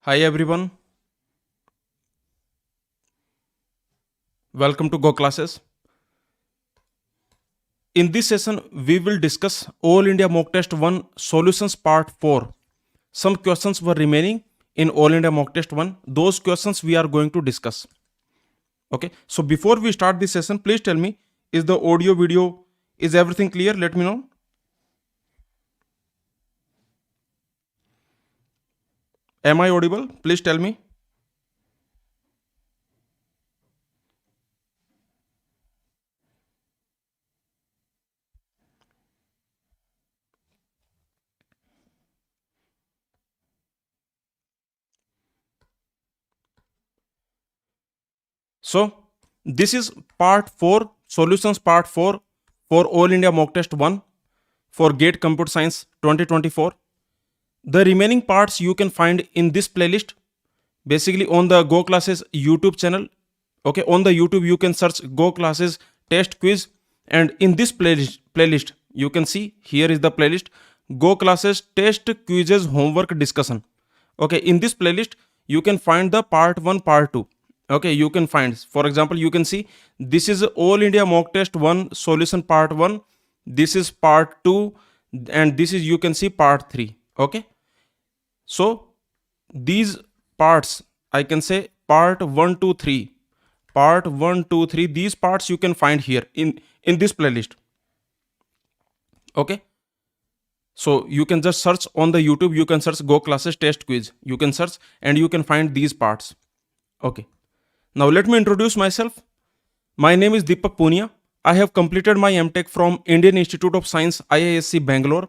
Hi everyone, welcome to Go Classes. In this session, we will discuss All India Mock Test 1 Solutions Part 4. Some questions were remaining in All India Mock Test 1. Those questions we are going to discuss. Okay, so before we start this session, please tell me, is the audio video, is everything clear? Let me know. Am I audible? Please tell me. So, this is part 4, solutions part 4 for All India Mock Test 1 for GATE Computer Science 2024. The remaining parts you can find in this playlist, basically on the Go Classes YouTube channel. Okay, on the YouTube you can search Go Classes Test Quiz, and in this playlist you can see here is the playlist Go Classes Test Quizzes Homework Discussion. Okay, in this playlist you can find the part 1, part 2. Okay, you can find, for example, you can see this is All India Mock Test 1 Solution Part 1, this is Part 2, and this is, you can see, Part 3. Okay, so these parts, I can say part 1 2 3, part 1 2 3, these parts you can find here in this playlist. Okay, so you can just search on the YouTube, you can search Go Classes Test Quiz, you can search and you can find these parts. Okay, now let me introduce myself. My name is Deepak Punia. I have completed my MTech from Indian Institute of Science, IISc Bangalore.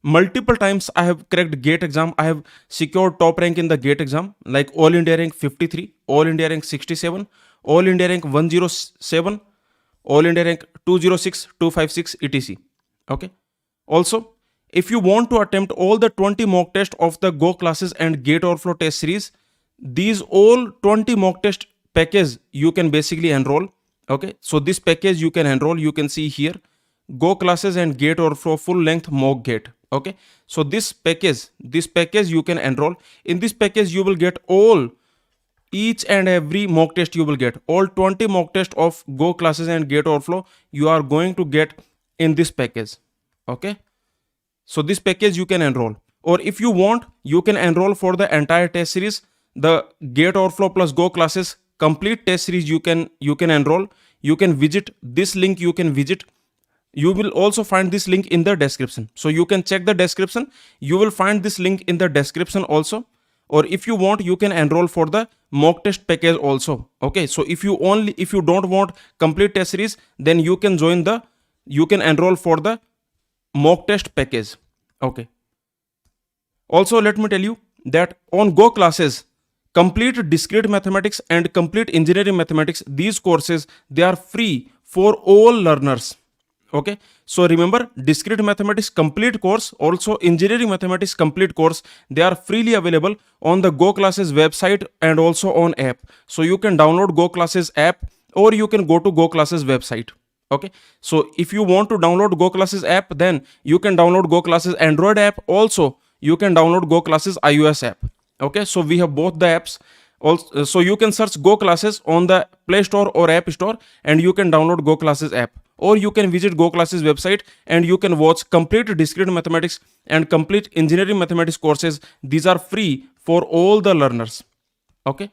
Multiple times I have cracked GATE exam. I have secured top rank in the GATE exam, like All India rank 53, All India rank 67, All India rank 107, All India rank 206, 256, etc. Okay. Also, if you want to attempt all the 20 mock tests of the Go Classes and GATE Overflow test series, these all 20 mock test package you can basically enroll. Okay, so this package you can enroll, you can see here, Go Classes and GATE Overflow full length mock GATE. Okay, so this package you can enroll. In this package you will get all, each and every mock test you will get, all 20 mock tests of Go Classes and GATE Overflow you are going to get in this package. Okay, so this package you can enroll, or if you want you can enroll for the entire test series, the GATE Overflow plus Go Classes complete test series you can enroll. You can visit this link, you can visit. You will also find this link in the description, so you can check the description, you will find this link in the description also. Or if you want, you can enroll for the mock test package also. Okay, so if you don't want complete test series, then you can enroll for the mock test package. Okay, also let me tell you that on Go Classes, complete discrete mathematics and complete engineering mathematics, these courses, they are free for all learners. Okay, so remember, discrete mathematics complete course, also engineering mathematics complete course, they are freely available on the Go Classes website and also on app. So you can download Go Classes app, or you can go to Go Classes website. Okay, so if you want to download Go Classes app, then you can download Go Classes Android app, also you can download Go Classes iOS app. Okay, so we have both the apps. Also, so you can search Go Classes on the Play Store or App Store, and you can download Go Classes app, or you can visit Go Classes website and you can watch complete discrete mathematics and complete engineering mathematics courses. These are free for all the learners. Okay,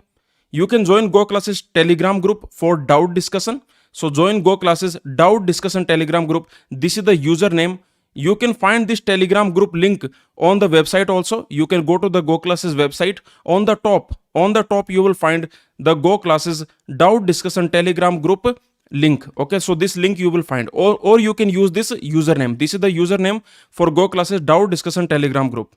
you can join Go Classes Telegram group for doubt discussion. So join Go Classes doubt discussion Telegram group. This is the username. You can find this Telegram group link on the website also. You can go to the Go Classes website. On the top you will find the Go Classes doubt discussion Telegram group link. Okay, so this link you will find, or you can use this username. This is the username for Go Classes doubt discussion Telegram group.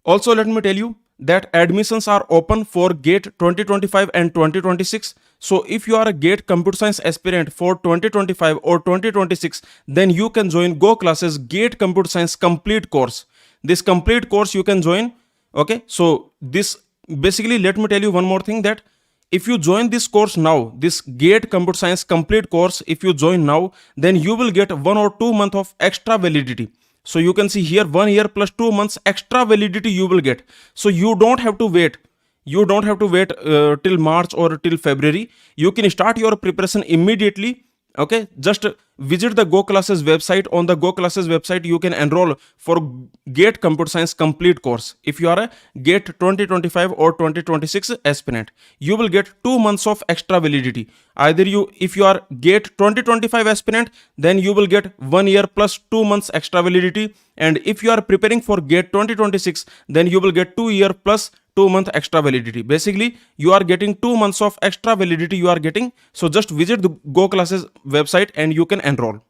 Also, let me tell you that admissions are open for GATE 2025 and 2026. So if you are a GATE computer science aspirant for 2025 or 2026, then you can join Go Classes GATE computer science complete course. This complete course you can join. Okay, so this basically, let me tell you one more thing, that if you join this course now, this GATE computer science complete course, if you join now, then you will get 1 or 2 months of extra validity. So you can see here 1 year plus 2 months extra validity you will get. So you don't have to wait. You don't have to wait till March or till February. You can start your preparation immediately. Okay, just visit the Go Classes website. On the Go Classes website, you can enroll for GATE Computer Science complete course. If you are a GATE 2025 or 2026 aspirant, you will get 2 months of extra validity. Either if you are GATE 2025 aspirant, then you will get 1 year plus 2 months extra validity. And if you are preparing for GATE 2026, then you will get 2 year plus 2 month extra validity. Basically, you are getting 2 months of extra validity you are getting. So just visit the Go Classes website and you can enroll.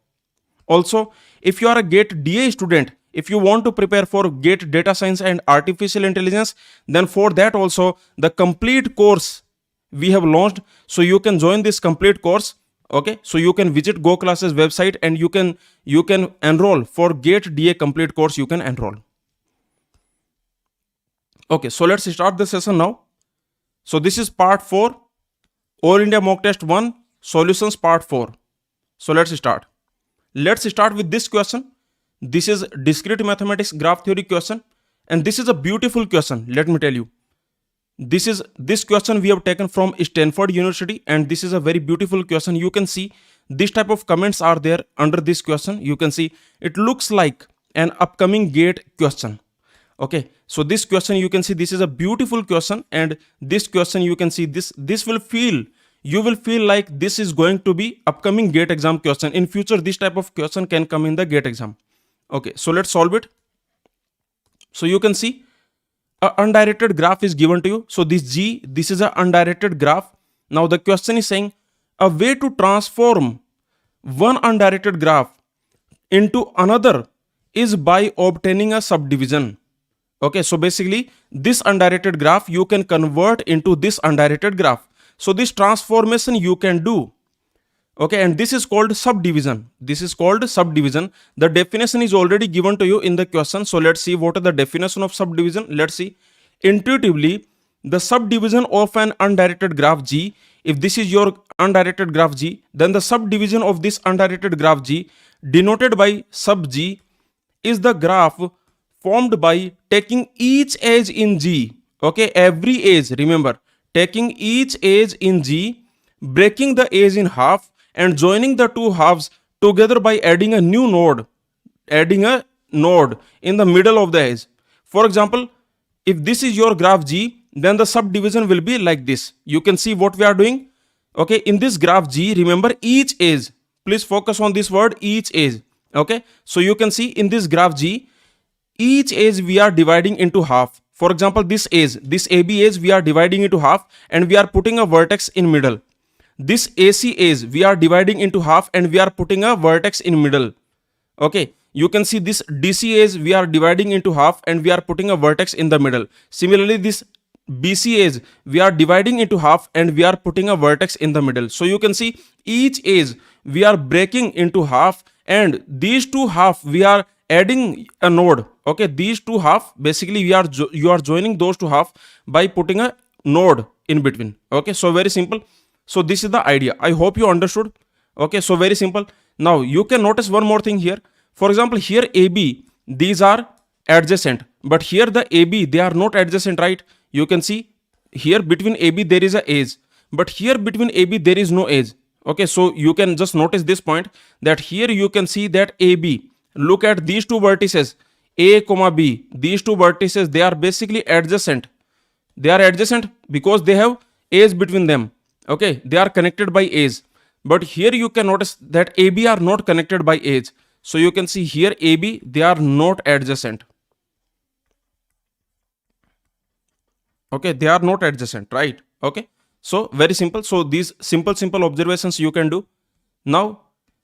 Also, if you are a GATE DA student, if you want to prepare for GATE Data Science and Artificial Intelligence, then for that also the complete course we have launched. So you can join this complete course. Okay, so you can visit Go Classes website and you can enroll for GATE DA complete course. You can enroll. Okay, so let's start the session now. So this is part 4, All India Mock Test 1, Solutions part 4. So let's start. Let's start with this question. This is discrete mathematics graph theory question. And this is a beautiful question, let me tell you. This question we have taken from Stanford University, and this is a very beautiful question. You can see this type of comments are there under this question. You can see it looks like an upcoming GATE question. Okay, so this question you can see this is a beautiful question, and this question you can see this will feel, you will feel like this is going to be upcoming GATE exam question. In future this type of question can come in the GATE exam. Okay, so let's solve it. So you can see a undirected graph is given to you. So this is a undirected graph. Now the question is saying a way to transform one undirected graph into another is by obtaining a subdivision. Okay, so basically this undirected graph you can convert into this undirected graph. So this transformation you can do. Okay, and this is called subdivision. This is called subdivision. The definition is already given to you in the question. So let's see what is the definition of subdivision. Let's see. Intuitively, the subdivision of an undirected graph G, if this is your undirected graph G, then the subdivision of this undirected graph G, denoted by sub G, is the graph formed by taking each edge in G. Okay, every edge, remember, taking each edge in G, breaking the edge in half, and joining the two halves together by adding a new node, in the middle of the edge. For example, if this is your graph G, then the subdivision will be like this. You can see what we are doing. Okay, in this graph G, remember each edge, please focus on this word, each edge. Okay, so you can see in this graph G, each edge we are dividing into half. For example, this edge, this AB edge we are dividing into half and we are putting a vertex in middle. This AC edge we are dividing into half and we are putting a vertex in middle. Okay, you can see this DC edge we are dividing into half and we are putting a vertex in the middle. Similarly, this BC edge we are dividing into half and we are putting a vertex in the middle. So you can see each edge we are breaking into half, and these two half we are adding a node. Okay, these two half basically you are joining those two half by putting a node in between. Okay, so very simple. So this is the idea. I hope you understood. Okay, so very simple. Now you can notice one more thing here. For example, here AB, these are adjacent, but here the AB, they are not adjacent, right? You can see here between AB there is a edge, but here between AB there is no edge. Okay, so you can just notice this point, that here you can see that AB, look at these two vertices, A, B, these two vertices, they are basically adjacent. They are adjacent because they have edge between them. Okay, they are connected by edge. But here you can notice that AB are not connected by edge. So you can see here AB, they are not adjacent. Okay, they are not adjacent, right? Okay, so very simple. So these simple observations you can do. Now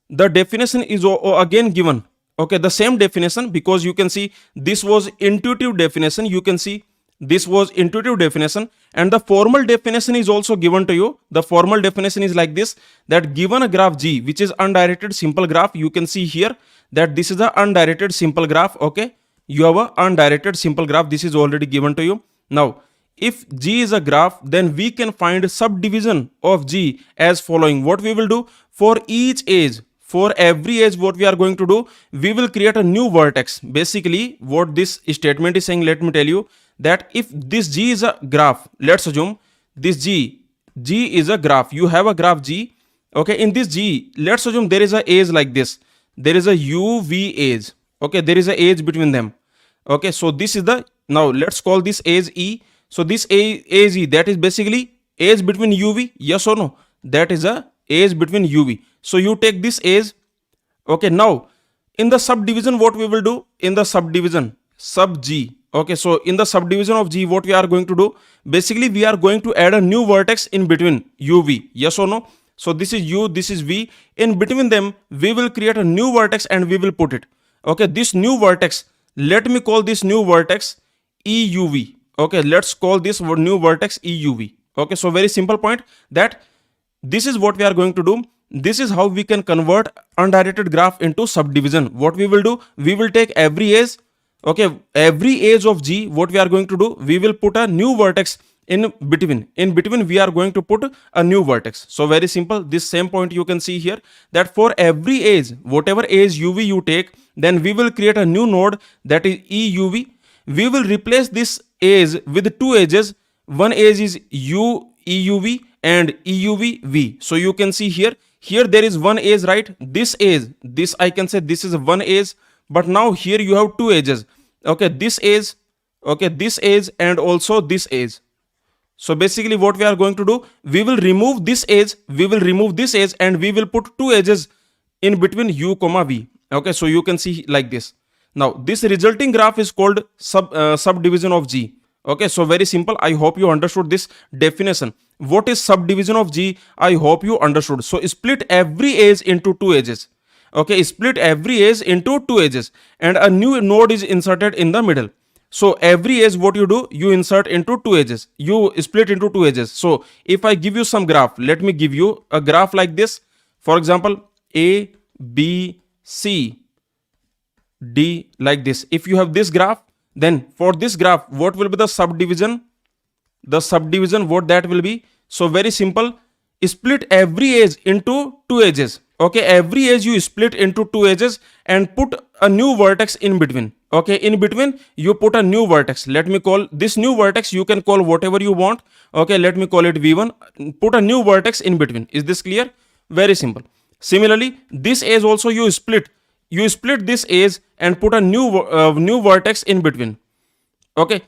the definition is again given. Okay, the same definition, because you can see this was intuitive definition. You can see this was intuitive definition, and the formal definition is also given to you. The formal definition is like this, that given a graph G, which is undirected simple graph, you can see here that this is the undirected simple graph. Okay, you have a undirected simple graph. This is already given to you. Now, if G is a graph, then we can find subdivision of G as following. What we will do, for each edge, for every edge, what we are going to do, we will create a new vertex. Basically, what this statement is saying, let me tell you, that if this G is a graph, let's assume this G is a graph. You have a graph G. Okay, in this G, let's assume there is a edge like this. There is a UV edge. Okay, there is a edge between them. Okay, so this is the, now let's call this edge E. So this edge E, that is basically edge between UV. Yes or no? That is a edge between UV. So you take this edge. Okay, now in the subdivision, what we will do, in the subdivision sub G. Okay, so in the subdivision of G, what we are going to do, basically we are going to add a new vertex in between UV. Yes or no? So this is U, this is V. In between them, we will create a new vertex and we will put it. Okay, this new vertex, let me call this new vertex EUV. Okay, let's call this new vertex EUV. Okay, so very simple point, that this is what we are going to do. This is how we can convert undirected graph into subdivision. What we will do, we will take every edge. Okay, every edge of G, what we are going to do, we will put a new vertex in between. In between, we are going to put a new vertex. So very simple. This same point you can see here, that for every edge, whatever edge UV you take, then we will create a new node, that is EUV. We will replace this edge with two edges. One edge is EUV and EUV. So you can see here there is one edge, right? This edge, this I can say this is one edge, but now here you have two edges. Okay, this edge, okay, this edge and also this edge. So basically what we are going to do, we will remove this edge, and we will put two edges in between U comma V. Okay, so you can see like this. Now this resulting graph is called subdivision of G. Okay, so very simple. I hope you understood this definition. What is subdivision of G? I hope you understood. So split every edge into two edges. Okay, split every edge into two edges, and a new node is inserted in the middle. So every edge, what you do, you insert into two edges. You split into two edges. So if I give you some graph, let me give you a graph like this. For example, A, B, C, D, like this. If you have this graph, then for this graph, what will be the subdivision? The subdivision, what that will be? So very simple. Split every edge into two edges. Okay, every edge you split into two edges and put a new vertex in between. Okay, in between you put a new vertex. Let me call this new vertex, you can call whatever you want. Okay, let me call it V1. Put a new vertex in between. Is this clear? Very simple. Similarly, this edge also you split this edge and put a new vertex in between. Okay,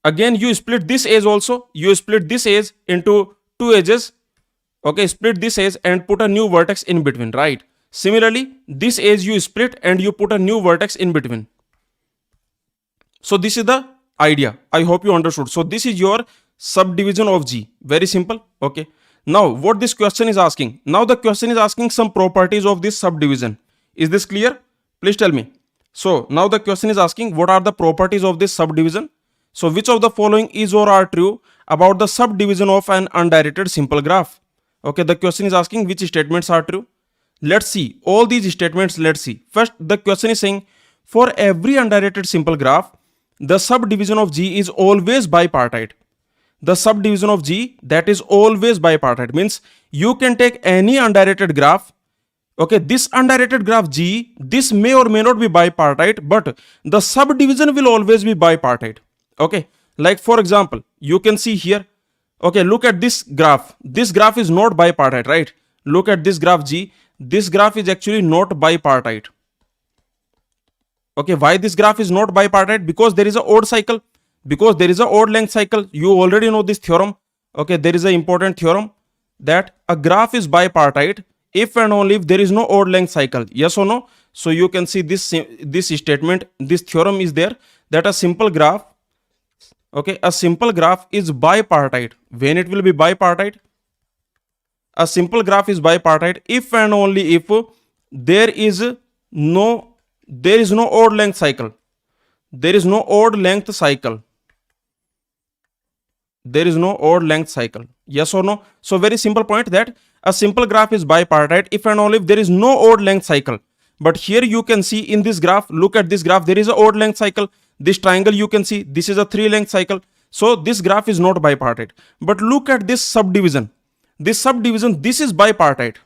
again you split this edge also, you split this edge into two edges. Okay, split this edge and put a new vertex in between, right? Similarly, this edge you split and you put a new vertex in between. So this is the idea. I hope you understood. So this is your subdivision of G. Very simple. Okay. Now what this question is asking? Now the question is asking some properties of this subdivision. Is this clear? Please tell me. So now the question is asking, what are the properties of this subdivision? So which of the following is or are true about the subdivision of an undirected simple graph? Okay, the question is asking which statements are true. Let's see all these statements. Let's see. First, the question is saying, for every undirected simple graph, the subdivision of G is always bipartite. The subdivision of G, that is always bipartite, means you can take any undirected graph. Okay, this undirected graph G, this may or may not be bipartite, but the subdivision will always be bipartite. Okay, like for example, you can see here. Okay, look at this graph. This graph is not bipartite, right? Look at this graph G. This graph is actually not bipartite. Okay, why this graph is not bipartite? Because there is an odd cycle. Because there is an odd length cycle. You already know this theorem. Okay, there is an important theorem that a graph is bipartite if and only if there is no odd length cycle. Yes or no? So you can see this statement, this theorem is there, that a simple graph, okay, a simple graph is bipartite. When it will be bipartite? A simple graph is bipartite if and only if there is no odd length cycle. There is no odd length cycle. There is no odd length cycle. Yes or no? So very simple point, that a simple graph is bipartite if and only if there is no odd length cycle. But here you can see in this graph, look at this graph, there is an odd length cycle. This triangle you can see, this is a 3 length cycle. So this graph is not bipartite. But look at this subdivision. This subdivision, this is bipartite.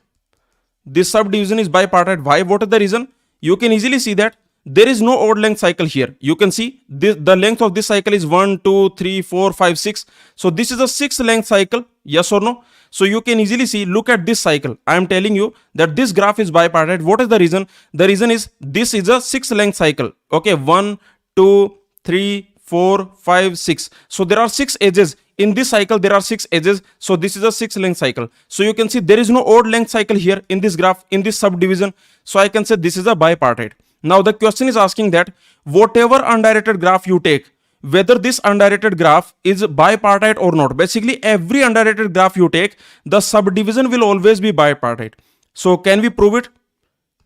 This subdivision is bipartite. Why? What is the reason? You can easily see that there is no odd length cycle here. You can see this, the length of this cycle is 1, 2, 3, 4, 5, 6. So this is a 6 length cycle. Yes or no? So you can easily see, look at this cycle. I am telling you that this graph is bipartite. What is the reason? The reason is this is a 6 length cycle. Okay, 1, 2, 3, 4, 5, 6. So there are 6 edges. In this cycle, there are 6 edges. So this is a 6 length cycle. So you can see there is no odd length cycle here in this graph, in this subdivision. So I can say this is a bipartite. Now the question is asking that whatever undirected graph you take, whether this undirected graph is bipartite or not. Basically, every undirected graph you take, the subdivision will always be bipartite. So can we prove it?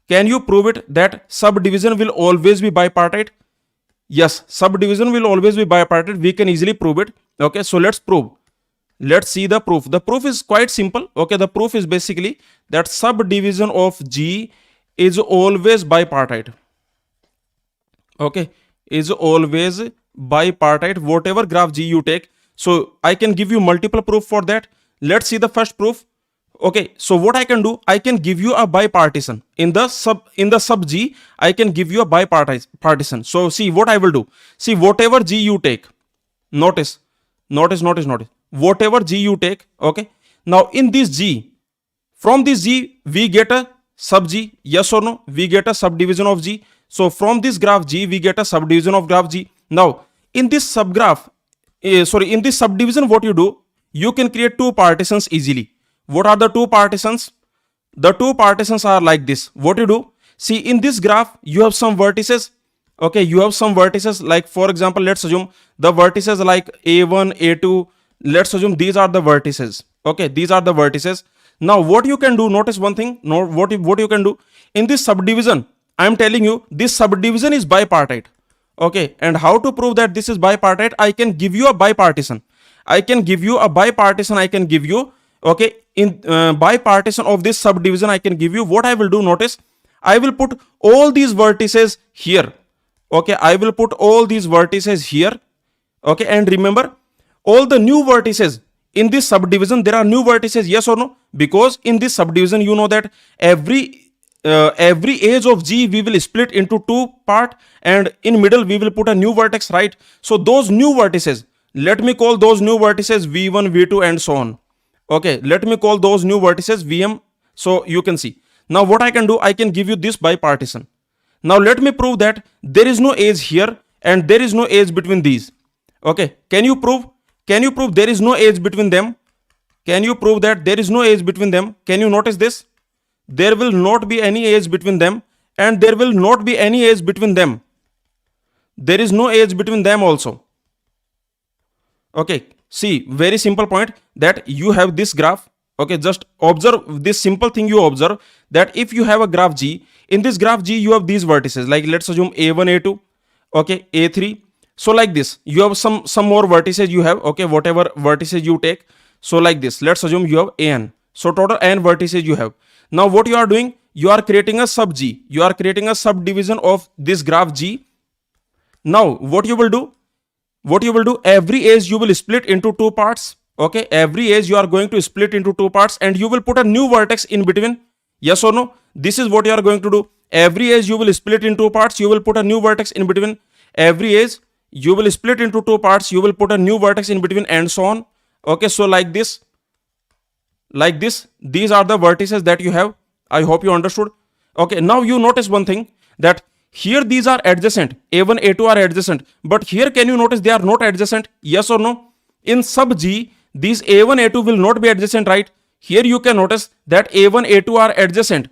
Can you prove it that subdivision will always be bipartite? Yes, subdivision will always be bipartite. We can easily prove it. Okay, so let's prove. Let's see the proof. The proof is quite simple. Okay, the proof is basically that subdivision of G is always bipartite. Okay, is always bipartite, whatever graph G you take. So I can give you multiple proof for that. Let's see the first proof. Okay, so what I can do, I can give you a bipartition in the sub G. I can give you a bipartition. So see what I will do. See, whatever G you take, notice, whatever G you take. Okay, now in this G, from this G we get a sub G. Yes or no? We get a subdivision of G. So from this graph G we get a subdivision of graph G. Now in this subgraph, in this subdivision, what you do, you can create two partitions easily. What are the two partitions? The two partitions are like this. What you do? See, in this graph, you have some vertices. Okay, you have some vertices, like for example, let's assume the vertices like A1, A2. Let's assume these are the vertices. Okay, these are the vertices. Now, what you can do, notice one thing. No, what you can do in this subdivision, I am telling you, this subdivision is bipartite. Okay, and how to prove that this is bipartite? I can give you a bipartition. I can give you a bipartition. I can give you, okay, in bipartition of this subdivision, I can give you. What I will do, notice, I will put all these vertices here. Okay, I will put all these vertices here. Okay, and remember, all the new vertices in this subdivision, there are new vertices, yes or no? Because in this subdivision, you know that every edge of G we will split into two part, and in middle we will put a new vertex, right? So those new vertices, let me call those new vertices V1, V2 and so on. Okay, let me call those new vertices Vm. So you can see. Now what I can do, I can give you this bipartition. Now let me prove that there is no edge here and there is no edge between these. Okay, can you prove? Can you prove there is no edge between them? Can you prove that there is no edge between them? Can you notice this? There will not be any edge between them, and there will not be any edge between them. There is no edge between them also. Okay, see, very simple point that you have this graph. Okay, just observe this simple thing. You observe that if you have a graph G, in this graph G you have these vertices, like let's assume A1, A2, okay, A3. So like this, you have some more vertices you have. Okay, whatever vertices you take. So like this, let's assume you have An. So total n vertices you have. Now what you are doing, you are creating a sub G. You are creating a subdivision of this graph G. Now what you will do? What you will do, every edge you will split into two parts. Okay, every edge you are going to split into two parts, and you will put a new vertex in between. Yes or no? This is what you are going to do. Every edge you will split into two parts, you will put a new vertex in between. Every edge you will split into two parts, you will put a new vertex in between, and so on. Okay, so like this, these are the vertices that you have. I hope you understood. Okay, now you notice one thing, that here these are adjacent, A1, A2 are adjacent, but here can you notice they are not adjacent? Yes or no? In sub G, these A1, A2 will not be adjacent, right? Here you can notice that A1, A2 are adjacent.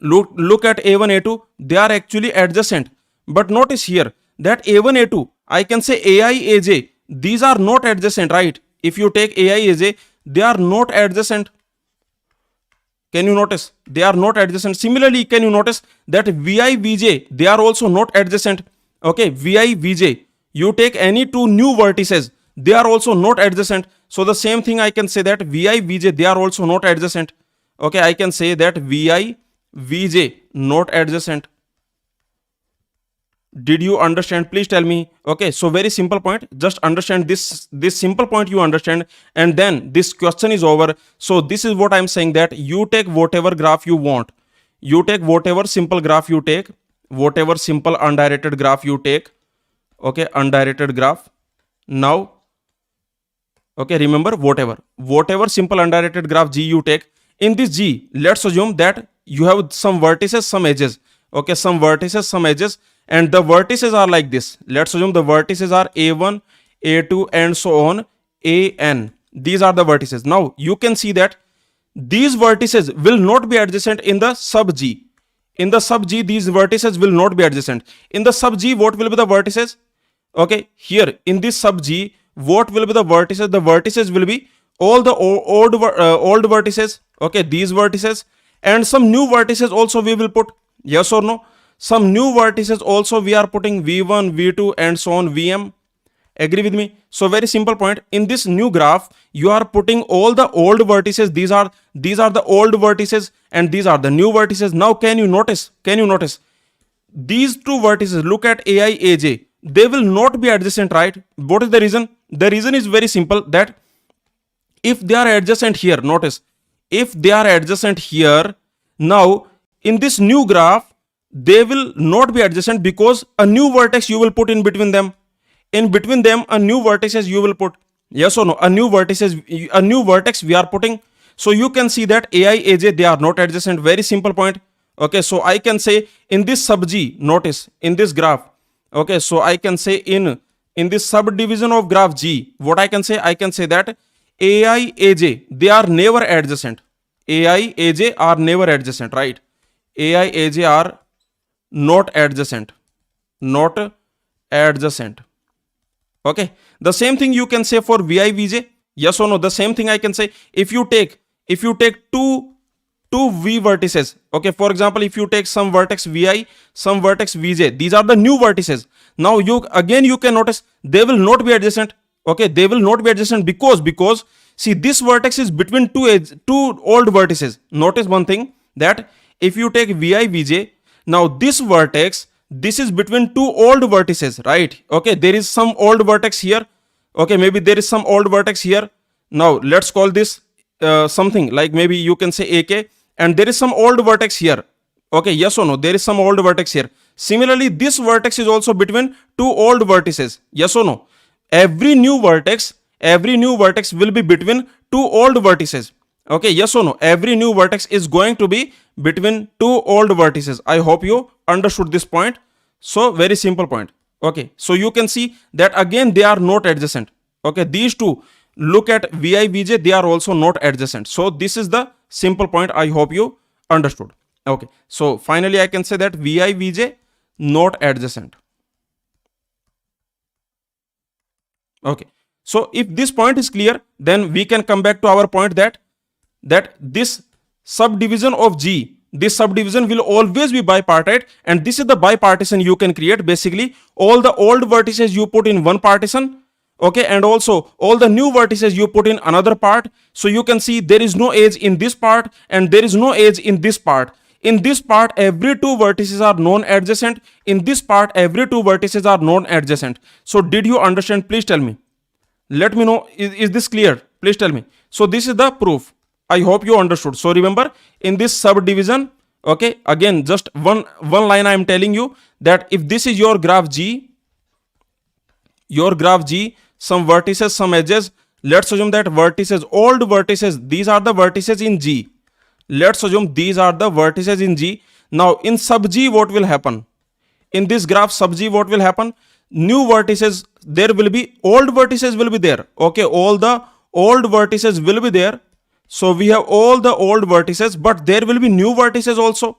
Look at A1, A2, they are actually adjacent. But notice here that A1, A2, I can say AI, AJ, these are not adjacent, right? If you take AI, AJ, they are not adjacent. Can you notice? They are not adjacent. Similarly, can you notice that VI, VJ, they are also not adjacent. Okay, VI, VJ, you take any two new vertices, they are also not adjacent. So the same thing I can say that VI, VJ, they are also not adjacent. Okay, I can say that VI, VJ, not adjacent. Did you understand? Please tell me. Okay, so very simple point. Just understand this simple point you understand, and then this question is over. So this is what I'm saying, that you take whatever graph you want. You take whatever simple graph you take, whatever simple undirected graph you take. Okay, undirected graph. Now, okay, remember, whatever simple undirected graph G you take, in this G, let's assume that you have some vertices, some edges. Okay, some vertices, some edges, and the vertices are like this. Let's assume the vertices are A1, A2, and so on, AN. These are the vertices. Now you can see that these vertices will not be adjacent in the sub G. In the sub G, these vertices will not be adjacent. In the sub G, what will be the vertices? Okay, here in this sub G, what will be the vertices? The vertices will be all the old vertices. Okay, these vertices, and some new vertices also we will put. Yes or no? Some new vertices also we are putting, V1, V2, and so on, VM. Agree with me? So very simple point. In this new graph, you are putting all the old vertices. These are the old vertices, and these are the new vertices. Now can you notice? These two vertices, look at AI, AJ, they will not be adjacent, right? What is the reason? The reason is very simple, that if they are adjacent here, notice, if they are adjacent here, now in this new graph, they will not be adjacent because a new vertex you will put in between them. In between them, a new vertices you will put. Yes or no? A new vertex we are putting. So you can see that AI, AJ, they are not adjacent. Very simple point. Okay, so I can say in this sub G, notice, in this graph. Okay, so I can say in this subdivision of graph G, what I can say? I can say that AI, AJ, they are never adjacent. AI, AJ are never adjacent, right? AI, AJ are not adjacent. Not adjacent. Okay, the same thing you can say for Vi, Vj. Yes or no? The same thing I can say. If you take two V vertices. Okay, for example, if you take some vertex Vi, some vertex Vj, these are the new vertices. Now you can notice they will not be adjacent. Okay, they will not be adjacent because see, this vertex is between two old vertices. Notice one thing, that if you take Vi, Vj, now this vertex, this is between two old vertices, right? Okay, there is some old vertex here. Okay, maybe there is some old vertex here. Now let's call this something like, maybe you can say AK, and there is some old vertex here. Okay, yes or no? There is some old vertex here. Similarly, this vertex is also between two old vertices. Yes or no? Every new vertex will be between two old vertices. Okay, yes or no? Every new vertex is going to be between two old vertices. I hope you understood this point. So very simple point. Okay, so you can see that again they are not adjacent. Okay, these two, look at Vi, Vj, they are also not adjacent. So this is the simple point. I hope you understood. Okay, so finally I can say that Vi, Vj not adjacent. Okay, so if this point is clear, then we can come back to our point that this subdivision of G, this subdivision will always be bipartite, and this is the bipartition you can create. Basically, all the old vertices you put in one partition, okay, and also all the new vertices you put in another part. So you can see there is no edge in this part and there is no edge in this part. In this part, every two vertices are non-adjacent. In this part, every two vertices are non-adjacent. So did you understand? Please tell me. Let me know. Is this clear? Please tell me. So this is the proof. I hope you understood. So remember, in this subdivision, okay, again, just one line I am telling you, that if this is your graph G, some vertices, some edges, let's assume that vertices, old vertices, these are the vertices in G. Let's assume these are the vertices in G. Now in sub G, what will happen? In this graph sub G, what will happen? New vertices, there will be, old vertices will be there. Okay, all the old vertices will be there. So we have all the old vertices, but there will be new vertices also.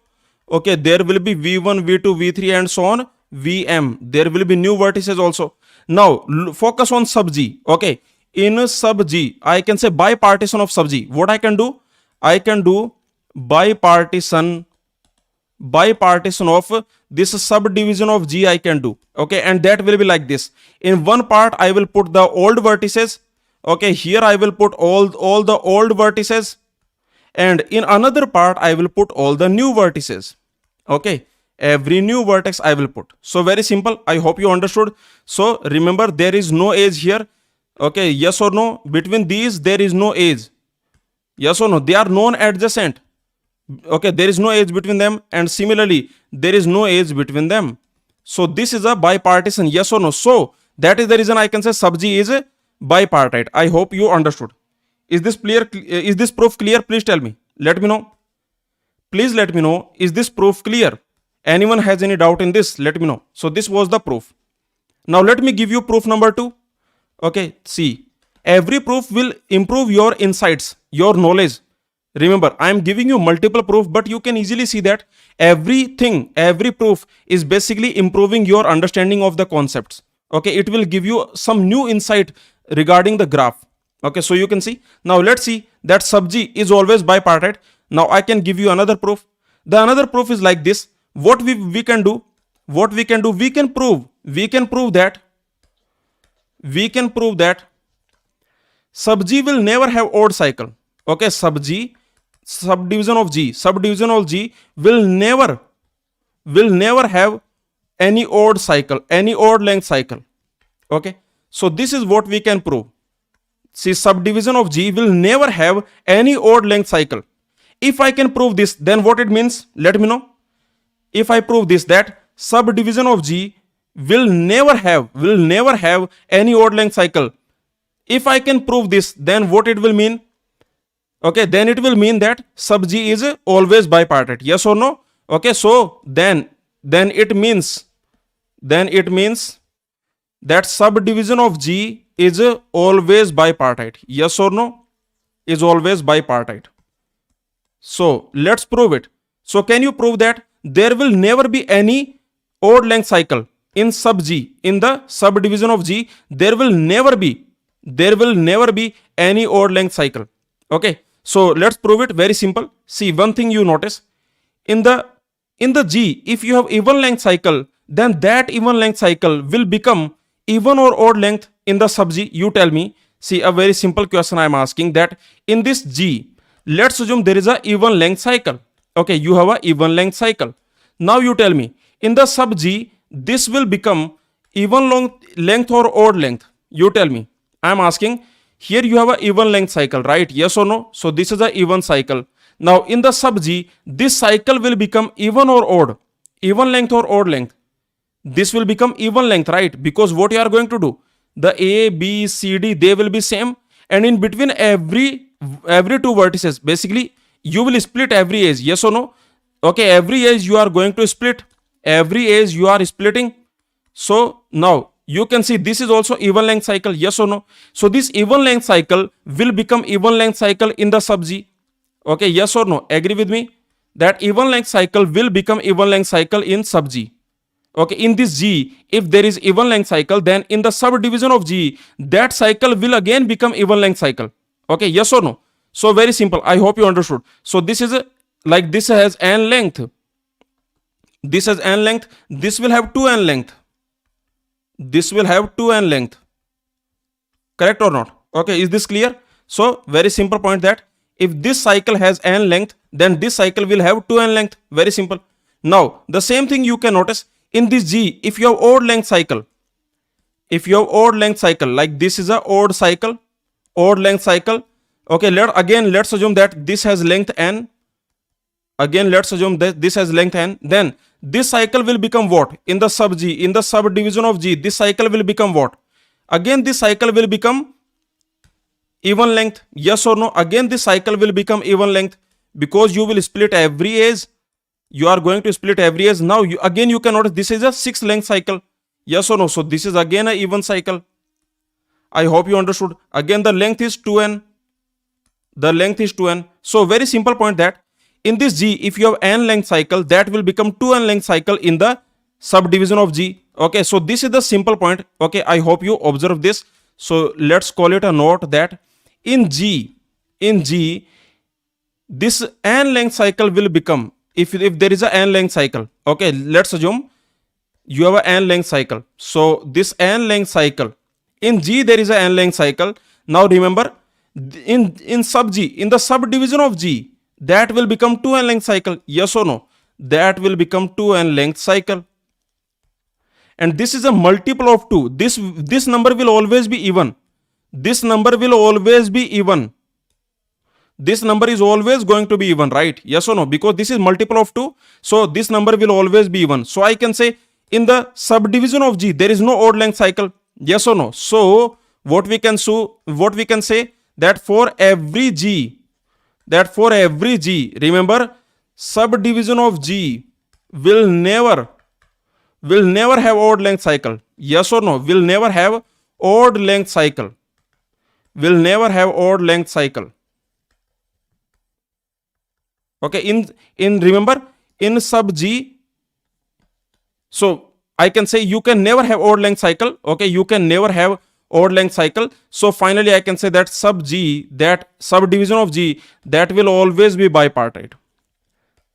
Okay, there will be V1, V2, V3, and so on, VM. There will be new vertices also. Now focus on sub G. Okay, in sub G, I can say bipartition of sub G. What I can do? I can do bipartition of this subdivision of G. I can do. Okay, and that will be like this. In one part, I will put the old vertices. Okay, here I will put all the old vertices, and in another part I will put all the new vertices. Okay, every new vertex I will put. So very simple. I hope you understood. So remember, there is no edge here. Okay, yes or no? Between these, there is no edge. Yes or no? They are non-adjacent. Okay, there is no edge between them, and similarly, there is no edge between them. So this is a bipartition. Yes or no? So that is the reason I can say sub G is bipartite. I hope you understood. Is this clear? Is this proof clear? Please tell me. Let me know. Please let me know. Is this proof clear? Anyone has any doubt in this? Let me know. So this was the proof. Now let me give you proof number 2. Okay, see. Every proof will improve your insights, your knowledge. Remember, I am giving you multiple proof, but you can easily see that every proof is basically improving your understanding of the concepts. Okay, it will give you some new insight regarding the graph. Okay, so you can see. Now let's see that sub G is always bipartite. Now I can give you another proof. The another proof is like this. What we can do? What we can do? We can prove that sub G will never have odd cycle. Okay, subdivision of G will never have any odd cycle, any odd length cycle. Okay, so this is what we can prove. See, subdivision of G will never have any odd length cycle. If I can prove this, then what it means? Let me know. If I prove this, that subdivision of G will never have any odd length cycle. If I can prove this, then what it will mean? Okay, then it will mean that sub G is always bipartite. Yes or no? Okay, so then it means that subdivision of G is always bipartite. Yes or no? Is always bipartite. So let's prove it. So can you prove that there will never be any odd length cycle in sub G? In the subdivision of G, there will never be any odd length cycle. Okay, so let's prove it. Very simple. See, one thing you notice, in the G, if you have even length cycle, then that even length cycle will become even or odd length in the sub G. You tell me. See, a very simple question I am asking, that in this G, let's assume there is a even length cycle. Okay, you have a even length cycle. Now you tell me, in the sub G, this will become even length or odd length. You tell me. I am asking, here you have a even length cycle, right? Yes or no? So this is a even cycle. Now in the sub G, this cycle will become even or odd, even length or odd length. This will become even length, right? Because what you are going to do, the A, B, C, D, they will be same, and in between every two vertices, basically you will split every edge. Yes or no? Okay, every edge you are going to split, every edge you are splitting. So now you can see this is also even length cycle. Yes or no? So this even length cycle will become even length cycle in the sub G. Okay, yes or no? Agree with me that even length cycle will become even length cycle in sub G. Okay, in this G, if there is even length cycle, then in the subdivision of G, that cycle will again become even length cycle. Okay, yes or no? So very simple. I hope you understood. So this is like this has n length. This has n length. This will have 2n length. This will have 2n length. Correct or not? Okay, is this clear? So very simple point, that if this cycle has n length, then this cycle will have 2n length. Very simple. Now the same thing you can notice in this G. If you have odd length cycle, like this is a odd length cycle. Okay, let's assume that this has length n. Again, let's assume that this has length n. Then this cycle will become what? In the sub G, in the subdivision of G, this cycle will become what? Again, this cycle will become even length. Yes or no? Again, this cycle will become even length, because you will split every edge. You are going to split every edge. Now you can notice this is a 6 length cycle. Yes or no? So this is again a even cycle. I hope you understood. Again, the length is 2n. So very simple point, that in this G, if you have n length cycle, that will become 2n length cycle in the subdivision of G. Okay, so this is the simple point. Okay, I hope you observe this. So let's call it a note, that in G, this n length cycle will become, if there is a n length cycle. Okay, let's assume you have a n length cycle. So this n length cycle, in G there is a n length cycle. Now remember, in sub G, in the subdivision of G, that will become 2n length cycle. Yes or no? that will become 2n length cycle. And this is a multiple of 2. This number will always be even. This number will always be even. This number is always going to be even, right? Yes or no? Because this is multiple of 2, so this number will always be even. So I can say in the subdivision of G, there is no odd length cycle. Yes or no? So what we can say that for every G, remember, subdivision of G will never have odd length cycle. Yes or no? Will never have odd length cycle. Will never have odd length cycle. Okay, in remember, in sub G, so I can say you can never have odd length cycle. Okay, you can never have odd length cycle. So finally I can say that sub G, that subdivision of G, that will always be bipartite.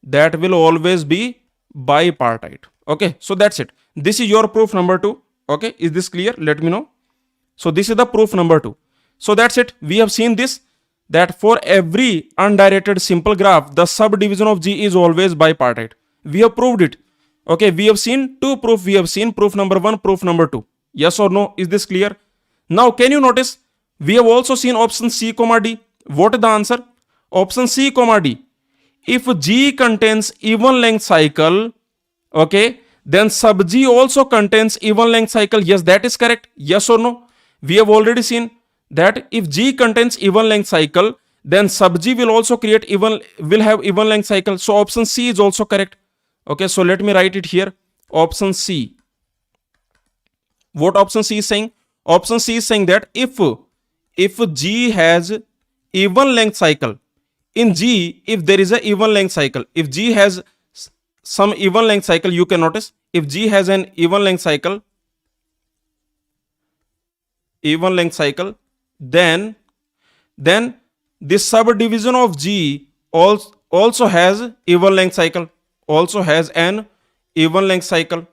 That will always be bipartite. Okay, so that's it. This is your proof number 2. Okay, is this clear? Let me know. So this is the proof number 2. So that's it. We have seen this, that for every undirected simple graph, the subdivision of G is always bipartite. We have proved it. Okay, we have seen 2 proof. We have seen proof number 1, proof number 2. Yes or no? Is this clear? Now, can you notice? We have also seen option C, D. What is the answer? Option C, D. If G contains even length cycle, okay, then sub G also contains even length cycle. Yes, that is correct. Yes or no? We have already seen that if G contains even length cycle, then sub G will also have even length cycle. So option C is also correct. Okay, so let me write it here. Option C. What option C is saying? Option C is saying that if G has even length cycle, in G, if there is a even length cycle, if G has some even length cycle, you can notice, if G has an even length cycle, then this subdivision of G also has even length cycle, also has an even length cycle.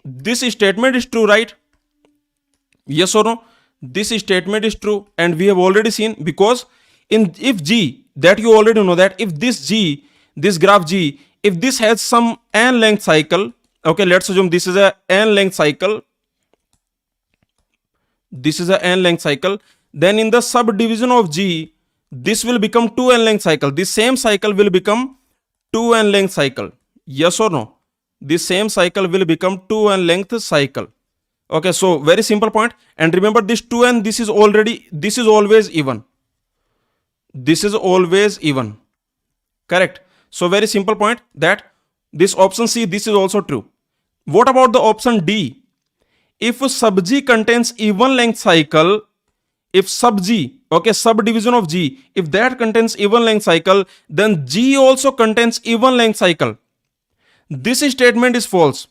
This statement is true, right? Yes or no? This statement is true, and we have already seen, because if G, that you already know that if this graph G, if this has some n length cycle, okay, let's assume this is a n length cycle, then in the subdivision of G, this will become 2n length cycle. This same cycle will become 2n length cycle. Yes or no? This same cycle will become 2n length cycle. Okay, so very simple point. And remember, this 2n, this is always even. This is always even. Correct. So very simple point, that this option C, this is also true. What about the option D? If sub G contains even length cycle, if sub G, okay, subdivision of G, if that contains even length cycle, then G also contains even length cycle. This statement is false,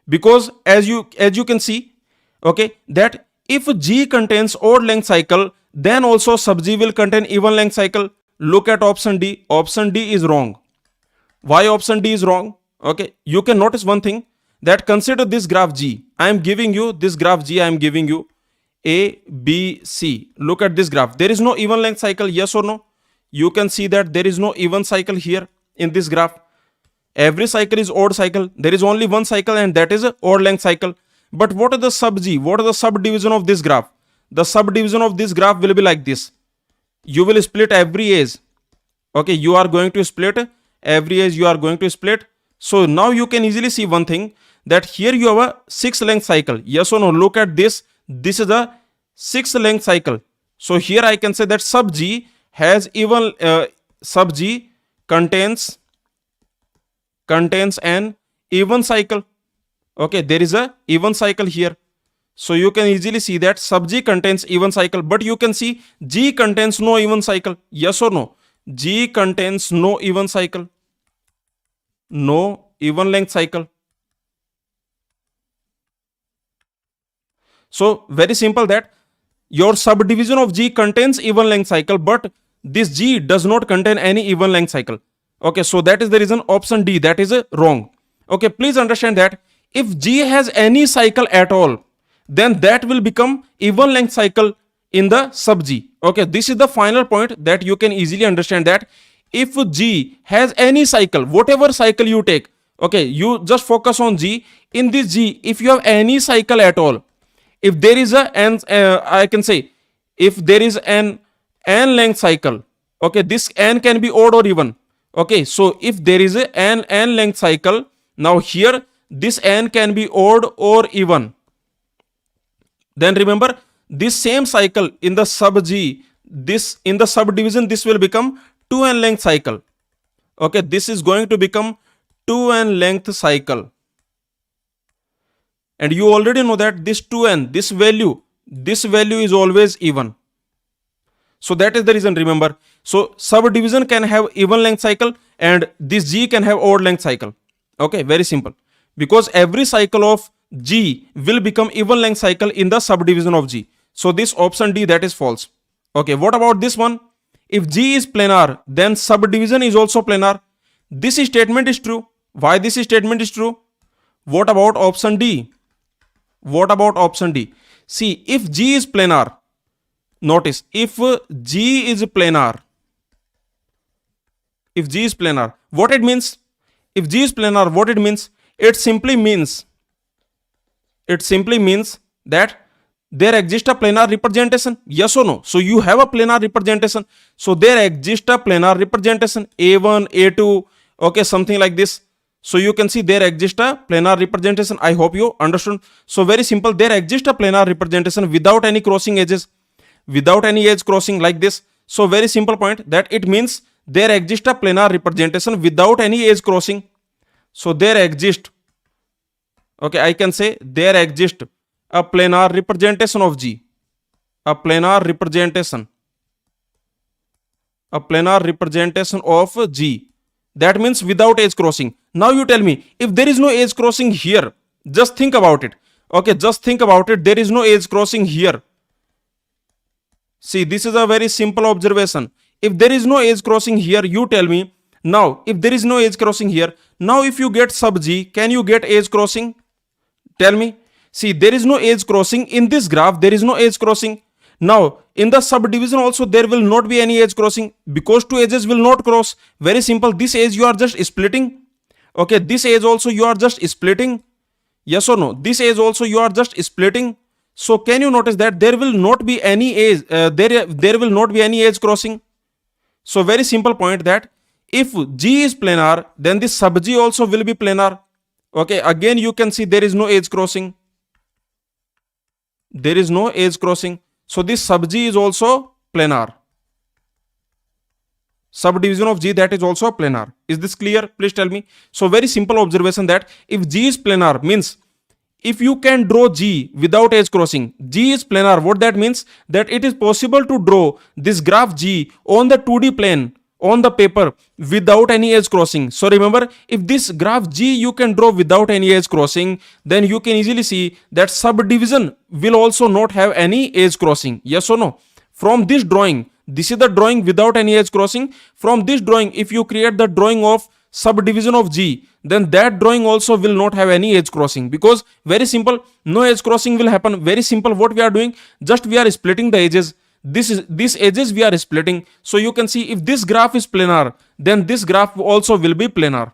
because as you can see, okay, that if G contains odd length cycle, then also sub G will contain even length cycle. Look at option D. Option D is wrong. Why option D is wrong? Okay, you can notice one thing, that consider this graph G. I am giving you this graph G. I am giving you A, B, C. Look at this graph. There is no even length cycle. Yes or no? You can see that there is no even cycle here in this graph. Every cycle is odd cycle. There is only one cycle, and that is a odd length cycle. But what is the sub G? What is the subdivision of this graph? The subdivision of this graph will be like this. You will split every edge. Okay, you are going to split every edge. You are going to split. So now you can easily see one thing, that here you have a 6 length cycle. Yes or no? Look at this. This is a 6 length cycle. So here I can say that sub G has even sub G contains an even cycle. Okay, there is a even cycle here. So you can easily see that sub G contains even cycle, but you can see G contains no even cycle. Yes or no? G contains no even cycle. No even length cycle. So very simple, that your subdivision of G contains even length cycle, but this G does not contain any even length cycle. Okay, so that is the reason option D, that is wrong. Okay, please understand that if G has any cycle at all, then that will become even length cycle in the sub G. Okay, this is the final point, that you can easily understand, that if G has any cycle, whatever cycle you take, Okay, you just focus on G. In this G, if you have any cycle at all, if there is a n, I can say, if there is an n length cycle, okay, this n can be odd or even. Okay, so if there is a n length cycle, now here this n can be odd or even. Then remember, this same cycle in the sub G, this in the subdivision, this will become 2n length cycle. Okay, this is going to become 2n length cycle. And you already know that this 2n, this value is always even. So that is the reason, remember. So subdivision can have even length cycle and this G can have odd length cycle. Okay, very simple. Because every cycle of G will become even length cycle in the subdivision of G. So this option D, that is false. Okay, what about this one? If G is planar, then subdivision is also planar. This statement is true. Why this statement is true? What about option D? What about option D? See, if G is planar, notice, if G is planar, what it means? If G is planar, what it means? It simply means that there exists a planar representation. Yes or no? So you have a planar representation. So there exists a planar representation, A1, A2, okay, something like this. So you can see there exists a planar representation. I hope you understood. So very simple, there exists a planar representation without any crossing edges, without any edge crossing like this. So very simple point, that it means there exists a planar representation without any edge crossing. So there exists, okay, I can say there exists a planar representation of G, a planar representation of G. That means without edge crossing. Now you tell me, if there is no edge crossing here, just think about it. Okay, just think about it. There is no edge crossing here. See, this is a very simple observation. If there is no edge crossing here, you tell me. Now, if there is no edge crossing here, now if you get sub G, can you get edge crossing? Tell me. See, there is no edge crossing in this graph. There is no edge crossing. Now, in the subdivision also, there will not be any edge crossing because two edges will not cross. Very simple. This edge you are just splitting. Okay, this edge also you are just splitting. Yes or no? This edge also you are just splitting. So can you notice that there will not be any edge, there will not be any edge crossing. So very simple point, that if G is planar, then this sub G also will be planar. Okay, again you can see there is no edge crossing. There is no edge crossing. So this sub G is also planar. Subdivision of G, that is also planar. Is this clear? Please tell me. So very simple observation, that if G is planar, means if you can draw G without edge crossing, G is planar. What that means? That it is possible to draw this graph G on the 2D plane, on the paper, without any edge crossing. So remember, if this graph G you can draw without any edge crossing, then you can easily see that subdivision will also not have any edge crossing. Yes or no? From this drawing, this is the drawing without any edge crossing. From this drawing, if you create the drawing of subdivision of G, then that drawing also will not have any edge crossing, because very simple, no edge crossing will happen. Very simple, what we are doing, just we are splitting the edges. These edges we are splitting. So you can see, if this graph is planar, then this graph also will be planar.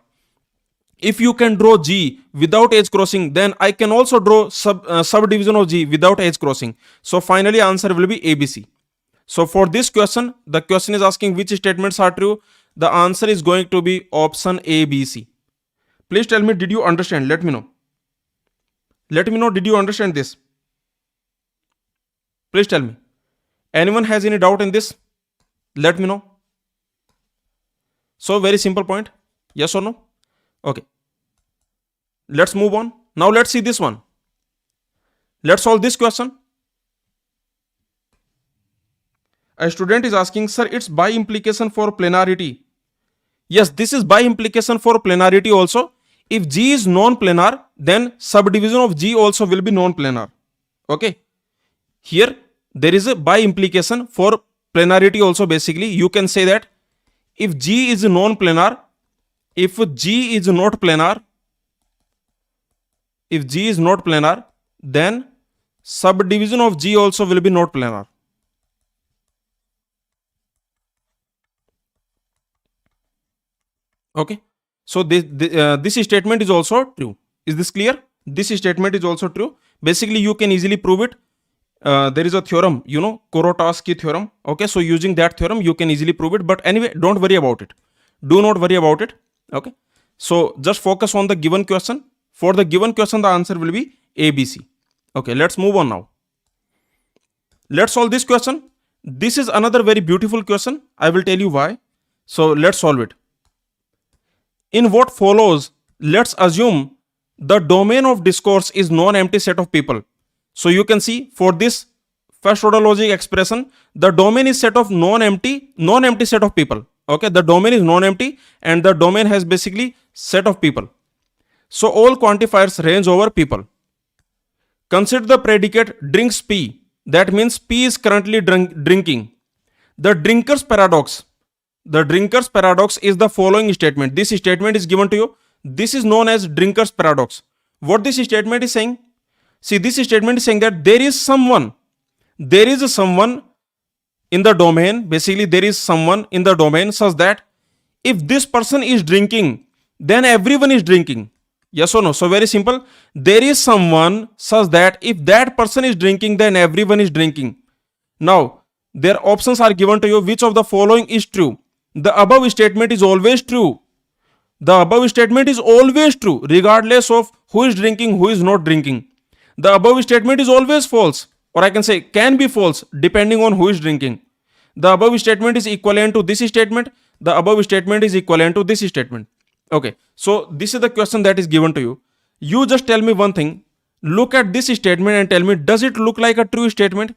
If you can draw G without edge crossing, then I can also draw subdivision of G without edge crossing. So finally answer will be ABC. So for this question, the question is asking which statements are true. The answer is going to be option A, B, C. Please tell me, did you understand? Let me know. Let me know, did you understand this? Please tell me. Anyone has any doubt in this? Let me know. So very simple point. Yes or no? Okay. Let's move on. Now let's see this one. Let's solve this question. A student is asking, sir, it's by implication for planarity. Yes, this is by implication for planarity also. If G is non-planar, then subdivision of G also will be non-planar. Okay. Here, there is a by implication for planarity also. Basically, you can say that if G is non-planar, if G is not planar, then subdivision of G also will be not planar. Okay. So this statement is also true. Is this clear? This statement is also true. Basically, you can easily prove it. There is a theorem, Kurotaski theorem. Okay, so using that theorem, you can easily prove it. But anyway, don't worry about it. Do not worry about it. Okay, so just focus on the given question. For the given question, the answer will be ABC. Okay, let's move on now. Let's solve this question. This is another very beautiful question. I will tell you why. So let's solve it. In what follows, let's assume the domain of discourse is non-empty set of people. So you can see for this first order logic expression, the domain is set of non-empty set of people. Okay, the domain is non-empty and the domain has basically set of people. So all quantifiers range over people. Consider the predicate drinks P. That means P is currently drinking. The drinker's paradox. The drinker's paradox is the following statement. This statement is given to you. This is known as drinker's paradox. What this statement is saying? See, this statement is saying that there is someone in the domain. Basically, there is someone in the domain such that if this person is drinking, then everyone is drinking. Yes or no? So very simple. There is someone such that if that person is drinking, then everyone is drinking. Now, their options are given to you. Which of the following is true? The above statement is always true. The above statement is always true, regardless of who is drinking, who is not drinking. The above statement is always false, or I can say can be false, depending on who is drinking. The above statement is equivalent to this statement. The above statement is equivalent to this statement. Okay, so this is the question that is given to you. You just tell me one thing. Look at this statement and tell me, does it look like a true statement?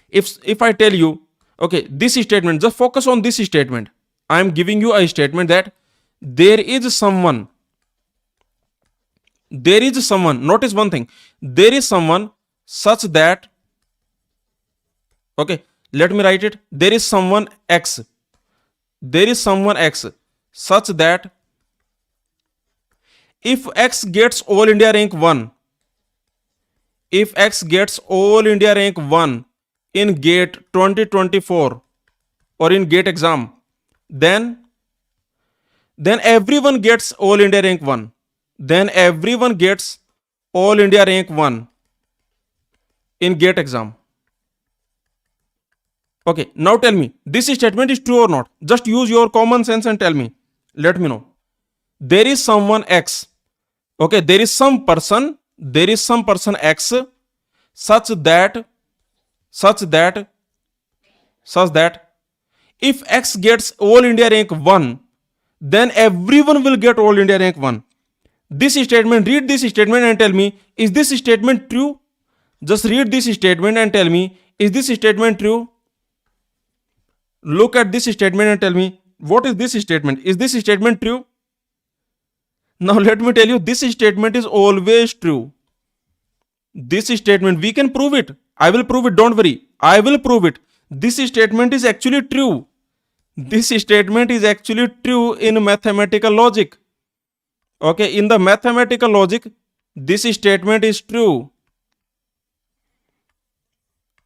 If I tell you, okay, this statement, just focus on this statement. I am giving you a statement that there is someone. Notice one thing. There is someone such that, okay, let me write it. There is someone X. There is someone X such that if X gets All India rank 1, if X gets All India rank 1 in GATE 2024 or in GATE exam, then everyone gets All India rank 1. Then everyone gets All India rank 1 in GATE exam. Okay, now tell me, this statement is true or not? Just use your common sense and tell me. Let me know. There is someone X. Okay, there is some person X such that if X gets All India rank 1, then everyone will get All India rank 1. This statement, read this statement and tell me, is this statement true? Just read this statement and tell me, is this statement true? Look at this statement and tell me, what is this statement? Is this statement true? Now let me tell you, this statement is always true. This statement, we can prove it. I will prove it, don't worry. I will prove it. This statement is actually true. This statement is actually true in mathematical logic. Okay, in the mathematical logic, this statement is true.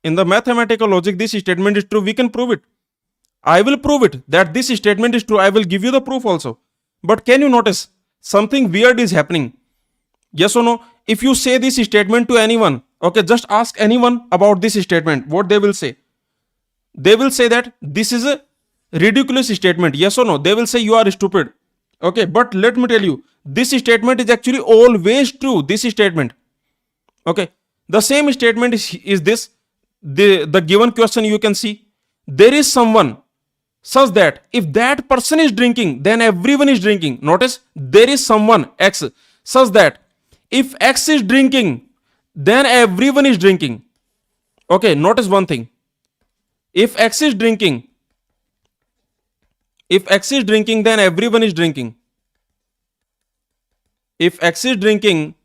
In the mathematical logic, this statement is true. We can prove it. I will prove it that this statement is true. I will give you the proof also. But can you notice something weird is happening? Yes or no? If you say this statement to anyone, okay, just ask anyone about this statement, what they will say. They will say that this is a ridiculous statement. Yes or no? They will say you are stupid. Okay, but let me tell you, this statement is actually always true. This statement. Okay, the same statement is this. The given question you can see. There is someone such that if that person is drinking, then everyone is drinking. Notice, there is someone X such that if X is drinking, then everyone is drinking. Okay, notice one thing. If X is drinking, then everyone is drinking. If X is drinking,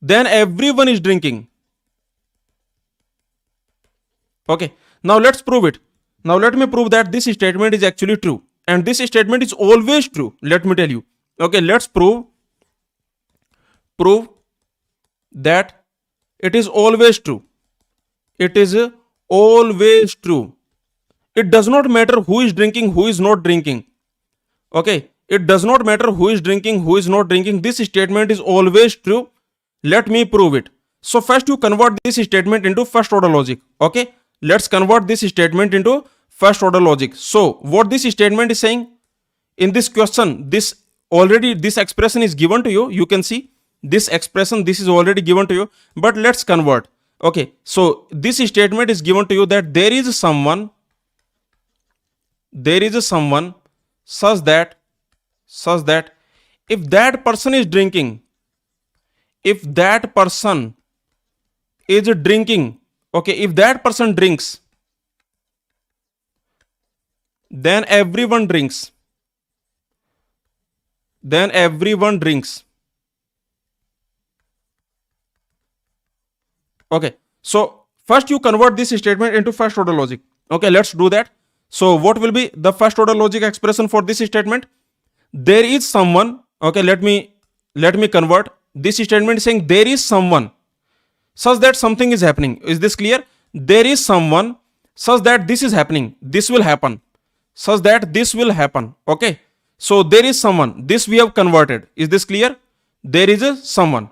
then everyone is drinking. Okay, now let's prove it. Now let me prove that this statement is actually true. And this statement is always true. Let me tell you. Okay, let's prove that it is always true. It is always true. It does not matter who is drinking, who is not drinking. Okay, It does not matter who is drinking, who is not drinking. This statement is always true. Let me prove it. So first you convert this statement into first order logic. Okay. Let's convert this statement into first order logic. So what this statement is saying in this question, this expression is given to you. You can see this expression, this is already given to you, but let's convert. Okay. So this statement is given to you that there is someone such that if that person is drinking, okay, if that person drinks, then everyone drinks. Okay, so first you convert this statement into first order logic. Okay, let's do that. So what will be the first order logic expression for this statement? There is someone. Okay, let me convert this statement saying there is someone such that something is happening. Is this clear? There is someone such that this is happening, this will happen, such that this will happen. Okay, so there is someone, this we have converted. Is this clear? There is a someone.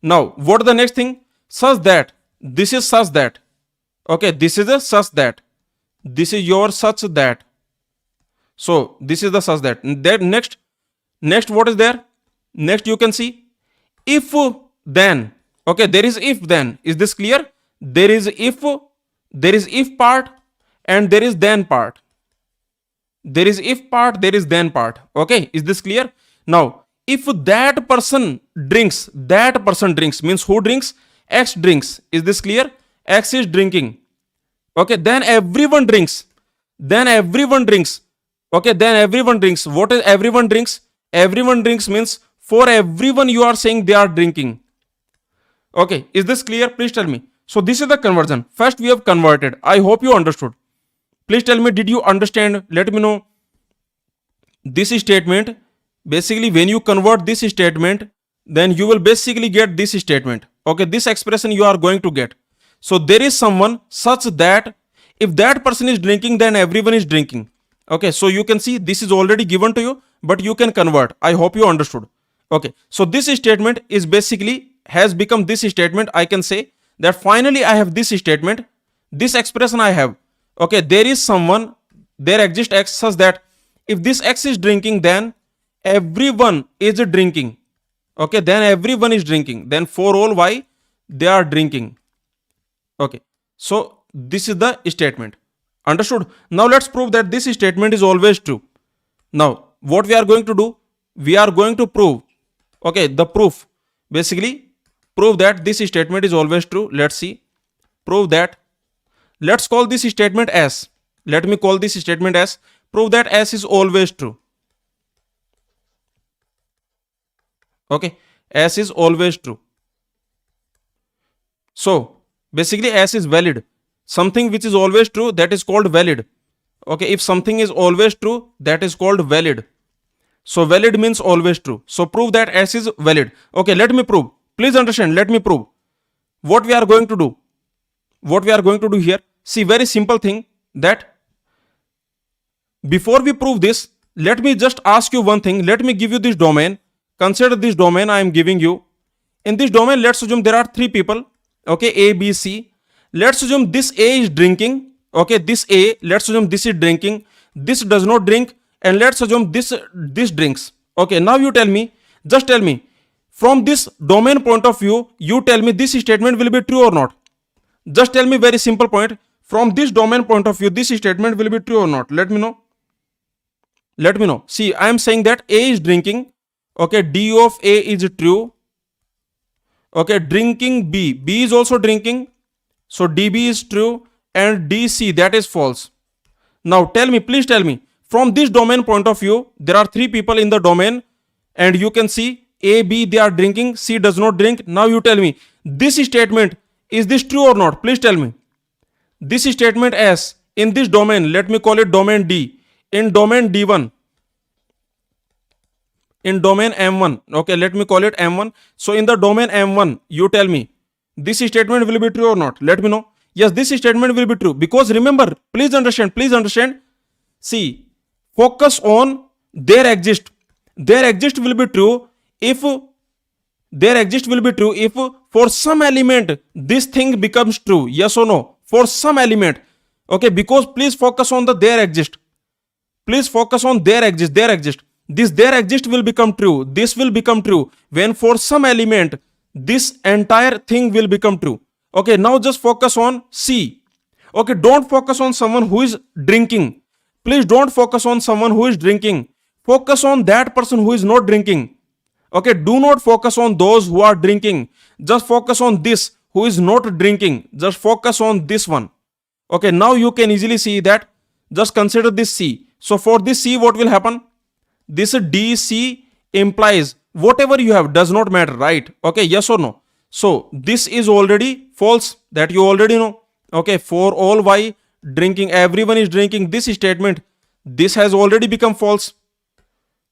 Now what the next thing? Such that, this is such that. Okay, this is a such that, this is your such that. So this is the such that. Then next what is there? Next you can see if then. Okay, there is if then. Is this clear? There is if part and there is then part. There is if part, there is then part. Okay, is this clear? Now if that person drinks means who drinks? X drinks. Is this clear? X is drinking. Okay, then everyone drinks. Okay, then everyone drinks. What is everyone drinks? Everyone drinks means for everyone you are saying they are drinking. Okay, is this clear? Please tell me. So this is the conversion. First we have converted. I hope you understood. Please tell me, did you understand? Let me know. This statement, basically when you convert this statement, then you will basically get this statement. Okay, this expression you are going to get. So there is someone such that if that person is drinking, then everyone is drinking. Okay, so you can see this is already given to you, but you can convert. I hope you understood. Okay, so this statement is basically has become this statement. I can say that finally I have this statement, this expression I have. Okay, there is someone, there exists X such that if this X is drinking, then everyone is drinking. Okay, then everyone is drinking. Then for all Y, they are drinking. Okay, so this is the statement. Understood? Now let's prove that this statement is always true. Now what we are going to do? We are going to prove. Okay, the proof. Basically prove that this statement is always true. Let's see. Prove that. Let's call this statement S. Let me call this statement S. Prove that S is always true. Okay, S is always true. So basically S is valid. Something which is always true, that is called valid. Okay, if something is always true, that is called valid. So valid means always true. So prove that S is valid. Okay, let me prove. Please understand, let me prove. What we are going to do? What we are going to do here? See, very simple thing, that before we prove this, let me just ask you one thing. Let me give you this domain. Consider this domain I am giving you. In this domain, let's assume there are three people. Okay, A, B, C. Let's assume this A is drinking. Okay, this A, let's assume this is drinking. This does not drink. And let's assume this drinks. Okay, now you tell me, just tell me, from this domain point of view, you tell me this statement will be true or not. Just tell me very simple point. From this domain point of view, this statement will be true or not. Let me know. Let me know. See, I am saying that A is drinking. Okay, D of A is true. Okay, drinking B. B is also drinking. So DB is true. And DC, that is false. Now tell me, please tell me, from this domain point of view, there are three people in the domain. And you can see A, B, they are drinking. C does not drink. Now you tell me, this statement, is this true or not? Please tell me. This statement S, in this domain, let me call it domain D. In domain D1, in domain M1, okay, let me call it M1. So in the domain M1, you tell me, this statement will be true or not? Let me know. Yes, this statement will be true. Because remember, please understand. See, focus on there exist. their exist will be true if for some element this thing becomes true. Yes or no? For some element. Okay, because please focus on the there exist. Please focus on there exist. This there exist will become true. This will become true when for some element this entire thing will become true. Okay, now just focus on C. Okay, don't focus on someone who is drinking. Please don't focus on someone who is drinking. Focus on that person who is not drinking. Okay, do not focus on those who are drinking. Just focus on this who is not drinking. Just focus on this one. Okay, now you can easily see that. Just consider this C. So for this C, what will happen? This DC implies whatever you have does not matter, right? Okay, yes or no? So this is already false, that you already know. Okay, for all Y drinking, everyone is drinking, this statement, this has already become false,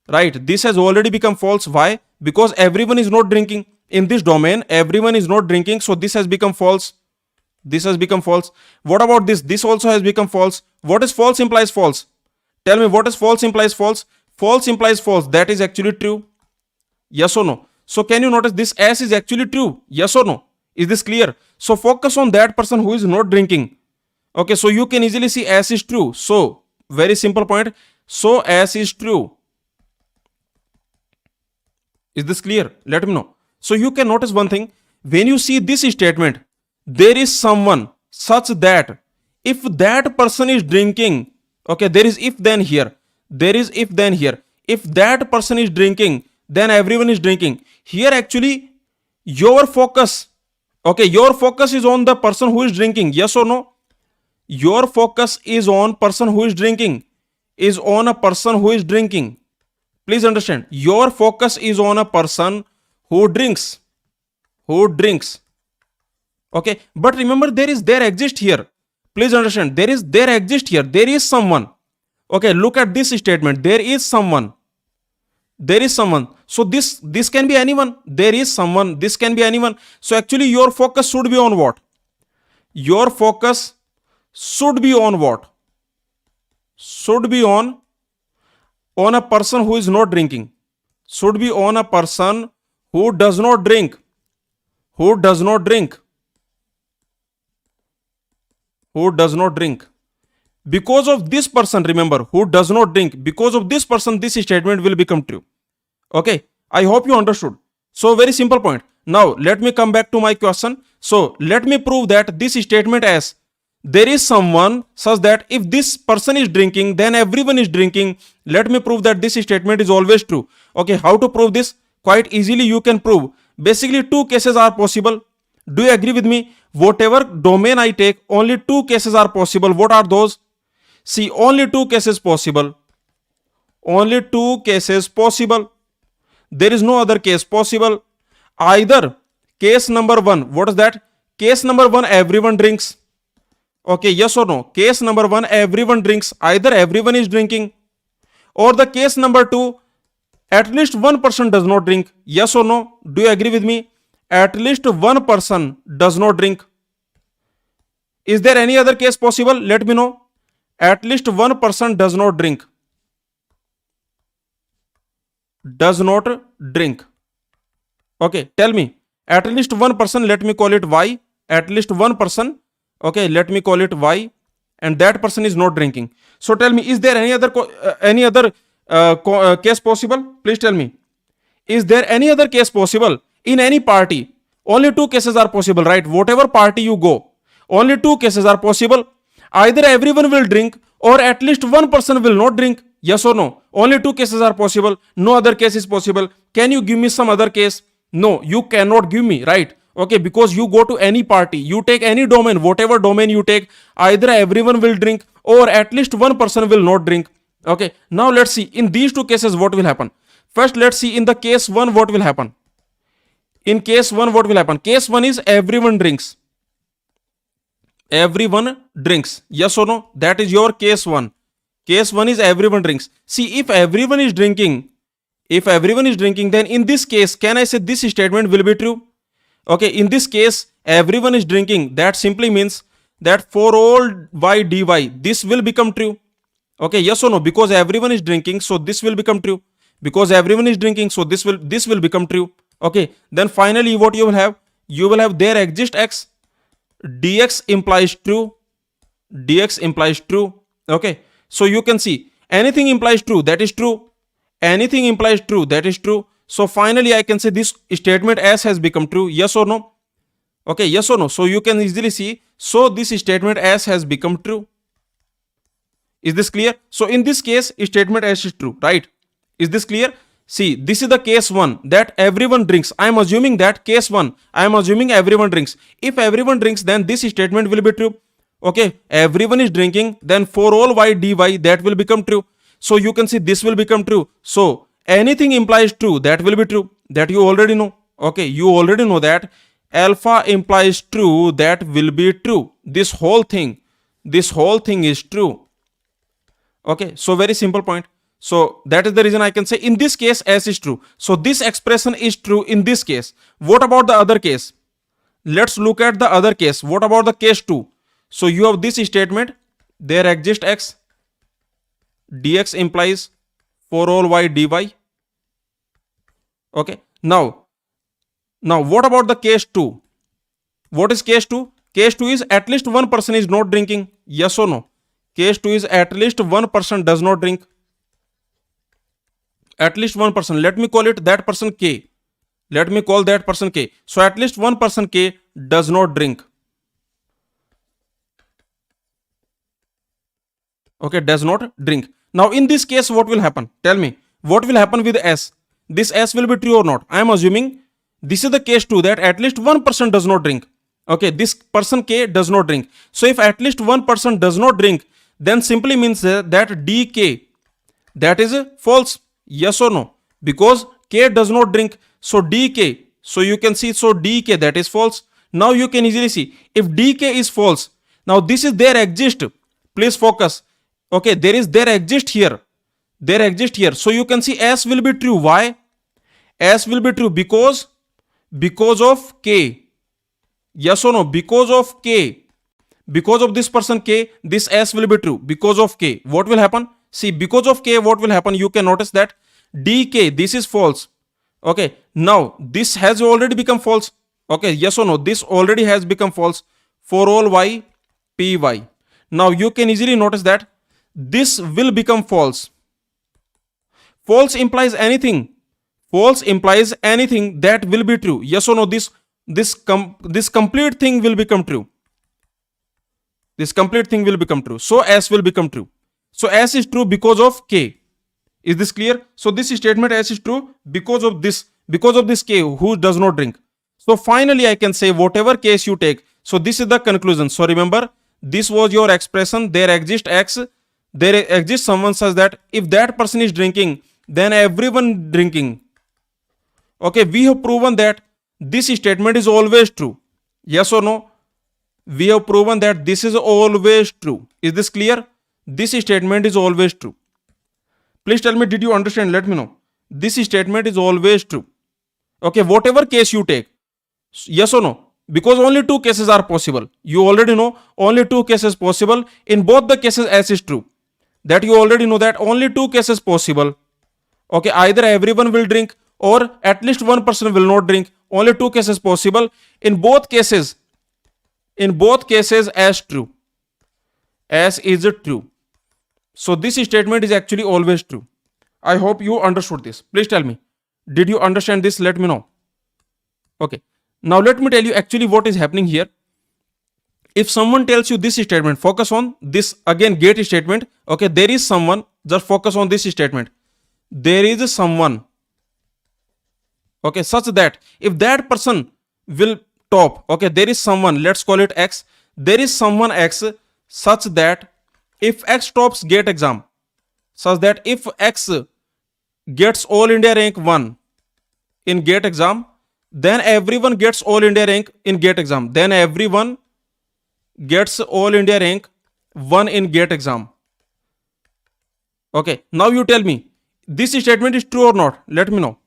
right? This has already become false. Why? Because everyone is not drinking. In this domain, everyone is not drinking, so this has become false. This has become false. What about this? This also has become false. What is false implies false? Tell me, what is false implies false? False implies false. That is actually true. Yes or no? So can you notice this S is actually true? Yes or no? Is this clear? So focus on that person who is not drinking. Okay, so you can easily see S is true. So very simple point. So S is true. Is this clear? Let me know. So you can notice one thing. When you see this statement, there is someone such that if that person is drinking, okay, there is if then here. There is if then here. If that person is drinking, then everyone is drinking. Here actually your focus, okay, your focus is on the person who is drinking. Yes or no? Your focus is on person who is drinking. Is on a person who is drinking. Please understand. Your focus is on a person who drinks. Who drinks. Okay. But remember, there exist here. Please understand. There exist here. There is someone. Okay. Look at this statement. There is someone. There is someone. So this can be anyone. There is someone. This can be anyone. So actually your focus should be on what? Your focus should be on what? Should be on a person who is not drinking. Should be on a person who does not drink. Who does not drink. Who does not drink. Because of this person, remember, who does not drink, because of this person, this statement will become true. Okay, I hope you understood. So very simple point. Now let me come back to my question. So let me prove that this statement as there is someone such that if this person is drinking, then everyone is drinking. Let me prove that this statement is always true. Okay, how to prove this? Quite easily you can prove. Basically two cases are possible. Do you agree with me? Whatever domain I take, only two cases are possible. What are those? See, only two cases possible. Only two cases possible. There is no other case possible. Either case number one, what is that? Case number one, everyone drinks. Okay, yes or no? Case number one, everyone drinks. Either everyone is drinking. Or the case number two, at least one person does not drink. Yes or no? Do you agree with me? At least one person does not drink. Is there any other case possible? Let me know. At least one person does not drink. Does not drink. Okay, tell me. At least one person, let me call it Y. At least one person. Okay, let me call it Y. And that person is not drinking. So tell me, is there any other case possible? Please tell me. Is there any other case possible? In any party, only two cases are possible, right? Whatever party you go, only two cases are possible. Either everyone will drink or at least one person will not drink. Yes or no? Only two cases are possible. No other case is possible. Can you give me some other case? No, you cannot give me, right? Okay, because you go to any party, you take any domain, whatever domain you take, either everyone will drink or at least one person will not drink. Okay, now let's see in these two cases what will happen. First, let's see in the case one what will happen. In case one, what will happen? Case one is everyone drinks. Everyone drinks. Yes or no? That is your case one. Case one is everyone drinks. See, if everyone is drinking, then in this case, can I say this statement will be true? Okay, in this case, everyone is drinking. That simply means that for all Y dy, this will become true. Okay, yes or no? Because everyone is drinking, so this will become true. because everyone is drinking, so this will become true. Okay, then finally what you will have? You will have there exists x, dx implies true, dx implies true. Okay, so you can see anything implies true, that is true, anything implies true, that is true. So finally I can say this statement s has become true. Yes or no? Okay, yes or no? So you can easily see, so this statement s has become true. Is this clear? So in this case statement s is true, right? Is this clear? See, this is the case 1, that everyone drinks. I am assuming that case 1, I am assuming everyone drinks. If everyone drinks, then this statement will be true. Okay, everyone is drinking, then for all y dy, that will become true. So you can see this will become true. So anything implies true, that will be true, that you already know. Okay, you already know that alpha implies true, that will be true. This whole thing is true. Okay, so very simple point. So that is the reason I can say in this case s is true. So this expression is true in this case. What about the other case? Let's look at the other case. What about the case 2? So you have this statement, there exists x, dx implies for all y dy. Okay, now what about the case 2? What is case 2? Case 2 is at least one person is not drinking. Yes or no? Case 2 is at least one person does not drink. At least one person, let me call it that person K. Let me call that person K. So at least one person K does not drink. Okay, does not drink. Now in this case what will happen? Tell me, what will happen with s? This s will be true or not? I am assuming this is the case 2, that at least one person does not drink. Okay, this person K does not drink. So if at least one person does not drink, then simply means that dk, that is false. Yes or no? Because K does not drink, so dk, so you can see, so dk, that is false. Now you can easily see, if dk is false, now this is there exist. Please focus. Okay, there exist here. There exist here. So you can see s will be true. Why? S will be true because of K. Yes or no? Because of K. Because of this person K, this s will be true. Because of K, what will happen? See, because of K, what will happen? You can notice that dk, this is false. Okay, now this has already become false. Okay, yes or no? This already has become false for all y py. Now you can easily notice that this will become false. False implies anything. False implies anything that will be true. Yes or no? This complete thing will become true. This complete thing will become true. So s will become true. So s is true because of K. Is this clear? So this statement s is true because of this K who does not drink. So finally I can say whatever case you take. So this is the conclusion. So remember, this was your expression, there exists x, there exists someone such that if that person is drinking, then everyone drinking. Okay, we have proven that this statement is always true. Yes or no? We have proven that this is always true. Is this clear? This statement is always true. Please tell me, did you understand? Let me know. This statement is always true. Okay, whatever case you take. Yes or no? Because only two cases are possible. You already know only two cases possible. In both the cases s is true. That you already know that only two cases possible. Okay, either everyone will drink or at least one person will not drink. Only two cases possible. In both cases s true. S is true. So this statement is actually always true. I hope you understood this. Please tell me, did you understand this? Let me know. Okay, now let me tell you actually what is happening here. If someone tells you this statement, focus on this again gate statement. Okay, there is someone, just focus on this statement. There is someone, okay, such that if that person will top, okay, there is someone, let's call it x, there is someone x such that if x tops gate exam, such that if x gets all India rank 1 in gate exam, then everyone gets all India rank in gate exam, then everyone gets all India rank 1 in gate exam. Okay, now you tell me, this statement is true or not? Let me know.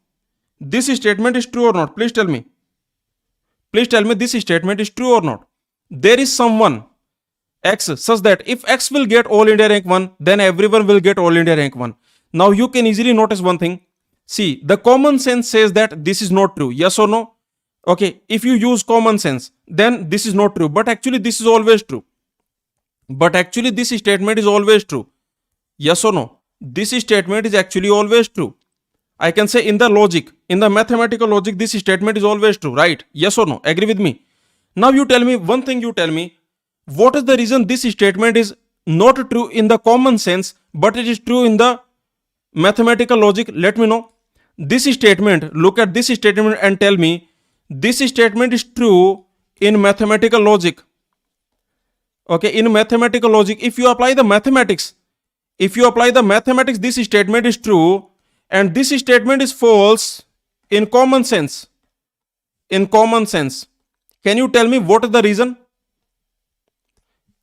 This statement is true or not? Please tell me. Please tell me this statement is true or not. There is someone x such that if x will get all India rank 1, then everyone will get all India rank 1. Now you can easily notice one thing. See, the common sense says that this is not true. Yes or no? Okay, if you use common sense, then this is not true. But actually, this is always true. But actually, this statement is always true. Yes or no? This statement is actually always true. I can say in the logic, in the mathematical logic, this statement is always true, right? Yes or no? Agree with me? Now you tell me one thing, you tell me what is the reason this statement is not true in the common sense, but it is true in the mathematical logic. Let me know. This statement, look at this statement and tell me this statement is true in mathematical logic. Okay, in mathematical logic, if you apply the mathematics, this statement is true and this statement is false in common sense. In common sense. Can you tell me what is the reason?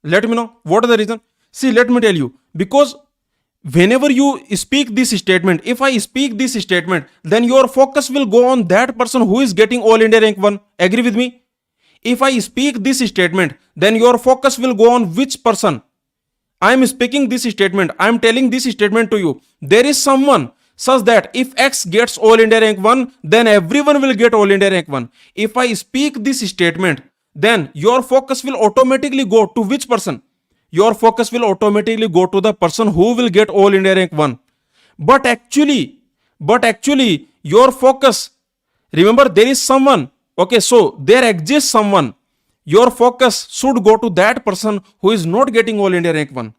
Let me know what is the reason. See, let me tell you, because whenever you speak this statement, if I speak this statement, then your focus will go on that person who is getting All India Rank 1. Agree with me? If I speak this statement, then your focus will go on which person? I am speaking this statement. I am telling this statement to you. There is someone such that if X gets All India Rank 1, then everyone will get All India Rank 1. If I speak this statement, then your focus will automatically go to which person? Your focus will automatically go to the person who will get All India Rank 1. But actually, your focus, remember there is someone. Okay, so there exists someone. Your focus should go to that person who is not getting All India Rank 1.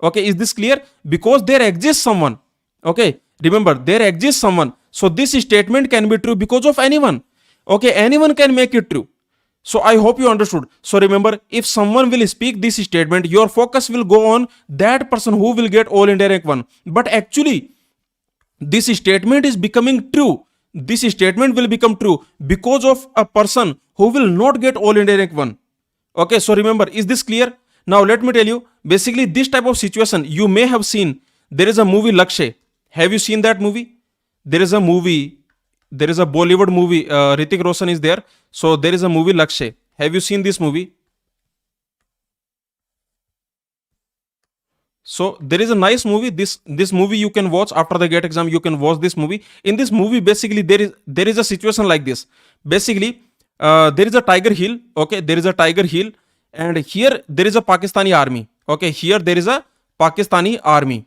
Okay, is this clear? Because there exists someone. Okay, remember there exists someone. So this statement can be true because of anyone. Okay, anyone can make it true. So I hope you understood. So remember, if someone will speak this statement, your focus will go on that person who will get All India Rank 1. But actually, this statement is becoming true. This statement will become true because of a person who will not get All India Rank 1. Okay, so remember, is this clear? Now let me tell you, basically this type of situation you may have seen. There is a movie Lakshay. Have you seen that movie? There is a Bollywood movie, Hrithik Roshan is there. So there is a movie Lakshay. Have you seen this movie? So there is a nice movie. This movie you can watch after the GATE exam. You can watch this movie. In this movie, basically there is a situation like this. Basically, there is a Tiger Hill. Okay, there is a Tiger Hill, and here there is a Pakistani army. Okay, here there is a Pakistani army.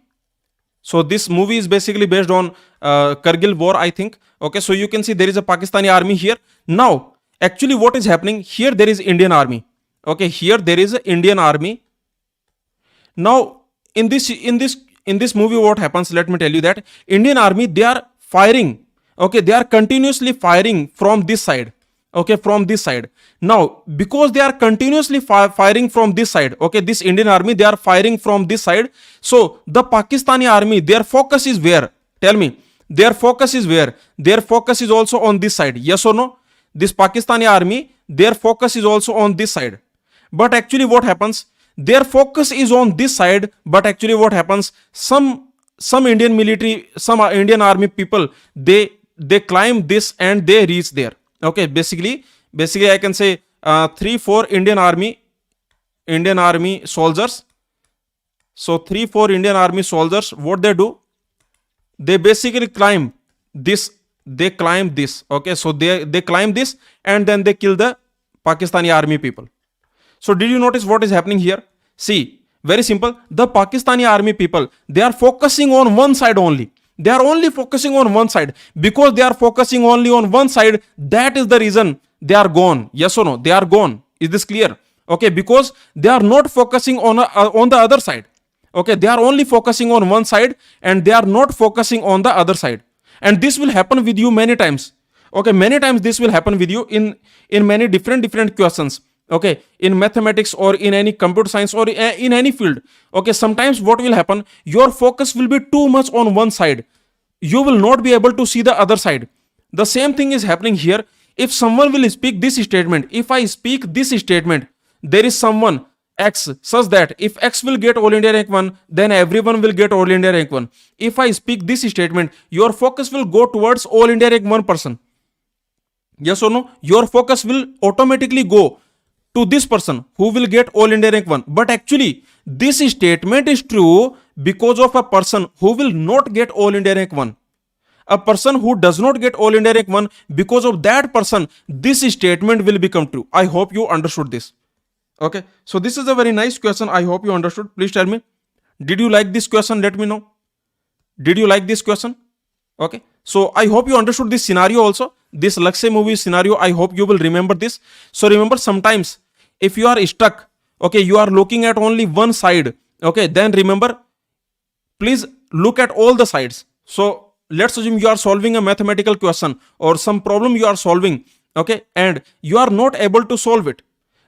So this movie is basically based on Kargil war, I think. Okay, so you can see there is a Pakistani army here. Now, actually, what is happening here? There is Indian army. Okay, here there is an Indian army. Now, in this movie, what happens? Let me tell you that Indian army, they are firing. Okay, they are continuously firing from this side. Okay, from this side. Now, because they are continuously firing from this side, okay, this Indian army, they are firing from this side. So the Pakistani army, their focus is where? Tell me, their focus is where? Their focus is also on this side. Yes or no? This Pakistani army, their focus is also on this side. But actually, what happens? Their focus is on this side. But actually, what happens? Some Indian military, some Indian army people, they climb this and they reach there. Okay, basically I can say 3-4 Indian army soldiers. So 3-4 Indian army soldiers, what they do? They basically climb this. They climb this. Okay, so they climb this and then they kill the Pakistani army people. So did you notice what is happening here? See, very simple. The Pakistani army people, they are focusing on one side only. They are only focusing on one side. Because they are focusing only on one side, that is the reason they are gone. Yes or no? They are gone. Is this clear? Okay, because they are not focusing on the other side. Okay, they are only focusing on one side and they are not focusing on the other side. And this will happen with you many times. Okay, many times this will happen with you in many different questions. Okay, in mathematics or in any computer science or in any field. Okay, sometimes what will happen? Your focus will be too much on one side. You will not be able to see the other side. The same thing is happening here. If someone will speak this statement, if I speak this statement, there is someone X such that if X will get All India Rank 1, then everyone will get All India Rank 1. If I speak this statement, your focus will go towards All India Rank 1 person. Yes or no? Your focus will automatically go to this person who will get All India Rank 1. But actually, this statement is true because of a person who will not get All India Rank 1. a person who does not get all India rank 1, because of that person, this statement will become true. I hope you understood this. Okay, so this is a very nice question. I hope you understood. Please tell me, did you like this question? Let me know. Did you like this question? Okay, so I hope you understood this scenario also. This Lakshay movie scenario, I hope you will remember this. So remember, sometimes if you are stuck, okay, you are looking at only one side, okay, then remember, please look at all the sides. So let's assume you are solving a mathematical question or some problem you are solving, okay, and you are not able to solve it.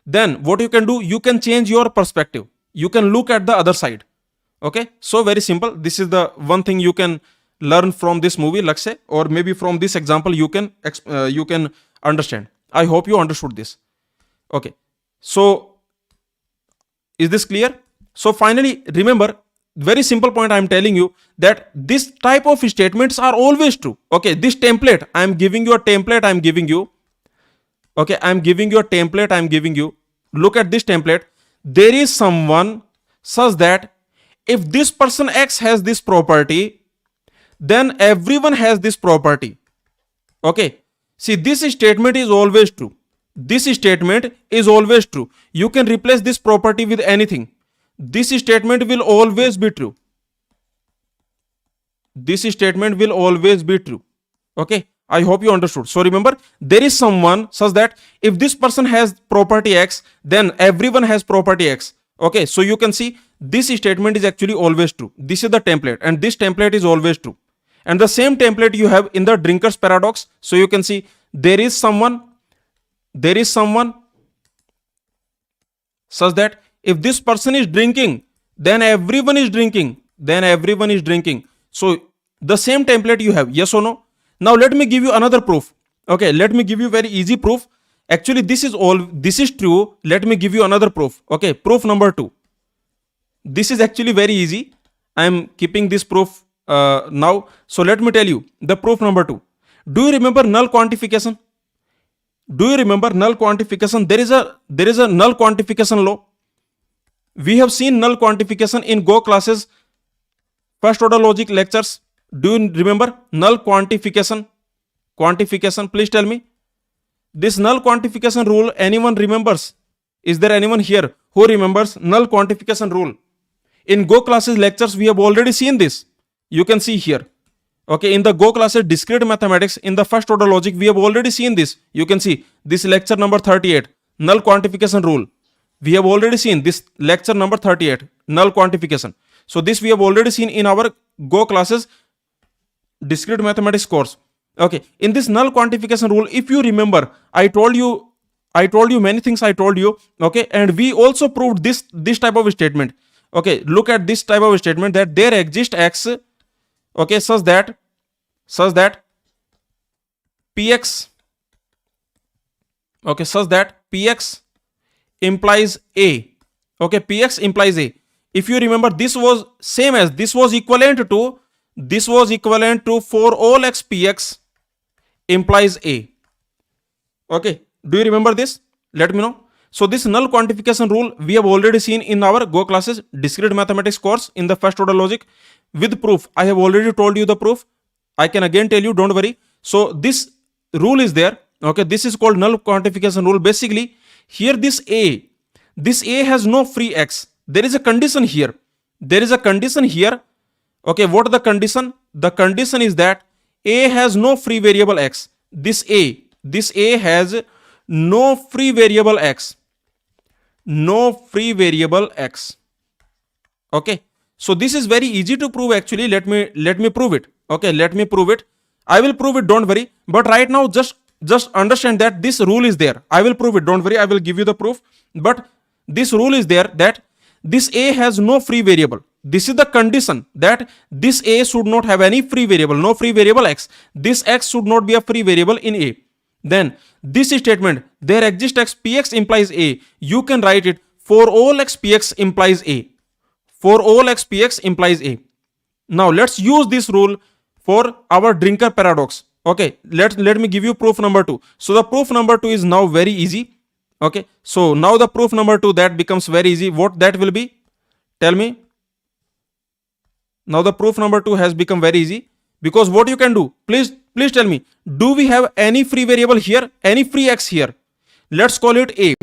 Then what you can do, you can change your perspective. You can look at the other side. Okay, so very simple. This is the one thing you can learn from this movie Lakshay, or maybe from this example you can understand. I hope you understood this. Okay, so is this clear? So finally, remember, very simple point I am telling you, that this type of statements are always true. Okay, this template, I am giving you a template, I am giving you. Okay, I am giving you a template, I am giving you. Look at this template. There is someone such that if this person X has this property, then everyone has this property. Okay, see, this statement is always true. This statement is always true. You can replace this property with anything. This statement will always be true. This statement will always be true. Okay, I hope you understood. So remember, there is someone such that if this person has property X, then everyone has property X. Okay, so you can see this statement is actually always true. This is the template, and this template is always true. And the same template you have in the drinker's paradox. So you can see there is someone such that if this person is drinking, then everyone is drinking. So the same template you have, yes or no? Now let me give you another proof. Okay, let me give you very easy proof. Actually, this is true. Let me give you another proof. Okay, proof number 2. This is actually very easy. I am keeping this proof now. So let me tell you the proof number 2. Do you remember null quantification? There is a null quantification law. We have seen null quantification in Go classes first order logic lectures. Do you remember null quantification? Please tell me. This null quantification rule, anyone remembers? Is there anyone here who remembers null quantification rule? In Go classes lectures, we have already seen this. You can see here. Okay, in the Go classes discrete mathematics, in the first order logic, we have already seen this. You can see this lecture number 38, null quantification rule. We have already seen this lecture number 38, null quantification. So this we have already seen in our Go classes discrete mathematics course. Okay, in this null quantification rule, if you remember, I told you many things. Okay, and we also proved this type of statement. Okay, look at this type of statement, that there exists X, okay, such that Px, okay, such that Px implies A. Okay, Px implies A. If you remember, this was equivalent to for all x Px implies A. Okay, do you remember this? Let me know. So this null quantification rule we have already seen in our Go classes discrete mathematics course in the first order logic with proof. I have already told you the proof. I can again tell you, don't worry. So this rule is there. Okay, this is called null quantification rule. Basically, here this A has no free x. There is a condition here. Okay, what is the condition? The condition is that A has no free variable x. This A has no free variable x. Okay, so this is very easy to prove. Actually, let me prove it. Okay, let me prove it. I will prove it, don't worry. But right now, just understand that this rule is there. I will prove it, don't worry. I will give you the proof. But this rule is there, that this A has no free variable. This is the condition, that this A should not have any free variable, no free variable x. This x should not be a free variable in A. Then this statement, there exists x Px implies A. You can write it, for all x Px implies A. Now let's use this rule for our drinker paradox. Okay, let me give you proof number 2. So the proof number 2 is now very easy. Okay, so now the proof number 2, that becomes very easy. What that will be? Tell me. Now the proof number 2 has become very easy, Because what you can do, please tell me, do we have any free variable here, any free x here? Let's call it a.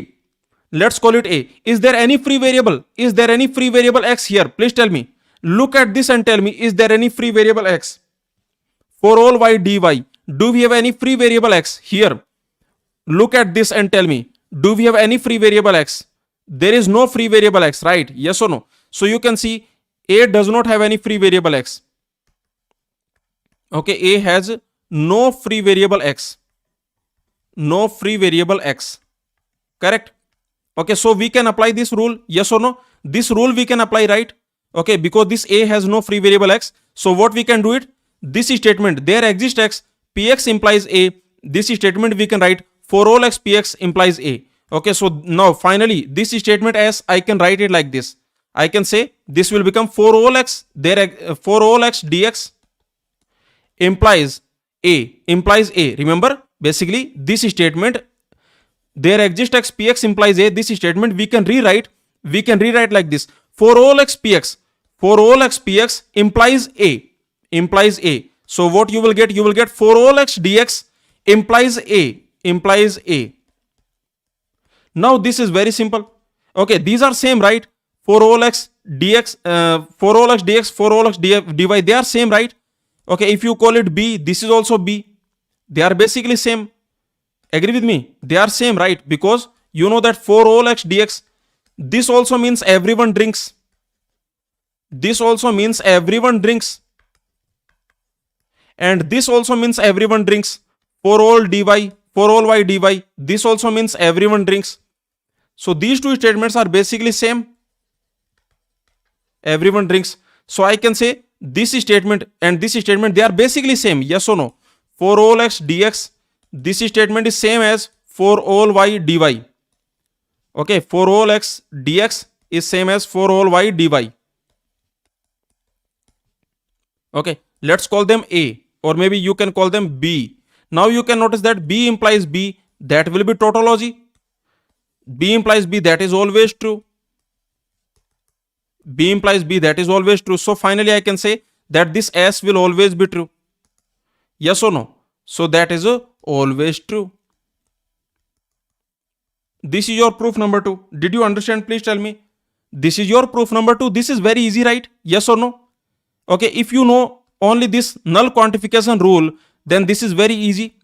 Let's call it a. Is there any free variable? Is there any free variable x here? Please tell me. Look at this and tell me, is there any free variable x? For all y dy, do we have any free variable x here? Look at this and tell me, do we have any free variable x? There is no free variable x, right? Yes or no? So you can see a does not have any free variable x. Okay, a has no free variable x. No free variable x. Correct? Okay, so we can apply this rule, yes or no? This rule we can apply, right? Okay, because this a has no free variable x. So what we can do it? This statement, there exists x, px implies a. This statement we can write, for all x px implies a. Okay, so now finally this statement as I can write it like this. I can say this will become for all x, for all x dx implies a. Remember, basically this statement, there exists x px implies a. This statement we can rewrite like this: for all x px implies a. So what you will get? You will get for all x dx implies a. Now this is very simple. Okay, these are same, right? For all x dx, for all x dx, for all x dy, they are same, right? Okay, if you call it b, this is also b. They are basically same. Agree with me? They are same, right? Because you know that for all x dx, this also means everyone drinks. This also means everyone drinks. And this also means everyone drinks. For all dy, for all y dy, this also means everyone drinks. So these two statements are basically same. Everyone drinks. So I can say this statement and this statement, they are basically same. Yes or no? For all x dx, this statement is same as for all y dy. Okay, for all x dx is same as for all y dy. Okay, let's call them a, or maybe you can call them b. Now you can notice that b implies b, that will be tautology. B implies b, that is always true. B implies b, that is always true. So finally I can say that this s will always be true. Yes or no? So that is always true. This is your proof number 2. Did you understand? Please tell me. This is your proof number 2. This is very easy, right? Yes or no? Okay, if you know only this null quantification rule, then this is very easy.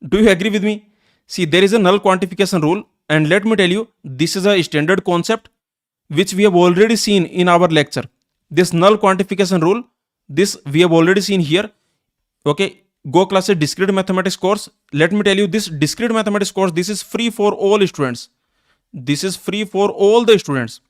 Do you agree with me? See, there is a null quantification rule, and let me tell you, this is a standard concept which we have already seen in our lecture. This null quantification rule, this we have already seen here. Okay, Go Classes discrete mathematics course. Let me tell you, this discrete mathematics course, this is free for all students. This is free for all the students.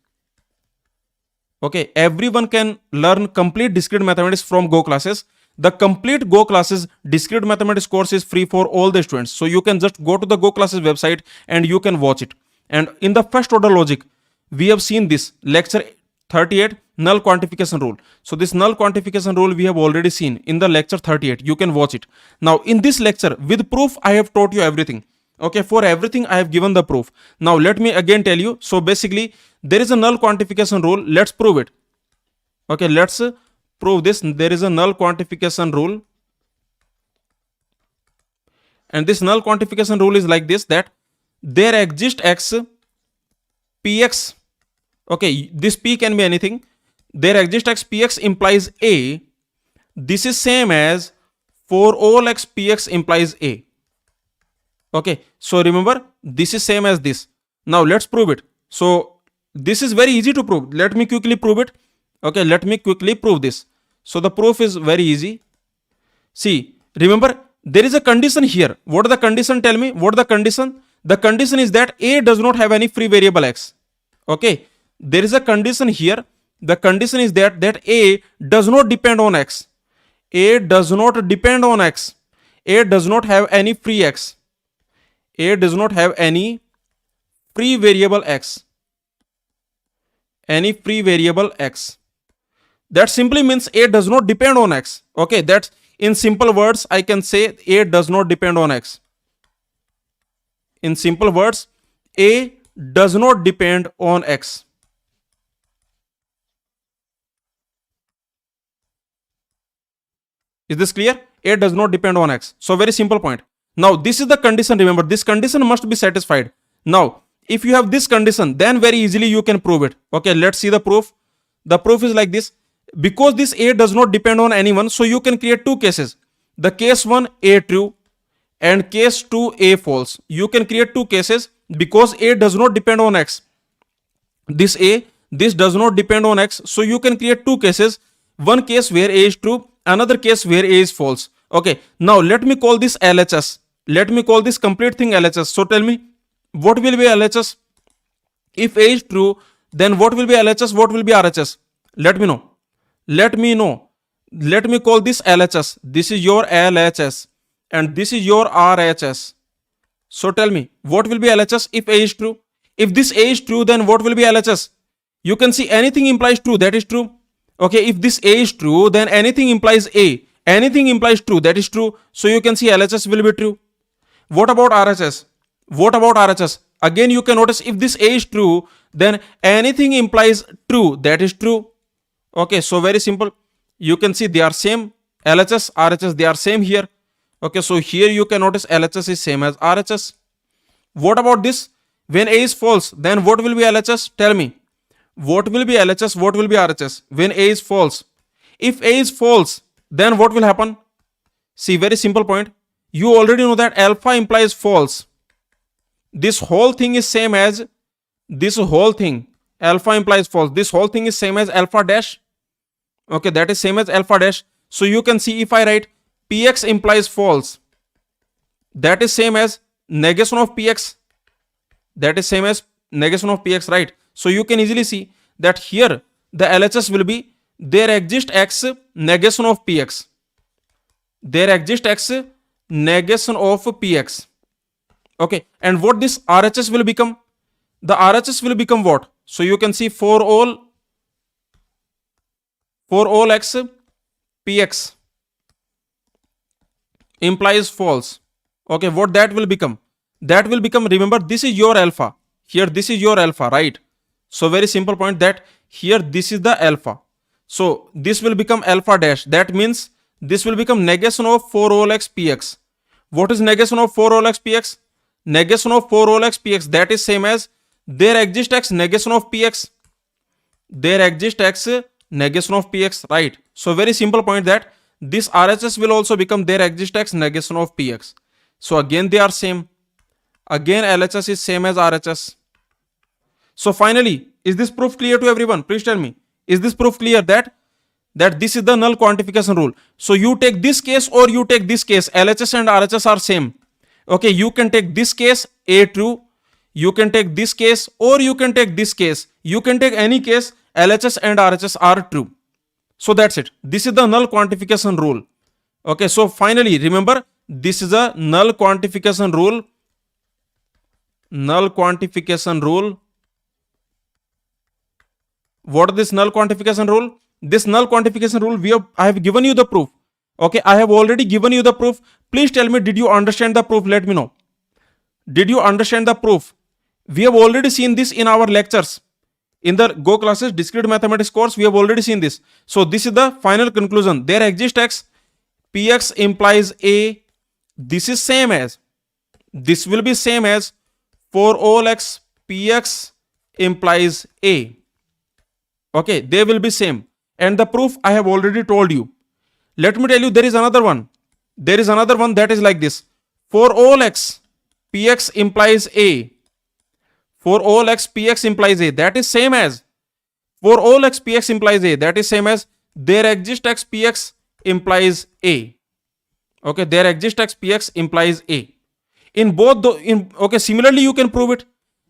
Okay, everyone can learn complete discrete mathematics from Go Classes. The complete Go Classes discrete mathematics course is free for all the students. So you can just go to the Go Classes website and you can watch it. And in the first order logic, we have seen this lecture 38 null quantification rule. So this null quantification rule we have already seen in the lecture 38. You can watch it. Now in this lecture with proof, I have taught you everything. Okay, for everything I have given the proof. Now let me again tell you. So basically there is a null quantification rule. Let's prove it. Okay, let's prove this. There is a null quantification rule. And this null quantification rule is like this, that there exists x px. Okay, this p can be anything. There exists x px implies a. This is same as for all x px implies a. Okay, so remember, this is same as this. Now let's prove it. So this is very easy to prove. Let me quickly prove it. Okay, let me quickly prove this. So the proof is very easy. See, remember, there is a condition here. What is the condition? Tell me, what is the condition? The condition is that a does not have any free variable x. Okay, there is a condition here. The condition is that a does not depend on x. A does not depend on x. A does not have any free x. A does not have any free variable x. Any free variable x. That simply means a does not depend on x. Okay, that's in simple words, I can say a does not depend on x. In simple words, a does not depend on x. Is this clear? A does not depend on X. So very simple point. Now this is the condition. Remember, this condition must be satisfied. Now if you have this condition, then very easily you can prove it. Okay, let's see the proof. The proof is like this. Because this A does not depend on anyone, so you can create two cases. The case 1, A true, and case 2, A false. You can create two cases because A does not depend on X. This A, this does not depend on X, so you can create two cases. One case where A is true, another case where A is false. Okay, now let me call this LHS. Let me call this complete thing LHS. So tell me, what will be LHS? If A is true, then what will be LHS? What will be RHS? Let me know. Let me know. Let me call this LHS. This is your LHS and this is your RHS. So tell me, what will be LHS if A is true? If this A is true, then what will be LHS? You can see anything implies true, that is true. Okay, if this A is true, then anything implies A. Anything implies true, that is true. So you can see LHS will be true. What about RHS? What about RHS? Again, you can notice if this A is true, then anything implies true, that is true. Okay, so very simple. You can see they are same. LHS, RHS, they are same here. Okay, so here you can notice LHS is same as RHS. What about this? When A is false, then what will be LHS? Tell me. What will be LHS? What will be RHS? When A is false. If A is false, then what will happen? See, very simple point. You already know that alpha implies false. This whole thing is same as this whole thing. Alpha implies false. This whole thing is same as alpha dash. Okay, that is same as alpha dash. So you can see if I write Px implies false, that is same as negation of Px. That is same as negation of Px, right? So you can easily see that here the LHS will be there exists X negation of Px. There exists X negation of Px. Okay, and what this RHS will become? The RHS will become what? So you can see for all X Px implies false. Okay, what that will become? That will become, remember, this is your alpha. Here this is your alpha, right? So very simple point that here this is the alpha. So this will become alpha dash. That means this will become negation of 4 all x Px. What is negation of 4 all x Px? Negation of 4 all x Px, that is same as there exists X negation of Px. There exists X negation of Px, right? So very simple point that this RHS will also become there exists X negation of Px. So again they are same. Again LHS is same as RHS. So finally, is this proof clear to everyone? Please tell me. Is this proof clear that this is the null quantification rule? So you take this case or you take this case. LHS and RHS are same. Okay, you can take this case A true. You can take this case or you can take this case. You can take any case. LHS and RHS are true. So that's it. This is the null quantification rule. Okay, so finally remember, this is a null quantification rule. Null quantification rule. What is this null quantification rule? This null quantification rule, I have given you the proof. Okay, I have already given you the proof. Please tell me, did you understand the proof? Let me know. Did you understand the proof? We have already seen this in our lectures. In the Go classes discrete mathematics course, we have already seen this. So this is the final conclusion. There exists X. Px implies A. This is same as. This will be same as for all X. Px implies A. Okay, they will be same. And the proof I have already told you. Let me tell you, there is another one. There is another one that is like this. For all X, Px implies A. For all X, Px implies A. That is same as. For all X, Px implies A. That is same as there exists X, Px implies A. Okay, there exists X, Px implies A. In both okay, similarly you can prove it.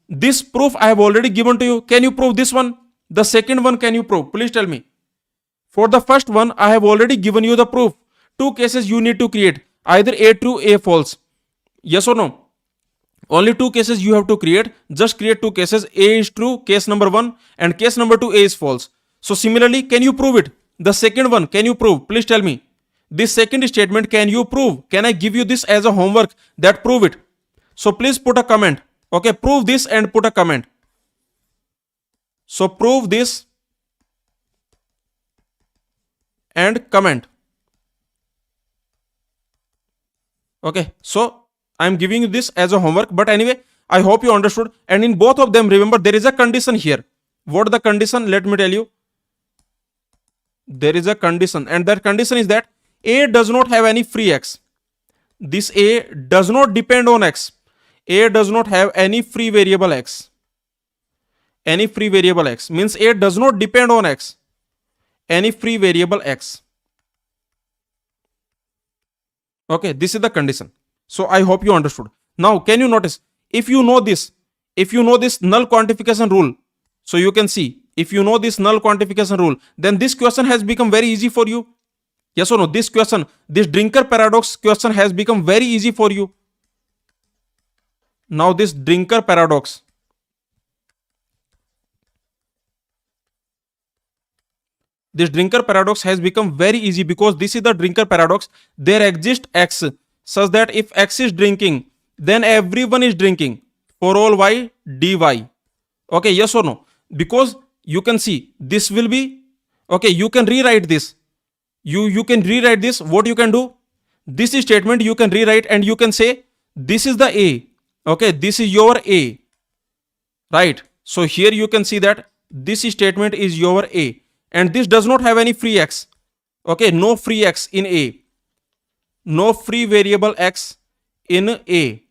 This proof I have already given to you. Can you prove this one? The second one, can you prove? Please tell me. For the first one, I have already given you the proof. Two cases you need to create. Either A true, A false. Yes or no? Only two cases you have to create. Just create two cases. A is true, case number 1, and case number 2, A is false. So similarly, can you prove it? The second one, can you prove? Please tell me. This second statement, can you prove? Can I give you this as a homework that prove it? So please put a comment. Okay, prove this and put a comment. So prove this and comment. Okay, so I'm giving you this as a homework, but anyway, I hope you understood. And in both of them, remember there is a condition here. What the condition? Let me tell you. There is a condition, and that condition is that A does not have any free x. This A does not depend on x. A does not have any free variable x. Any free variable x means A does not depend on x. Any free variable x. Okay, this is the condition. So I hope you understood. Now, can you notice if you know this null quantification rule, so you can see if you know this null quantification rule, then this question has become very easy for you. Yes or no? This question, this drinker paradox question has become very easy for you. Now, this drinker paradox. This drinker paradox has become very easy because this is the drinker paradox. There exists x such that if x is drinking, then everyone is drinking for all y dy. Okay, yes or no? Because you can see this will be, okay, you can rewrite this. You can rewrite this. What you can do? This statement you can rewrite and you can say this is the A. Okay, this is your A. Right? So here you can see that this statement is your A. And this does not have any free x. Okay, no free x in A. No free variable x in A.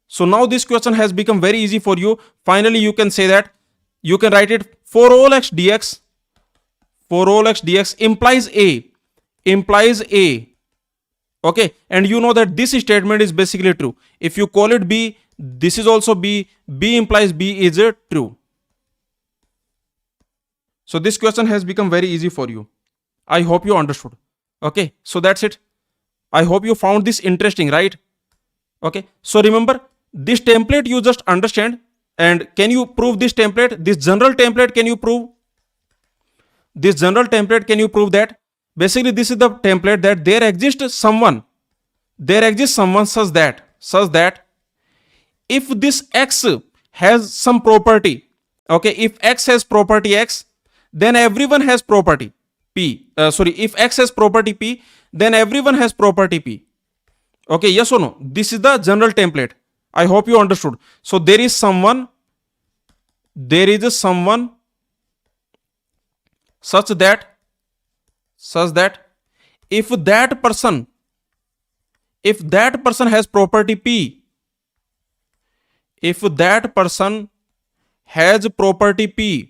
So now this question has become very easy for you. Finally, you can say that you can write it for all x dx. For all x dx implies A. Implies A. Okay, and you know that this statement is basically true. If you call it B, this is also B. B implies B is true. So this question has become very easy for you. I hope you understood. Okay, so that's it. I hope you found this interesting, right? Okay, so remember this template you just understand, and can you prove this template? This general template, can you prove? This general template, can you prove that? Basically, this is the template that there exists someone such that if this x has some property, okay, if x has property x, then everyone has property P. If x has property P, then everyone has property P. Okay, yes or no? This is the general template. I hope you understood. So there is someone such that if that person has property P, if that person has property P,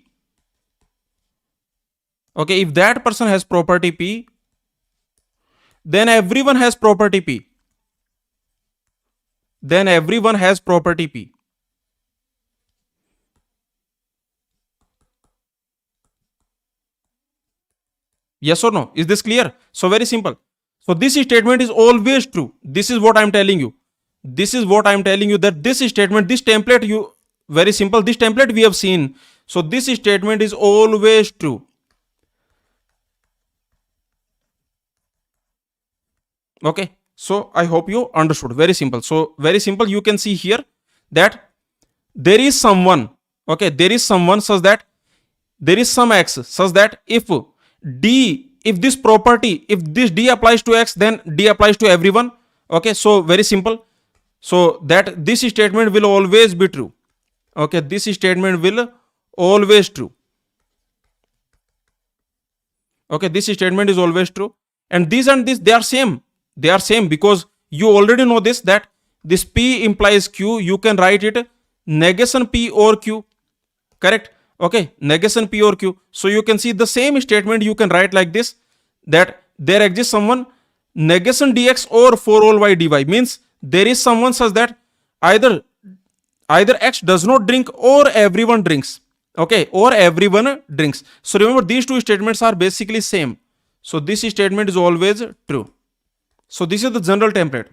okay, if that person has property P, then everyone has property P. Then everyone has property P. Yes or no? Is this clear? So very simple. So this statement is always true. This is what I am telling you. This is what I am telling you, that this statement, this template, very simple, this template we have seen. So this statement is always true. Okay, so I hope you understood. Very simple. So very simple, you can see here that there is someone, okay, there is someone such that there is some x such that if this property, if this D applies to x, then D applies to everyone. Okay, so very simple. So that this statement will always be true. Okay, this statement will always true. Okay, this statement is always true. And this, they are same. They are same because you already know this, that this P implies Q. You can write it negation P or Q. Correct? Okay, negation P or Q. So you can see the same statement you can write like this, that there exists someone negation dx or for all y dy, means there is someone such that either x does not drink or everyone drinks. Okay, or everyone drinks. So remember, these two statements are basically same. So this statement is always true. So this is the general template.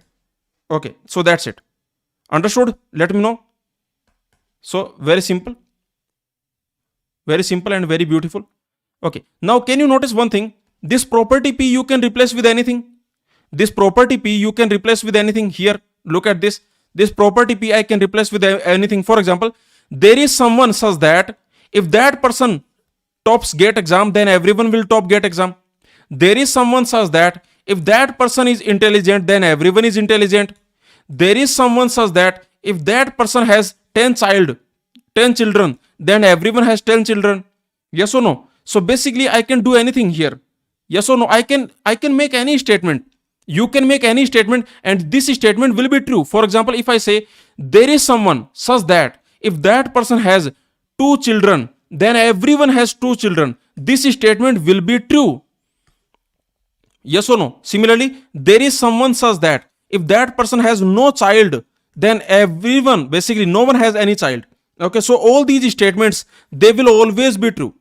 Okay, so that's it. Understood? Let me know. So very simple and very beautiful. Okay, now can you notice one thing? This property P you can replace with anything. This property P you can replace with anything. Here, look at this. This property P I can replace with anything. For example, there is someone such that if that person tops GATE exam, then everyone will top GATE exam. There is someone such that if that person is intelligent, then everyone is intelligent. there is someone such that if that person has 10 children, then everyone has 10 children. Yes or no? So basically I can do anything here. Yes or no? I can make any statement. You can make any statement and this statement will be true. For example, if I say there is someone such that if that person has 2 children, then everyone has 2 children. This statement will be true. Yes or no? Similarly, there is someone such that if that person has no child, then everyone, basically no one has any child. Okay, so all these statements, they will always be true.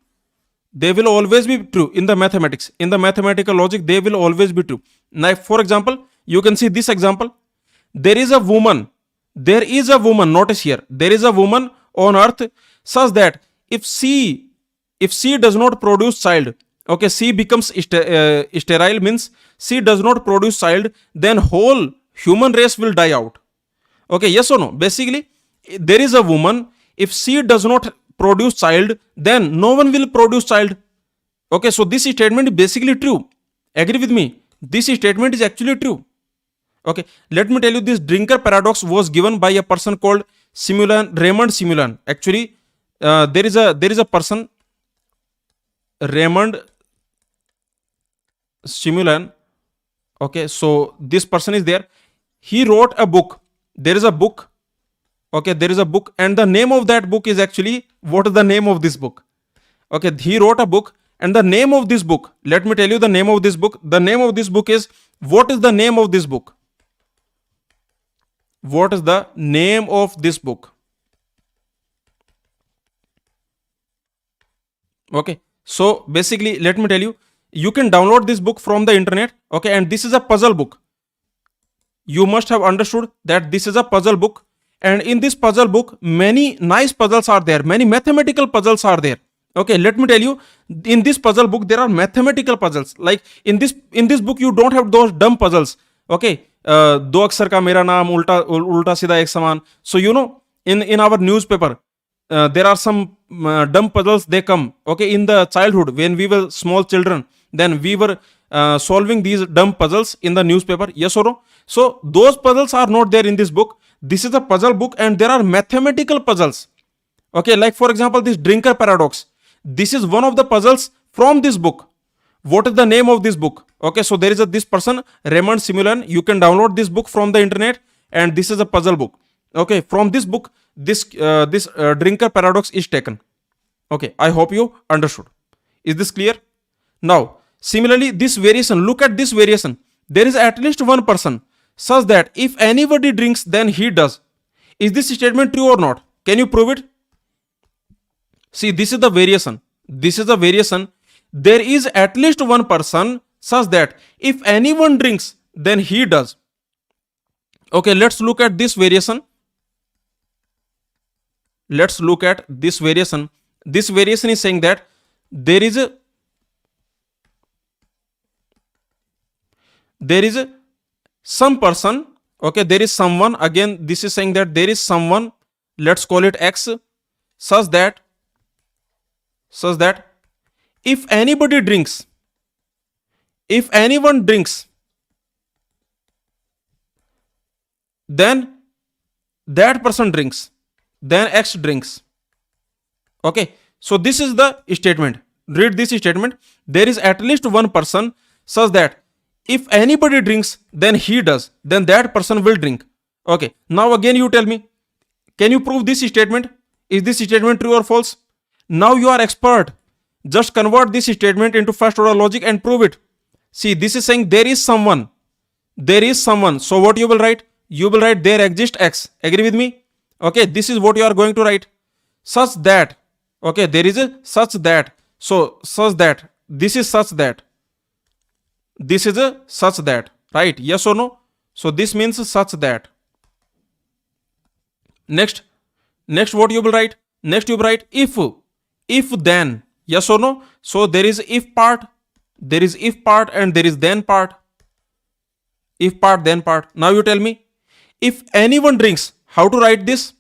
They will always be true in the mathematics. In the mathematical logic, they will always be true. Now, for example, you can see this example. There is a woman. There is a woman. Notice here. There is a woman on earth such that if she does not produce child, okay, she becomes sterile, means she does not produce child, then whole human race will die out. Okay, yes or no? Basically, there is a woman. If she does not produce child, then no one will produce child. Okay, so this statement is basically true. Agree with me? This statement is actually true. Okay, let me tell you, this drinker paradox was given by a person called Raymond Simulan. Actually, there is a person, Raymond Simulan. Okay, so this person is there. He wrote a book. There is a book. Okay, there is a book, and the name of that book is actually, what is the name of this book? Okay, he wrote a book, and the name of this book, let me tell you the name of this book. The name of this book is, what is the name of this book? What is the name of this book? Okay, so basically, let me tell you, you can download this book from the internet. Okay, and this is a puzzle book. You must have understood that this is a puzzle book. And in this puzzle book, many nice puzzles are there. Many mathematical puzzles are there. Okay, let me tell you, in this puzzle book, there are mathematical puzzles. Like in this book, you don't have those dumb puzzles. Okay, दो अक्षर का मेरा नाम उल्टा सीधा एक समान. So you know, in our newspaper, there are some dumb puzzles. They come. Okay, in the childhood, when we were small children, then we were solving these dumb puzzles in the newspaper. Yes or no? So those puzzles are not there in this book. This is a puzzle book, and there are mathematical puzzles. Okay, like for example, this drinker paradox. This is one of the puzzles from this book. What is the name of this book? Okay, so there is this person, Raymond Simulan. You can download this book from the internet, and this is a puzzle book. Okay, from this book, this drinker paradox is taken. Okay, I hope you understood. Is this clear? Now, similarly, this variation, look at this variation. There is at least one person such that if anybody drinks, then he does. Is this statement true or not? Can you prove it? See, this is the variation. This is the variation. There is at least one person such that if anyone drinks, then he does. Okay, let's look at this variation. Let's look at this variation. This variation is saying that there is some person. Okay, there is someone. Again, this is saying that there is someone, let's call it X, such that if anybody drinks, if anyone drinks, then that person drinks, then X drinks. Okay, so this is the statement. Read this statement. There is at least one person such that if anybody drinks, then he does, then that person will drink. Okay, now again you tell me, can you prove this statement? Is this statement true or false? Now you are expert. Just convert this statement into first order logic and prove it. See, this is saying there is someone. There is someone. So what you will write? You will write there exists X. Agree with me? Okay, this is what you are going to write. Such that. Okay, there is a such that. So such that. This is such that. This is a such that. Right? Yes or no? So this means such that. Next what you will write? Next you will write if then. Yes or no? So there is if part, there is if part, and there is then part. If part, then part. Now you tell me, if anyone drinks, how to write this?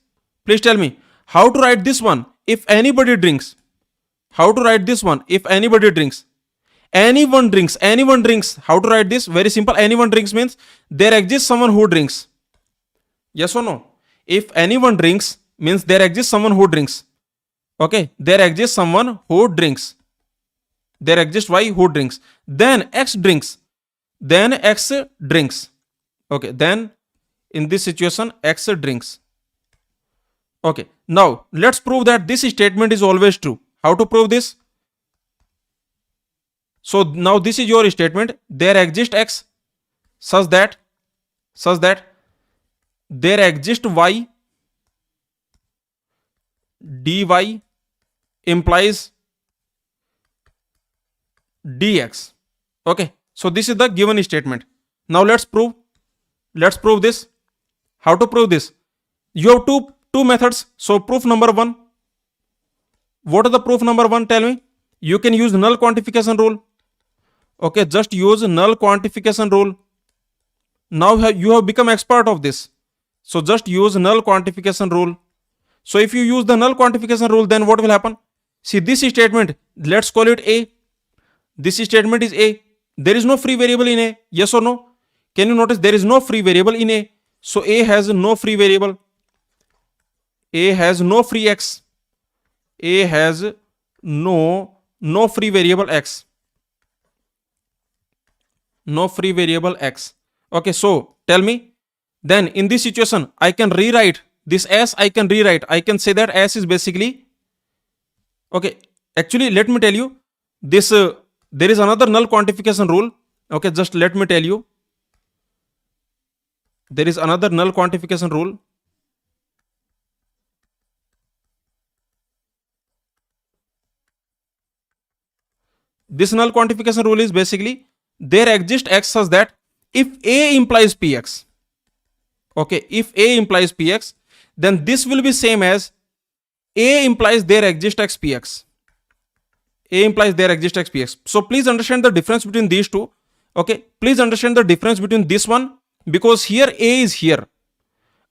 Please tell me, how to write this one? If anybody drinks. How to write this one? If anybody drinks. Anyone drinks. How to write this? Very simple. Anyone drinks means there exists someone who drinks. Yes or no? If anyone drinks, means there exists someone who drinks. Okay, there exists someone who drinks. There exists Y who drinks. Then X drinks. Then X drinks. Okay, then in this situation, X drinks. Okay, now let's prove that this statement is always true. How to prove this? So now this is your statement. There exists X such that there exists Y, dy implies dx. Okay, so this is the given statement. Now let's prove this. How to prove this? You have two methods. So proof number one. What is the proof number one? Tell me. You can use null quantification rule. Okay, just use null quantification rule. Now you have become expert of this. So just use null quantification rule. So if you use the null quantification rule, then what will happen? See this statement, let's call it A. This statement is A. There is no free variable in A. Yes or no? Can you notice there is no free variable in A? So A has no free variable. A has no free X. A has no free variable X. No free variable X. Okay, so tell me, then in this situation, I can rewrite this S. I can say that S is basically, okay, actually, let me tell you this. There is another null quantification rule. Okay, just let me tell you. There is another null quantification rule. This null quantification rule is basically there exists X such that if A implies Px, okay, if A implies Px, then this will be same as A implies there exists X Px. A implies there exists X Px. So please understand the difference between these two. Okay, please understand the difference between this one, because here A is here.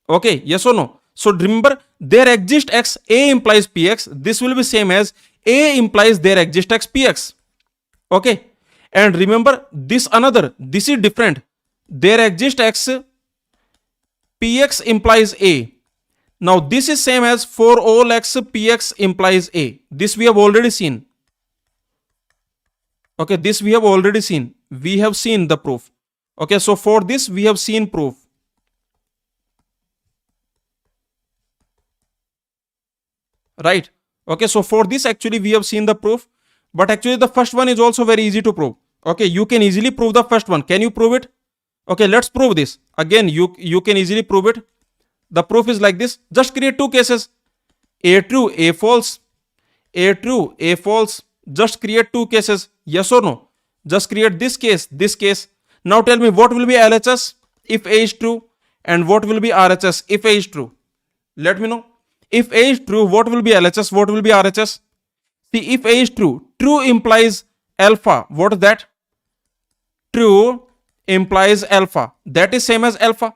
Okay, yes or no? So remember, there exists X, A implies Px. This will be same as A implies there exists X Px. Okay, and remember this another, this is different. There exists X, Px implies A. Now this is same as for all X, Px implies A. This we have already seen. Okay, this we have already seen. We have seen the proof. Okay, so for this we have seen proof. Right. Okay, so for this actually we have seen the proof. But actually the first one is also very easy to prove. Okay, you can easily prove the first one. Can you prove it? Okay, let's prove this. Again, you can easily prove it. The proof is like this. Just create two cases. A true, A false. A true, A false. Just create two cases. Yes or no? Just create this case. Now tell me what will be LHS if A is true, and what will be RHS if A is true. Let me know. If A is true, what will be LHS? What will be RHS? See, if A is true, true implies alpha. What is that? True implies alpha. That is same as alpha.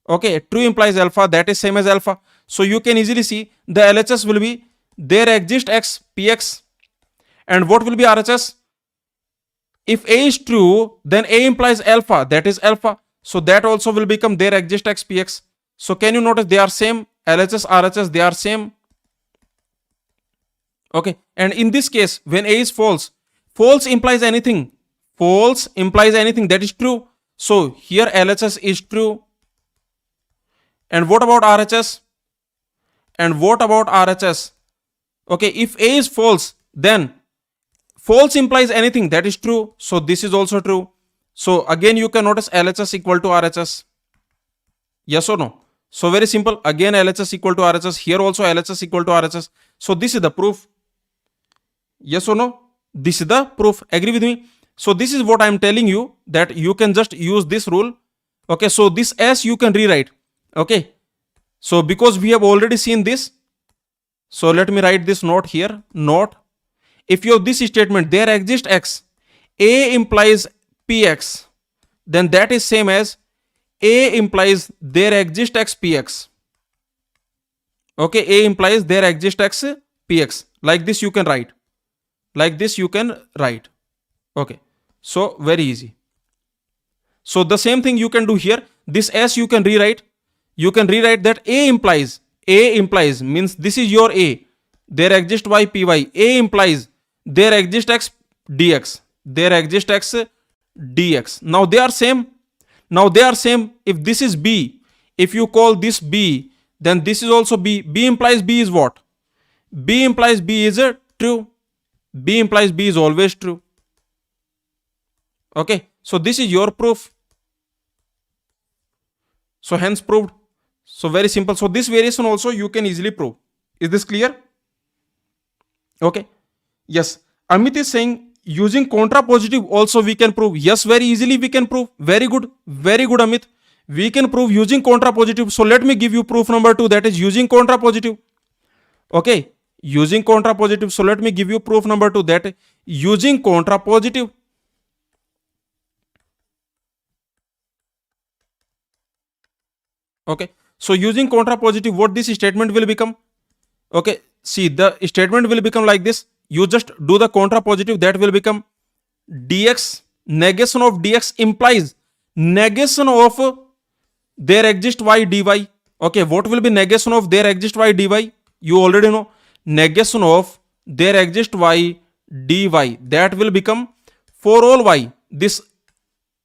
Okay, true implies alpha. That is same as alpha. So you can easily see the LHS will be there exists X Px. And what will be RHS? If A is true, then A implies alpha. That is alpha. So that also will become there exists X Px. So can you notice they are same? LHS, RHS, they are same. Okay, and in this case, when A is false, false implies anything. False implies anything that is true. So here LHS is true. And what about RHS? And what about RHS? Okay, if A is false, then false implies anything that is true. So this is also true. So again, you can notice LHS equal to RHS. Yes or no? So very simple. Again, LHS equal to RHS. Here also LHS equal to RHS. So this is the proof. Yes or no? This is the proof. Agree with me? So this is what I am telling you, that you can just use this rule. Okay, so this S you can rewrite. Okay, so because we have already seen this, so let me write this note here. Note, if you have this statement, there exists X, A implies Px, then that is same as A implies there exists X Px. Okay, A implies there exists X Px. Like this you can write. Like this you can write. Okay, so very easy. So the same thing you can do here. This S you can rewrite. You can rewrite that A implies means this is your A. There exists y py. A implies there exists x dx. There exists x dx. Now they are same. Now they are same. If this is B, if you call this B, then this is also B. B implies B is what? B implies B is true. B implies B is always true. Okay, so this is your proof. So hence proved. So very simple. So this variation also you can easily prove. Is this clear? Okay. Yes. Amit is saying using contrapositive also we can prove. Yes, very easily we can prove. Very good. Very good, Amit. We can prove using contrapositive. So let me give you proof number 2, that is using contrapositive. Okay. Using contrapositive. So let me give you proof number 2, that using contrapositive. Okay. So using contrapositive, what this statement will become? Okay. See, the statement will become like this. You just do the contrapositive, that will become dx, negation of dx implies negation of there exists y dy. Okay, what will be negation of there exists y dy? You already know. Negation of there exists y dy, that will become for all y. This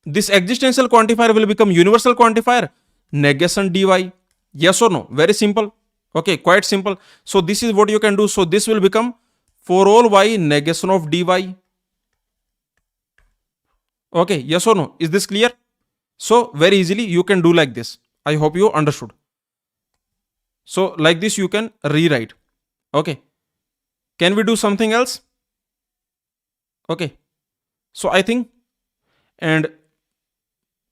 existential quantifier will become universal quantifier, negation dy. Yes or no? Very simple. Okay, quite simple. So this is what you can do. So this will become for all y negation of dy. Okay, yes or no? Is this clear? So very easily you can do like this. I hope you understood. So like this you can rewrite. Okay. Can we do something else? Okay. So I think, and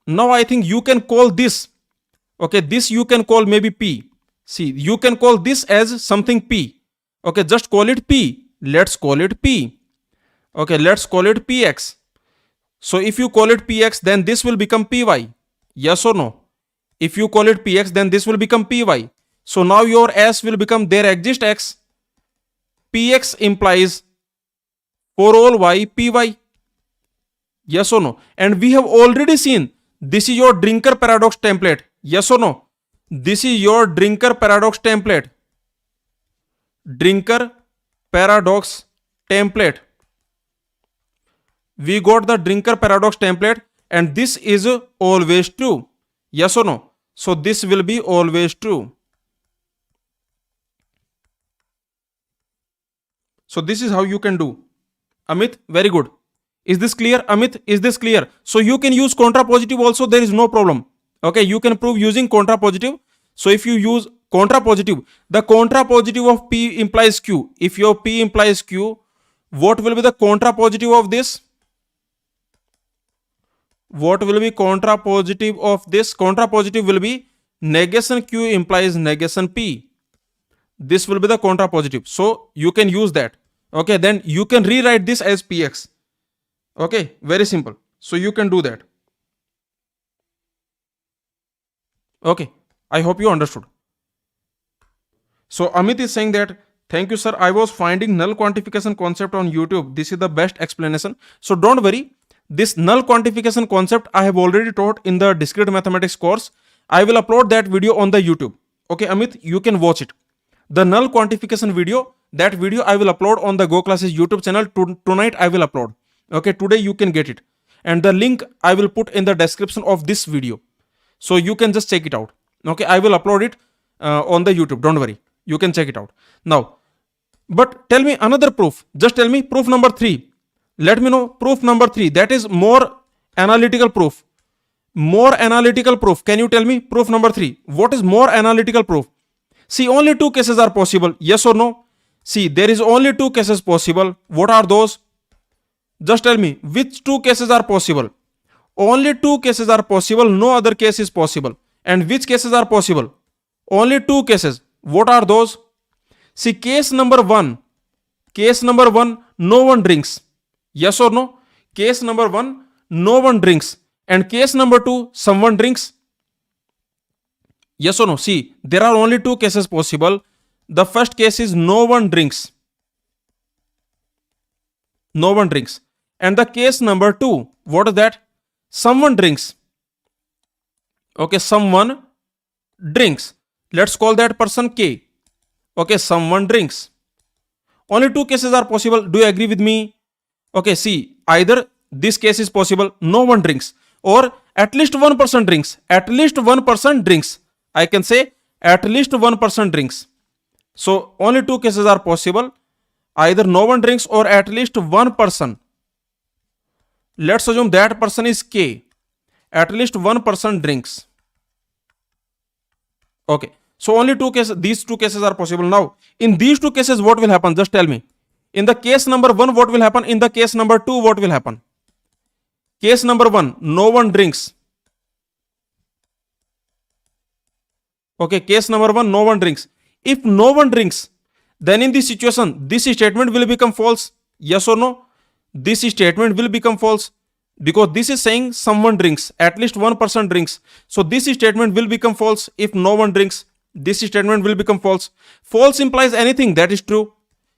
now I think you can call this. Okay, this you can call maybe P. See, you can call this as something P. Okay, just call it P. Let's call it P. Okay, let's call it Px. So if you call it Px, then this will become Py. Yes or no? If you call it Px, then this will become Py. So now your S will become there exists x. Px implies for all y Py. Yes or no? And we have already seen this is your drinker paradox template. Yes or no? This is your drinker paradox template. Drinker paradox template. We got the drinker paradox template, and this is always true. Yes or no? So this will be always true. So this is how you can do. Amit, very good. Is this clear? Amit, is this clear? So you can use contrapositive also, there is no problem. Okay, you can prove using contrapositive. So if you use contrapositive, the contrapositive of P implies Q. If your P implies Q, what will be the contrapositive of this? What will be contrapositive of this? Contrapositive will be negation Q implies negation P. This will be the contrapositive. So you can use that. Okay, then you can rewrite this as Px. Okay, very simple. So you can do that. Okay, I hope you understood. So Amit is saying that, thank you sir, I was finding null quantification concept on YouTube. This is the best explanation. So don't worry, this null quantification concept I have already taught in the discrete mathematics course. I will upload that video on the YouTube. Okay Amit, you can watch it. The null quantification video, that video I will upload on the Go Classes YouTube channel. Tonight I will upload. Okay, today you can get it. And the link I will put in the description of this video. So you can just check it out. Okay, I will upload it on the YouTube. Don't worry. You can check it out. Now, but tell me another proof. Just tell me proof number 3. Let me know proof number 3. That is more analytical proof. More analytical proof. Can you tell me proof number 3? What is more analytical proof? See, only 2 cases are possible. Yes or no? See, there is only 2 cases possible. What are those? Just tell me which 2 cases are possible. Only 2 cases are possible. No other case is possible. And which cases are possible? Only 2 cases. What are those? See, case number 1. Case number 1, no one drinks. Yes or no? Case number 1, no one drinks. And case number 2, someone drinks. Yes or no? See, there are only 2 cases possible. The first case is no one drinks. No one drinks. And the case number 2, what is that? Someone drinks. Okay, someone drinks. Let's call that person K. Okay, someone drinks. Only two cases are possible. Do you agree with me? Okay, see, either this case is possible, no one drinks, or at least one person drinks. At least one person drinks. I can say at least one person drinks. So only two cases are possible. Either no one drinks or at least one person. Let's assume that person is K. At least one person drinks. Okay. So only two cases, these two cases are possible. Now, in these two cases, what will happen? Just tell me. In the case number 1, what will happen? In the case number 2, what will happen? Case number 1, no one drinks. Okay, case number 1, no one drinks. If no one drinks, then in this situation, this statement will become false. Yes or no? This statement will become false because this is saying someone drinks, at least one person drinks. So this statement will become false if no one drinks. This statement will become false. False implies anything that is true.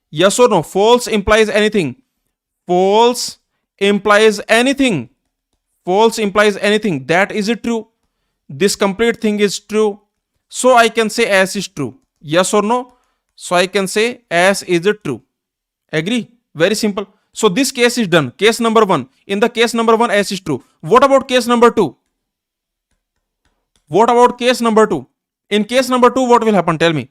Yes or no? False implies anything. False implies anything. False implies anything. That is it true. This complete thing is true. So I can say S is true. Yes or no? So I can say S is it true. Agree? Very simple. So this case is done. Case number 1. In the case number 1, S is true. What about case number 2? What about case number 2? In case number 2, what will happen? Tell me.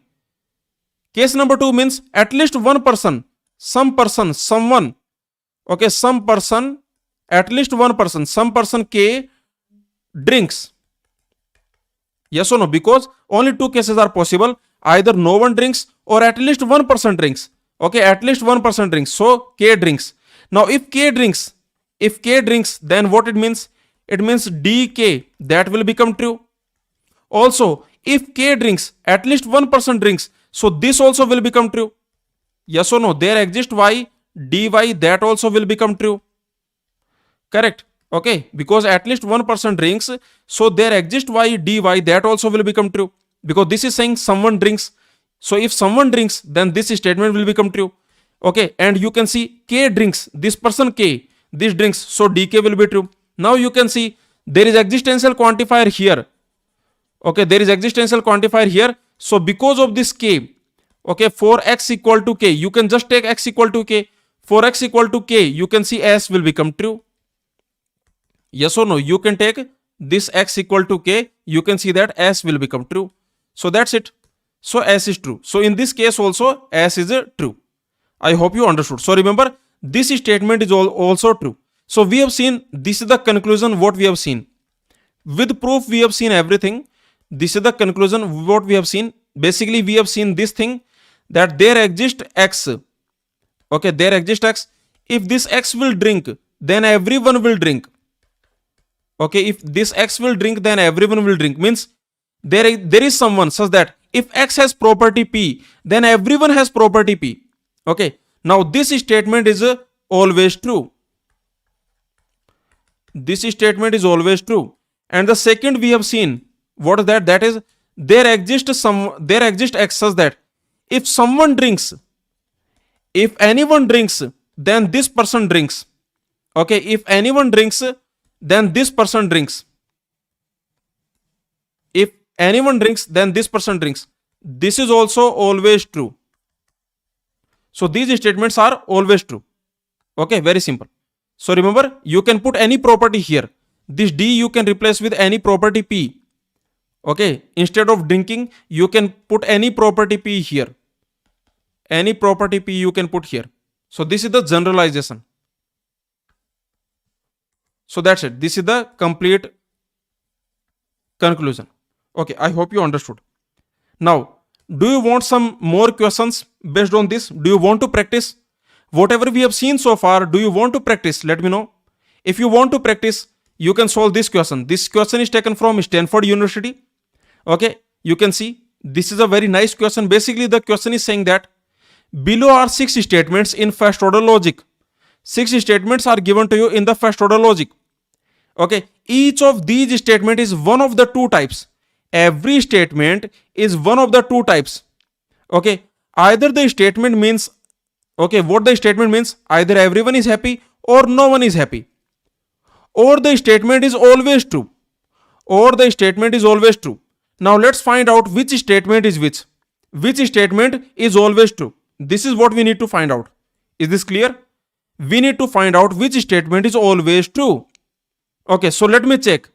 Case number 2 means at least one person, some person, someone. Okay, some person, at least one person, some person K drinks. Yes or no? Because only two cases are possible. Either no one drinks or at least one person drinks. Okay, at least one person drinks. So K drinks. Now if K drinks, then what it means? It means DK. That will become true. Also, if K drinks, at least one person drinks. So this also will become true. Yes or no? There exists Y, dy, that also will become true. Correct. Okay, because at least one person drinks, so there exists Y, dy, that also will become true. Because this is saying someone drinks. So if someone drinks, then this statement will become true. Okay, and you can see K drinks, this person K, this drinks, so dk will be true. Now you can see there is existential quantifier here. Okay, there is existential quantifier here. So because of this K, okay, for x equal to K, you can just take x equal to K. For x equal to K, you can see S will become true. Yes or no? You can take this x equal to K, you can see that S will become true. So that's it. So S is true. So in this case also S is true. I hope you understood. So remember, this statement is also true. So we have seen, this is the conclusion what we have seen. With proof we have seen everything. This is the conclusion what we have seen. Basically we have seen this thing, that there exists X. Okay, there exists X. If this X will drink, then everyone will drink. Okay, if this X will drink, then everyone will drink. Means there is someone such that if X has property P, then everyone has property P. Okay, now this statement is always true. This statement is always true. And the second we have seen, what is that? That is, there exists X such that if someone drinks, if anyone drinks, then this person drinks. Okay, if anyone drinks, then this person drinks. If anyone drinks, then this person drinks. This is also always true. So these statements are always true. Okay, very simple. So remember, you can put any property here. This D you can replace with any property P. Okay, instead of drinking, you can put any property P here. Any property P you can put here. So this is the generalization. So that's it. This is the complete conclusion. Okay, I hope you understood. Now, do you want some more questions based on this? Do you want to practice? Whatever we have seen so far, do you want to practice? Let me know. If you want to practice, you can solve this question. This question is taken from Stanford University. Okay, you can see this is a very nice question. Basically, the question is saying that below are 6 statements in first order logic. 6 statements are given to you in the first order logic. Okay, each of these statements is one of the two types. Every statement is one of the two types. Okay, either the statement means, okay, what the statement means, either everyone is happy or no one is happy, or the statement is always true, or the statement is always true. Now let's find out which statement is which. Which statement is always true? This is what we need to find out. Is this clear? We need to find out which statement is always true. Okay, so let me check.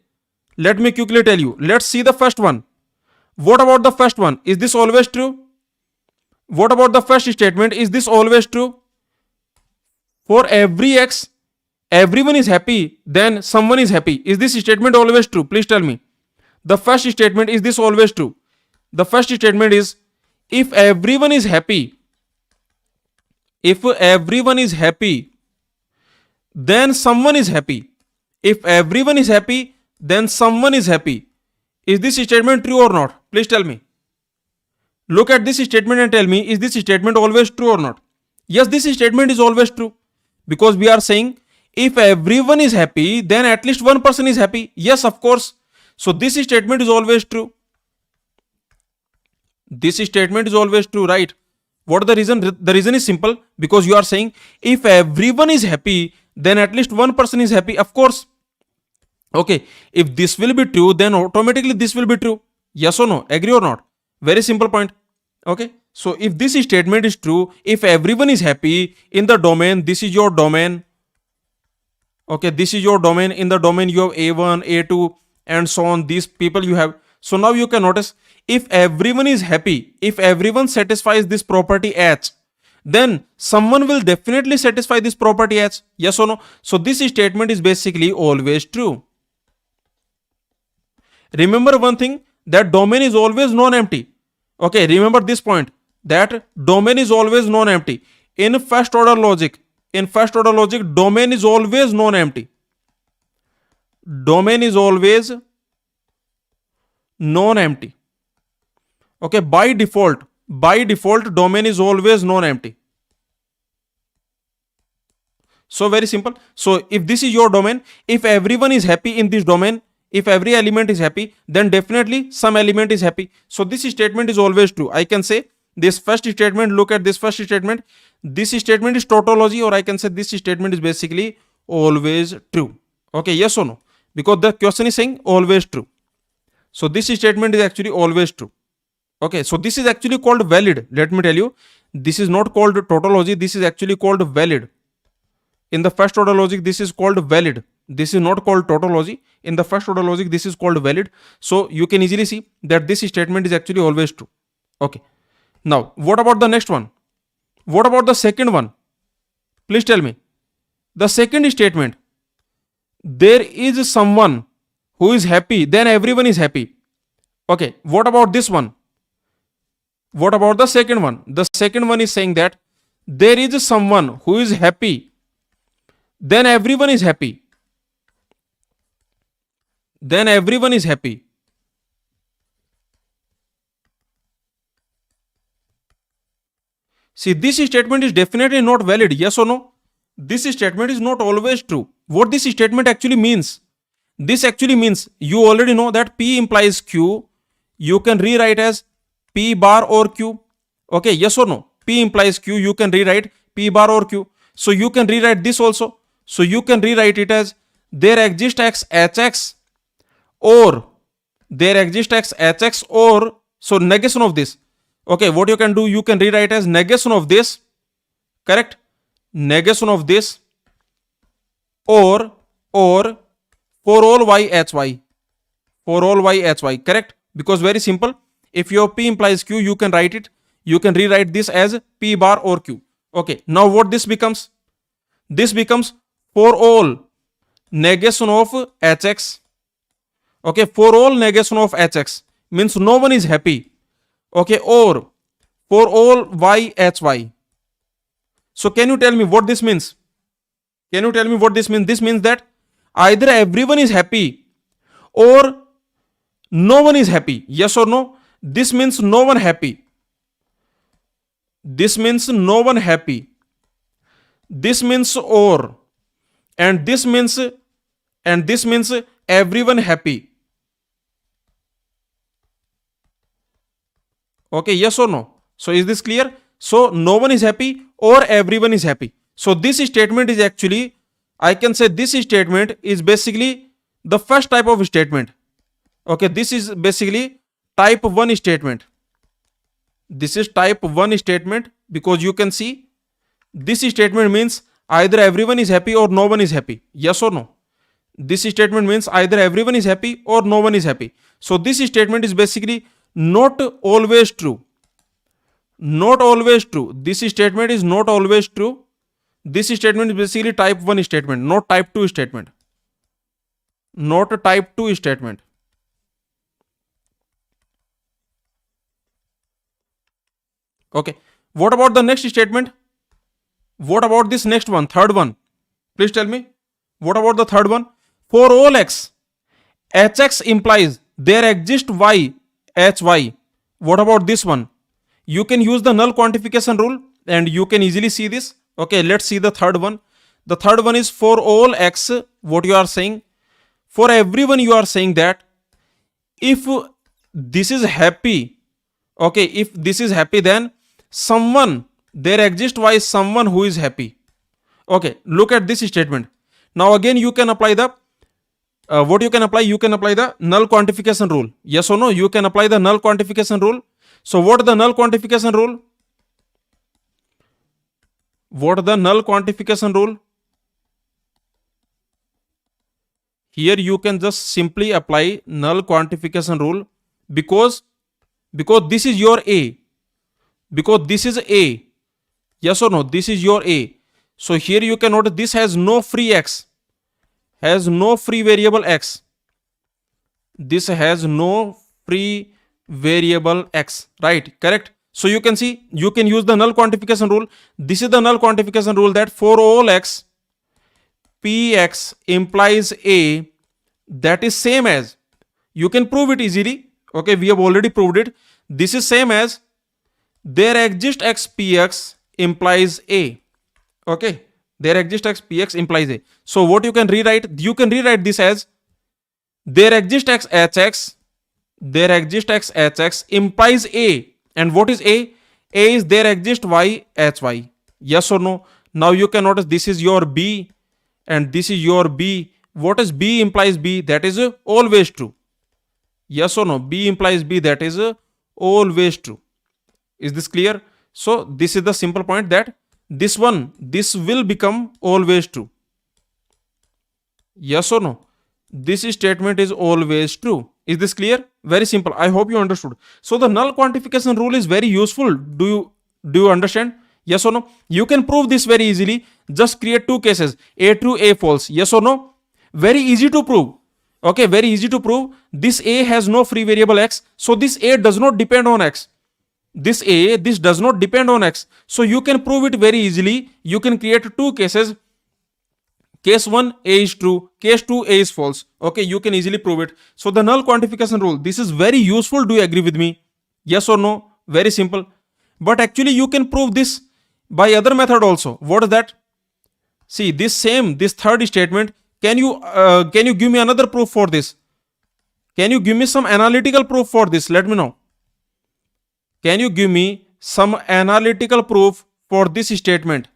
Let me quickly tell you. Let's see the first one. What about the first one? Is this always true? What about the first statement? Is this always true? For every x, everyone is happy, then someone is happy. Is this statement always true? Please tell me. The first statement, is this always true? The first statement is, if everyone is happy, if everyone is happy, then someone is happy. If everyone is happy, then someone is happy. Is this statement true or not? Please tell me. Look at this statement and tell me, is this statement always true or not? Yes, this statement is always true. Because we are saying, if everyone is happy, then at least one person is happy. Yes, of course. So this statement is always true. This statement is always true, right? What is the reason? The reason is simple. Because you are saying, if everyone is happy, then at least one person is happy. Of course. Okay. If this will be true, then automatically this will be true. Yes or no? Agree or not? Very simple point. Okay. So if this statement is true, if everyone is happy in the domain, this is your domain. Okay. This is your domain. In the domain, you have A1, A2, and so on. These people you have. So now you can notice, if everyone is happy, if everyone satisfies this property H, then someone will definitely satisfy this property H. Yes or no? So this statement is basically always true. Remember one thing, that domain is always non-empty. Okay, remember this point, that domain is always non-empty. In first order logic, domain is always non-empty. Domain is always non-empty. Okay, by default, domain is always non-empty. So very simple. So if this is your domain, if everyone is happy in this domain, if every element is happy, then definitely some element is happy. So this statement is always true. I can say this first statement, look at this first statement. This statement is tautology, or I can say this statement is basically always true. Okay, yes or no? Because the question is saying always true. So this statement is actually always true. Okay, so this is actually called valid. Let me tell you, this is not called tautology. This is actually called valid. In the first order logic, this is called valid. This is not called tautology. In the first order logic, this is called valid. So you can easily see that this statement is actually always true. Okay. Now, what about the next one? What about the second one? Please tell me. The second statement, there is someone who is happy, then everyone is happy. Okay. What about this one? What about the second one? The second one is saying that there is someone who is happy, then everyone is happy. Then everyone is happy. See, this statement is definitely not valid. Yes or no? This statement is not always true. What this statement actually means? This actually means, you already know that P implies Q. You can rewrite as P bar or Q. Okay, yes or no? P implies Q. You can rewrite P bar or Q. So you can rewrite this also. So you can rewrite it as, there exists X HX, or there exists X HX, or, so negation of this. Okay, what you can do, you can rewrite as negation of this. Correct? Negation of this, or for all y hy. For all y hy. Correct? Because very simple. If your P implies Q, you can write it. You can rewrite this as P bar or Q. Okay. Now what this becomes? This becomes for all negation of hx. Okay. For all negation of hx means no one is happy. Okay. Or for all y hy. So can you tell me what this means? Can you tell me what this means? This means that either everyone is happy or no one is happy. Yes or no? This means no one happy. This means no one happy. This means or. And this means everyone happy. Okay, yes or no? So is this clear? So no one is happy or everyone is happy. So this statement is actually, I can say this statement is basically the first type of statement. Okay, this is basically type 1 statement. This is type 1 statement because you can see this statement means either everyone is happy or no one is happy. Yes or no? This statement means either everyone is happy or no one is happy. So this statement is basically not always true. Not always true. This statement is not always true. This statement is basically type 1 statement, not type 2 statement. Not a type 2 statement. Okay. What about the next statement? What about this next one, third one? Please tell me. What about the third one? For all x, hx implies there exists y, hy. What about this one? You can use the null quantification rule and you can easily see this. Okay, let's see the third one. The third one is for all x, what you are saying? For everyone you are saying that if this is happy, okay, if this is happy, then someone, there exists y someone who is happy. Okay, look at this statement. Now again you can apply the what you can apply? You can apply the null quantification rule. Yes or no? You can apply the null quantification rule. So what is the null quantification rule? What is the null quantification rule? Here you can just simply apply null quantification rule because this is your a. Because this is a. Yes or no? This is your a. So here you can notice this has no free x. Has no free variable x. This has no free variable x. Right? Correct? So you can see, you can use the null quantification rule. This is the null quantification rule that for all x, px implies a, that is same as, you can prove it easily. Okay, we have already proved it. This is same as there exists x px implies a. Okay, there exists x px implies a. So what you can rewrite? You can rewrite this as there exists x hx, there exists x hx implies a. And what is a? A is there exists y hy. Yes or no? Now you can notice this is your b and this is your b. What is b implies b? That is always true. Yes or no? B implies b, that is always true. Is this clear? So this is the simple point that this will become always true. Yes or no? This statement is always true. Is this clear? Very simple. I hope you understood. So the null quantification rule is very useful. Do you understand? Yes or no? You can prove this very easily. Just create two cases, a true, a false. Yes or no? Very easy to prove. Okay, very easy to prove. This a has no free variable x. So this a does not depend on x. This does not depend on x. So you can prove it very easily. You can create two cases. Case 1, a is true. Case 2, a is false. Okay, you can easily prove it. So the null quantification rule, this is very useful. Do you agree with me? Yes or no? Very simple. But actually you can prove this by other method also. What is that? See, this third statement, can you give me another proof for this? Can you give me some analytical proof for this? Let me know. Can you give me some analytical proof for this statement?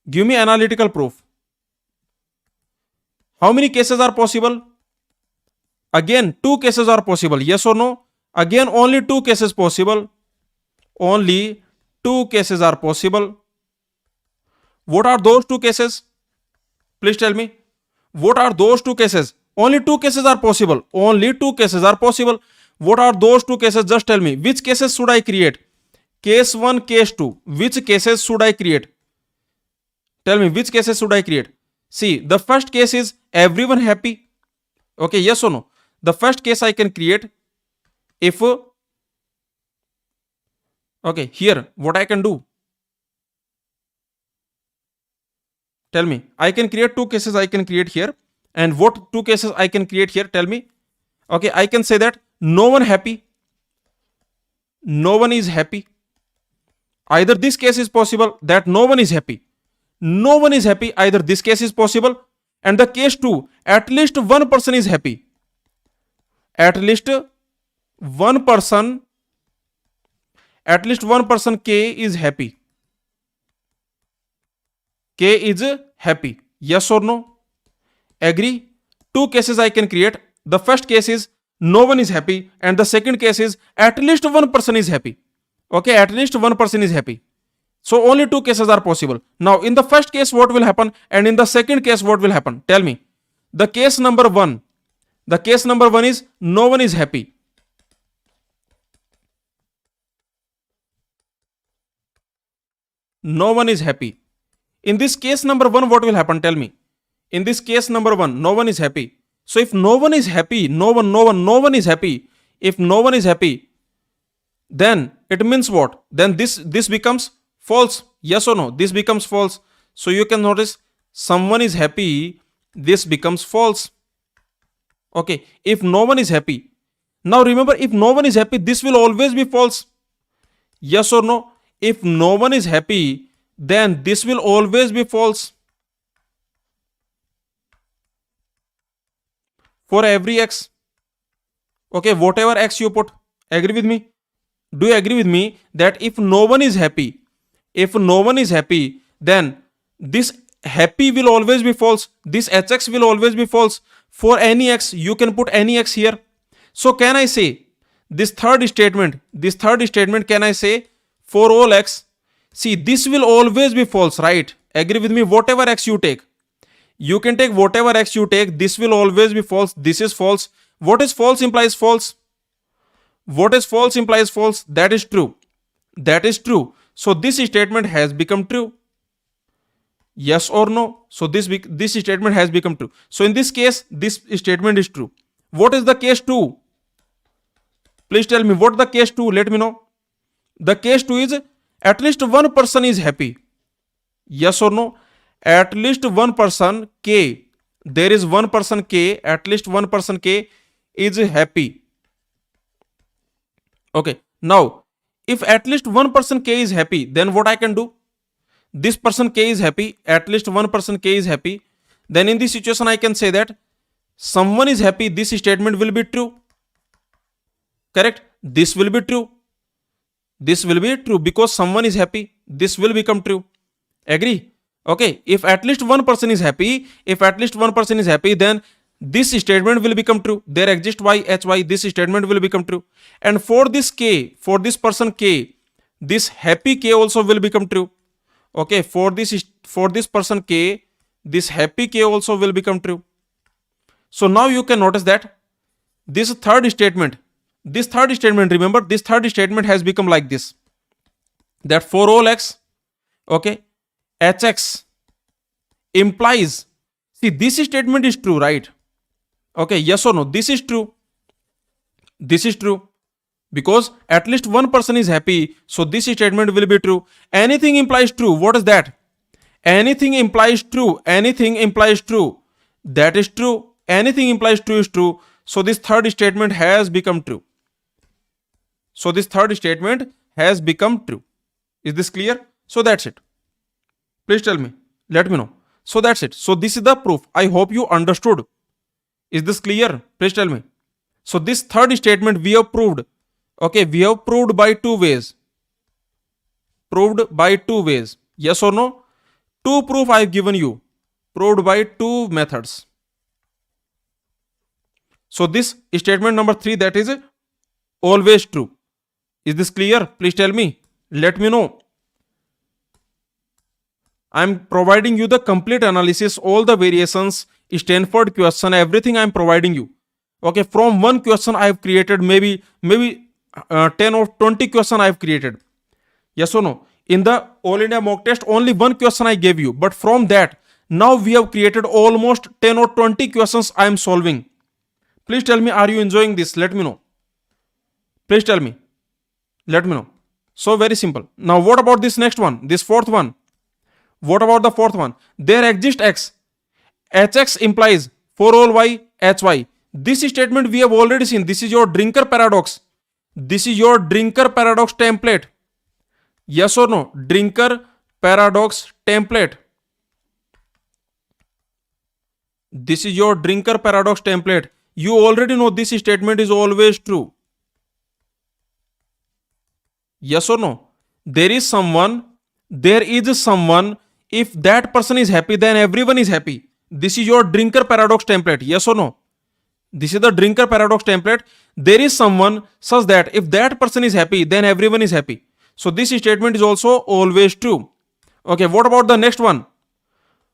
Give me analytical proof. How many cases are possible? Again, two cases are possible. Yes or no? Again, only two cases possible. Only two cases are possible. What are those two cases? Please tell me. What are those two cases? Only two cases are possible. Only two cases are possible. What are those two cases? Just tell me. Which cases should I create? Case 1, case 2. Which cases should I create? Tell me, which cases should I create? See, the first case is everyone happy. Okay, yes or no? The first case I can create if, okay, here, what I can do? Tell me. I can create two cases I can create here. And what two cases I can create here? Tell me. Okay, I can say that no one happy. No one is happy. Either this case is possible that no one is happy. No one is happy. Either this case is possible. And the case 2, at least one person is happy. At least one person K is happy. K is happy. Yes or no? Agree? Two cases I can create. The first case is no one is happy, and the second case is at least one person is happy. Okay, at least one person is happy. So only two cases are possible. Now in the first case what will happen, and in the second case what will happen? Tell me. The case number one is no one is happy. No one is happy. In this case number one, what will happen? Tell me. In this case number one, no one is happy. So if no one is happy, no one is happy. If no one is happy, then it means what? Then this becomes false. Yes or no? This becomes false. So you can notice someone is happy. This becomes false. Okay. If no one is happy. Now remember, if no one is happy, this will always be false. Yes or no? If no one is happy, then this will always be false. For every x. Okay, whatever x you put. Agree with me? Do you agree with me that if no one is happy, then this happy will always be false. This hx will always be false. For any x, you can put any x here. So can I say this third statement, can I say for all x? See, this will always be false, right? Agree with me? Whatever x you take, you can take whatever x you take, this will always be false. This is false. What is false implies false. What is false implies false. That is true. That is true. So this statement has become true. Yes or no? So this statement has become true. So in this case, this statement is true. What is the case 2? Please tell me what the case 2. Let me know. The case 2 is at least one person is happy. Yes or no? At least one person K. There is one person K. At least one person K is happy. Okay. Now, if at least one person K is happy, then what I can do? This person K is happy. At least one person K is happy. Then in this situation, I can say that someone is happy. This statement will be true. Correct? This will be true. This will be true because someone is happy. This will become true. Agree? Okay. If at least one person is happy, then this statement will become true. There exists y, hy. This statement will become true. And for this K, for this person K, this happy K also will become true. Okay. For this person K, this happy K also will become true. So now you can notice that this third statement, remember, this third statement has become like this. That for all x, okay, hx implies, see, this statement is true, right? Okay, yes or no? This is true. This is true. Because at least one person is happy, so this statement will be true. Anything implies true. What is that? Anything implies true. Anything implies true. That is true. Anything implies true is true. So this third statement has become true. So this third statement has become true. Is this clear? So that's it. Please tell me. Let me know. So that's it. So this is the proof. I hope you understood. Is this clear? Please tell me. So this third statement we have proved. Okay, we have proved by two ways. Proved by two ways. Yes or no? Two proof I have given you. Proved by two methods. So this statement number 3, that is always true. Is this clear? Please tell me. Let me know. I am providing you the complete analysis, all the variations, Stanford question, everything I am providing you. Okay, from one question I have created maybe 10 or 20 question I have created. Yes or no? In the All India mock test, only one question I gave you. But from that, now we have created almost 10 or 20 questions I am solving. Please tell me, are you enjoying this? Let me know. Please tell me. Let me know. So very simple. Now what about this next one? This fourth one. What about the fourth one? There exists x. hx implies for all y, hy. This statement we have already seen. This is your drinker paradox. This is your drinker paradox template. Yes or no? Drinker paradox template. This is your drinker paradox template. You already know this statement is always true. Yes or no? There is someone. If that person is happy, then everyone is happy. This is your drinker paradox template. Yes or no? This is the drinker paradox template. There is someone such that if that person is happy, then everyone is happy. So this statement is also always true. Okay, what about the next one?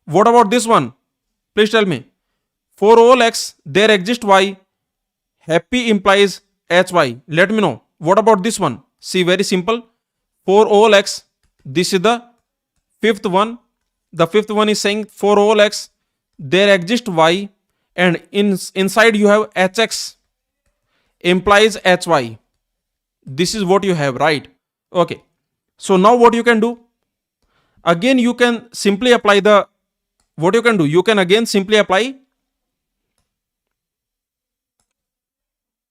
What about this one? Please tell me. For all x, there exists y. Happy implies hy. Let me know. What about this one? See, very simple. For all x, this is the fifth one. The fifth one is saying for all x, there exists y, and inside you have hx implies hy. This is what you have, right? Okay. So now what you can do? Again, you can simply apply the, what you can do? You can again simply apply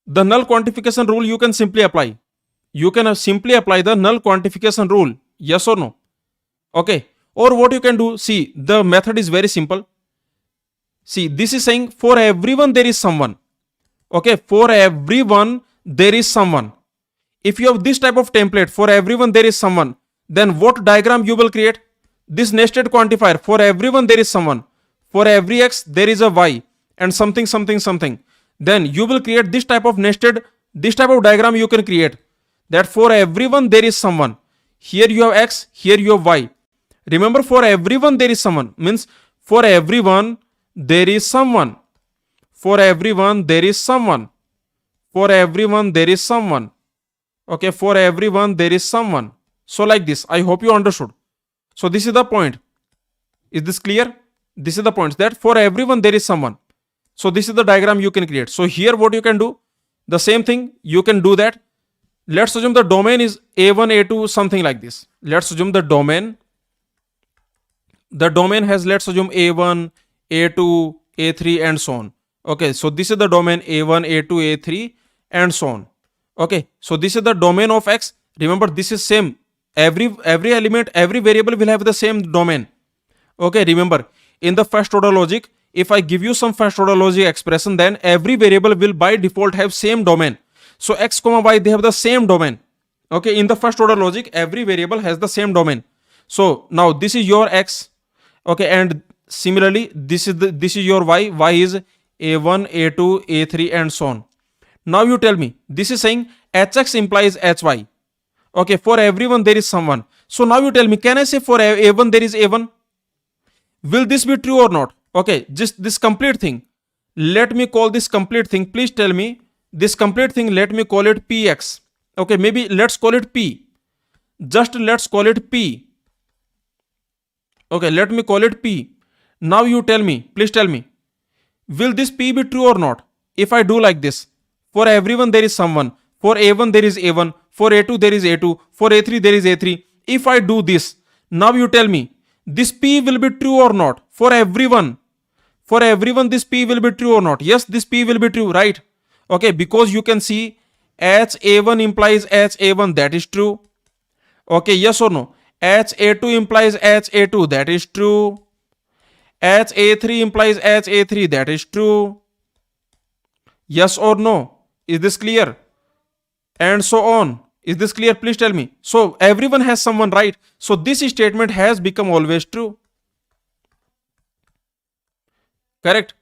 the null quantification rule. You can simply apply. You can simply apply the null quantification rule. Yes or no? Okay. Or what you can do? See, the method is very simple. See, this is saying for everyone there is someone. Okay. For everyone there is someone. If you have this type of template, for everyone there is someone, then what diagram you will create? This nested quantifier. For everyone there is someone. For every x there is a y and something something something. Then you will create this type of nested, this type of diagram you can create. That for everyone there is someone. Here you have x, here you have y. Remember, for everyone there is someone means for everyone there is someone. For everyone there is someone. For everyone there is someone. Okay, for everyone there is someone. So like this, I hope you understood. So this is the point. Is this clear? This is the point, that for everyone there is someone. So this is the diagram you can create. So here what you can do, the same thing you can do that. Let's assume the domain is A1, A2, something like this. Let's assume the domain has, let's assume A1, A2, A3 and so on. Okay, so this is the domain A1, A2, A3 and so on. Okay, so this is the domain of x. Remember, this is same. Every element, every variable will have the same domain. Okay, remember, in the first order logic, if I give you some first order logic expression, then every variable will by default have same domain. So x comma y, they have the same domain. Okay, in the first order logic, every variable has the same domain. So now this is your x. Okay, and similarly this is your y. Y is a1, a2, a3 and so on. Now you tell me, this is saying hx implies hy. Okay, for everyone there is someone. So now you tell me, can I say for a1 there is a1? Will this be true or not? Okay, just this complete thing. Let me call this complete thing. Please tell me this complete thing. Let me call it px. Okay, maybe let's call it p. Just let's call it p. Okay, let me call it p. Now you tell me, please tell me, will this p be true or not? If I do like this, for everyone there is someone. For a1 there is a1. For a2 there is a2. For a3 there is a3. If I do this, now you tell me, this p will be true or not? For everyone this p will be true or not? Yes, this p will be true, right? Okay, because you can see ha1 implies ha1, that is true. Okay, yes or no? ha2 implies ha2, that is true. ha3 implies ha3, that is true. Yes or no? Is this clear? And so on. Is this clear? Please tell me. So everyone has someone, right? So this statement has become always true. Correct?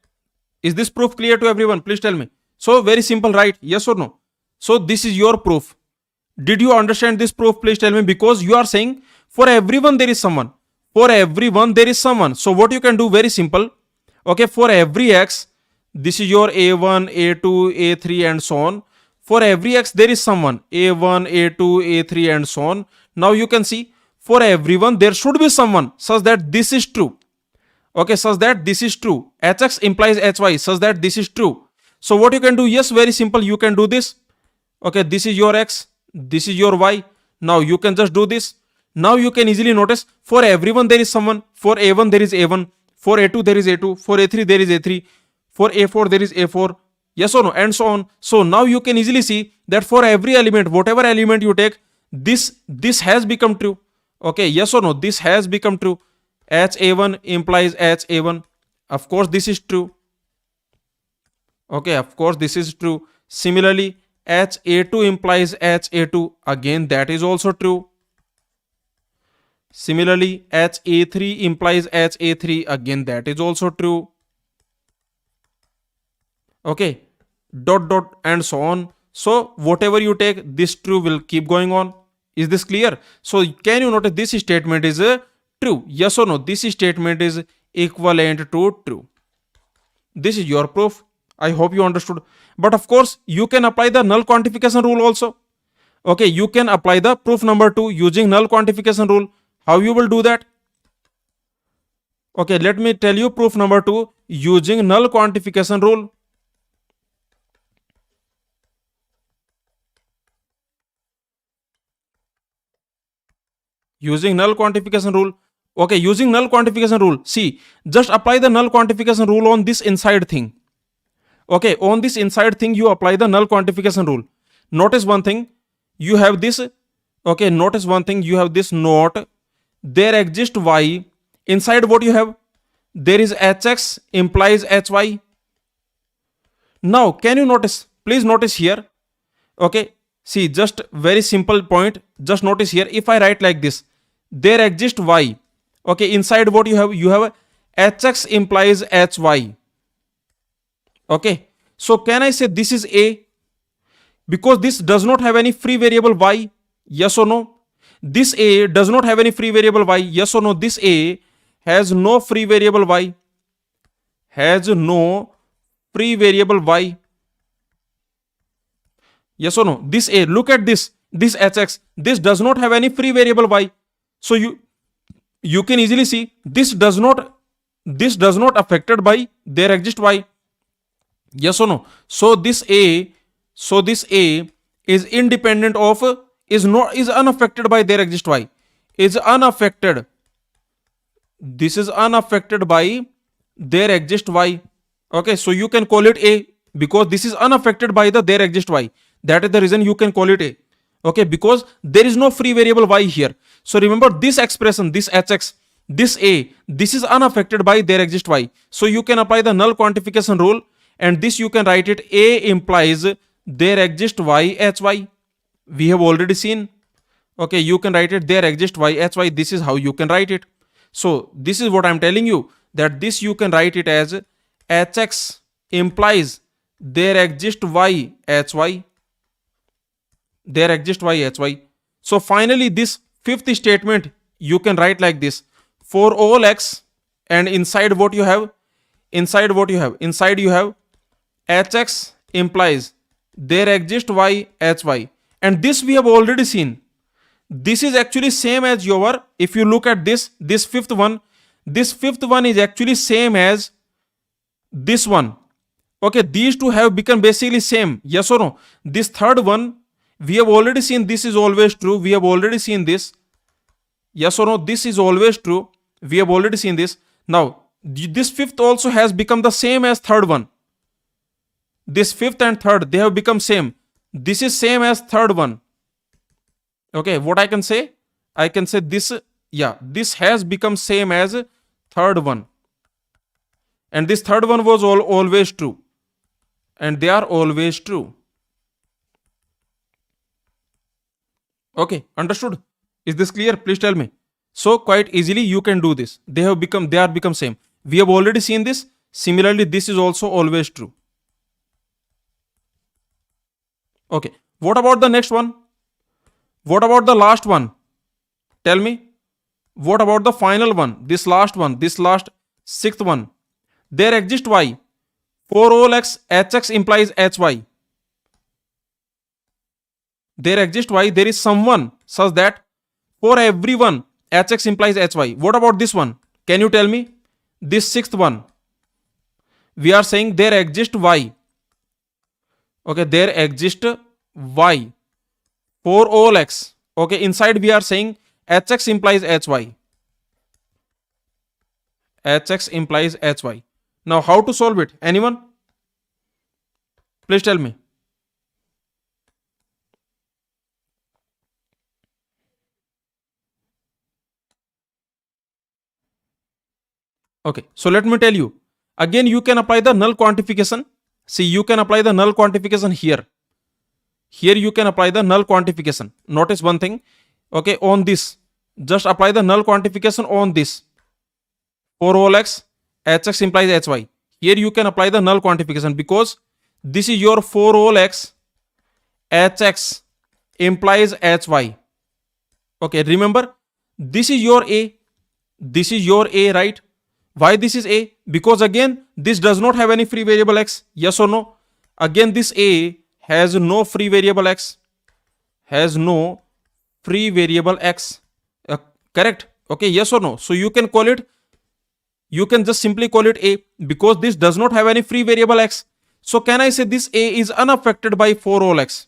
Is this proof clear to everyone? Please tell me. So very simple, right? Yes or no? So this is your proof. Did you understand this proof? Please tell me, because you are saying for everyone there is someone. For everyone there is someone. So what you can do, very simple. Okay, for every x, this is your a1, a2, a3 and so on. For every x there is someone, a1, a2, a3 and so on. Now you can see, for everyone there should be someone such that this is true. Okay, such that this is true. hx implies hy, such that this is true. So what you can do, yes, very simple, you can do this. Okay, this is your x, this is your y. Now you can just do this. Now you can easily notice, for everyone there is someone. For a1 there is a1. For a2 there is a2. For a3 there is a3. For a4 there is a4. Yes or no? And so on. So now you can easily see that for every element, whatever element you take, this has become true. Okay, yes or no? This has become true. ha1 implies ha1. Of course, this is true. Okay, of course, this is true. Similarly, ha2 implies ha2. Again, that is also true. Similarly, ha3 implies ha3. Again, that is also true. Okay, dot dot and so on. So whatever you take, this true will keep going on. Is this clear? So can you notice this statement is true? Yes or no? This statement is equivalent to true. This is your proof. I hope you understood. But of course, you can apply the null quantification rule also. Okay, you can apply the proof number 2 using null quantification rule. How you will do that? Okay, let me tell you proof number 2 using null quantification rule. Using null quantification rule. Okay, using null quantification rule. See, just apply the null quantification rule on this inside thing. Okay, on this inside thing, you apply the null quantification rule. Notice one thing, you have this. Okay, notice one thing, you have this not. There exists y. Inside what you have? There is hx implies hy. Now, can you notice? Please notice here. Okay, see, just very simple point. Just notice here. If I write like this, there exists y. Okay, inside what you have? You have hx implies hy. Okay, so can I say this is a? Because this does not have any free variable y. Yes or no? This a does not have any free variable y. Yes or no? This a has no free variable y. Has no free variable y. Yes or no? This a, look at this hx, this does not have any free variable y. So you can easily see this does not affected by there exists y. Yes or no? So this a is independent of, is unaffected by there exists y. Is unaffected. This is unaffected by there exists y. Okay, so you can call it a because this is unaffected by the there exists y. That is the reason you can call it a. Okay, because there is no free variable y here. So remember this expression, this hx, this a, this is unaffected by there exists y. So you can apply the null quantification rule, and this you can write it a implies there exists y hy. We have already seen. Okay, you can write it there exists y hy. This is how you can write it. So this is what I'm telling you, that this you can write it as hx implies there exists y hy. There exists y hy. So finally this fifth statement you can write like this: for all x, and inside what you have? Inside what you have? Inside you have hx implies there exists y hy. And this we have already seen. This is actually same as your, if you look at this fifth one, this fifth one is actually same as this one. Okay, these two have become basically same. Yes or no? This third one, we have already seen this is always true. We have already seen this. Yes or no? This is always true. We have already seen this. Now, this fifth also has become the same as third one. This fifth and third, they have become same. This is same as third one. Okay, what I can say? I can say this, yeah, this has become same as third one. And this third one was always true. And they are always true. Okay, understood? Is this clear? Please tell me. So quite easily you can do this. They are become same. We have already seen this. Similarly, this is also always true. Okay, what about the next one? What about the last one? Tell me. What about the final one? This last one, this last sixth one. There exists y. For all x, hx implies hy. There exists y. There is someone such that for everyone, hx implies hy. What about this one? Can you tell me? This sixth one. We are saying there exists y. Okay, there exists y. For all x. Okay, inside we are saying hx implies hy. Hx implies hy. Now how to solve it? Anyone? Please tell me. Okay, so let me tell you. Again, you can apply the null quantification. See, you can apply the null quantification here. Here you can apply the null quantification. Notice one thing. Okay, on this. Just apply the null quantification on this. For all x, hx implies hy. Here you can apply the null quantification because this is your 4 whole x, hx implies hy. Okay, remember, this is your a, this is your a, right? Why this is a? Because again, this does not have any free variable x, yes or no? Again, this a has no free variable x, has no free variable x, correct? Okay, yes or no? So you can call it, you can just simply call it a, because this does not have any free variable x. So can I say this a is unaffected by 4 whole x?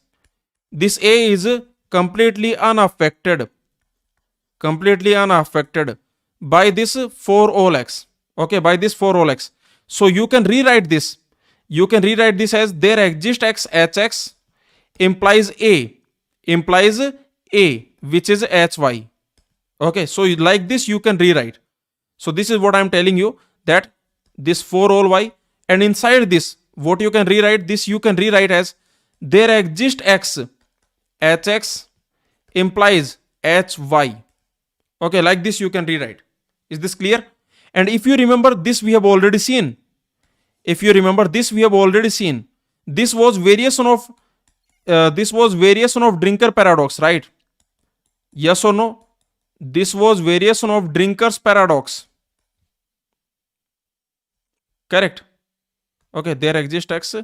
This a is completely unaffected by this 4 whole x. Okay, by this 4 whole x. So you can rewrite this. You can rewrite this as there exists x hx implies a, which is hy. Okay, so like this you can rewrite. So this is what I am telling you, that this 4 whole y, and inside this what you can rewrite, this you can rewrite as there exists x hx implies hy. Okay, like this you can rewrite. Is this clear? And if you remember, this we have already seen. This was variation of drinker paradox, right? Yes or no? This was variation of drinker's paradox. Correct? Okay, there exists x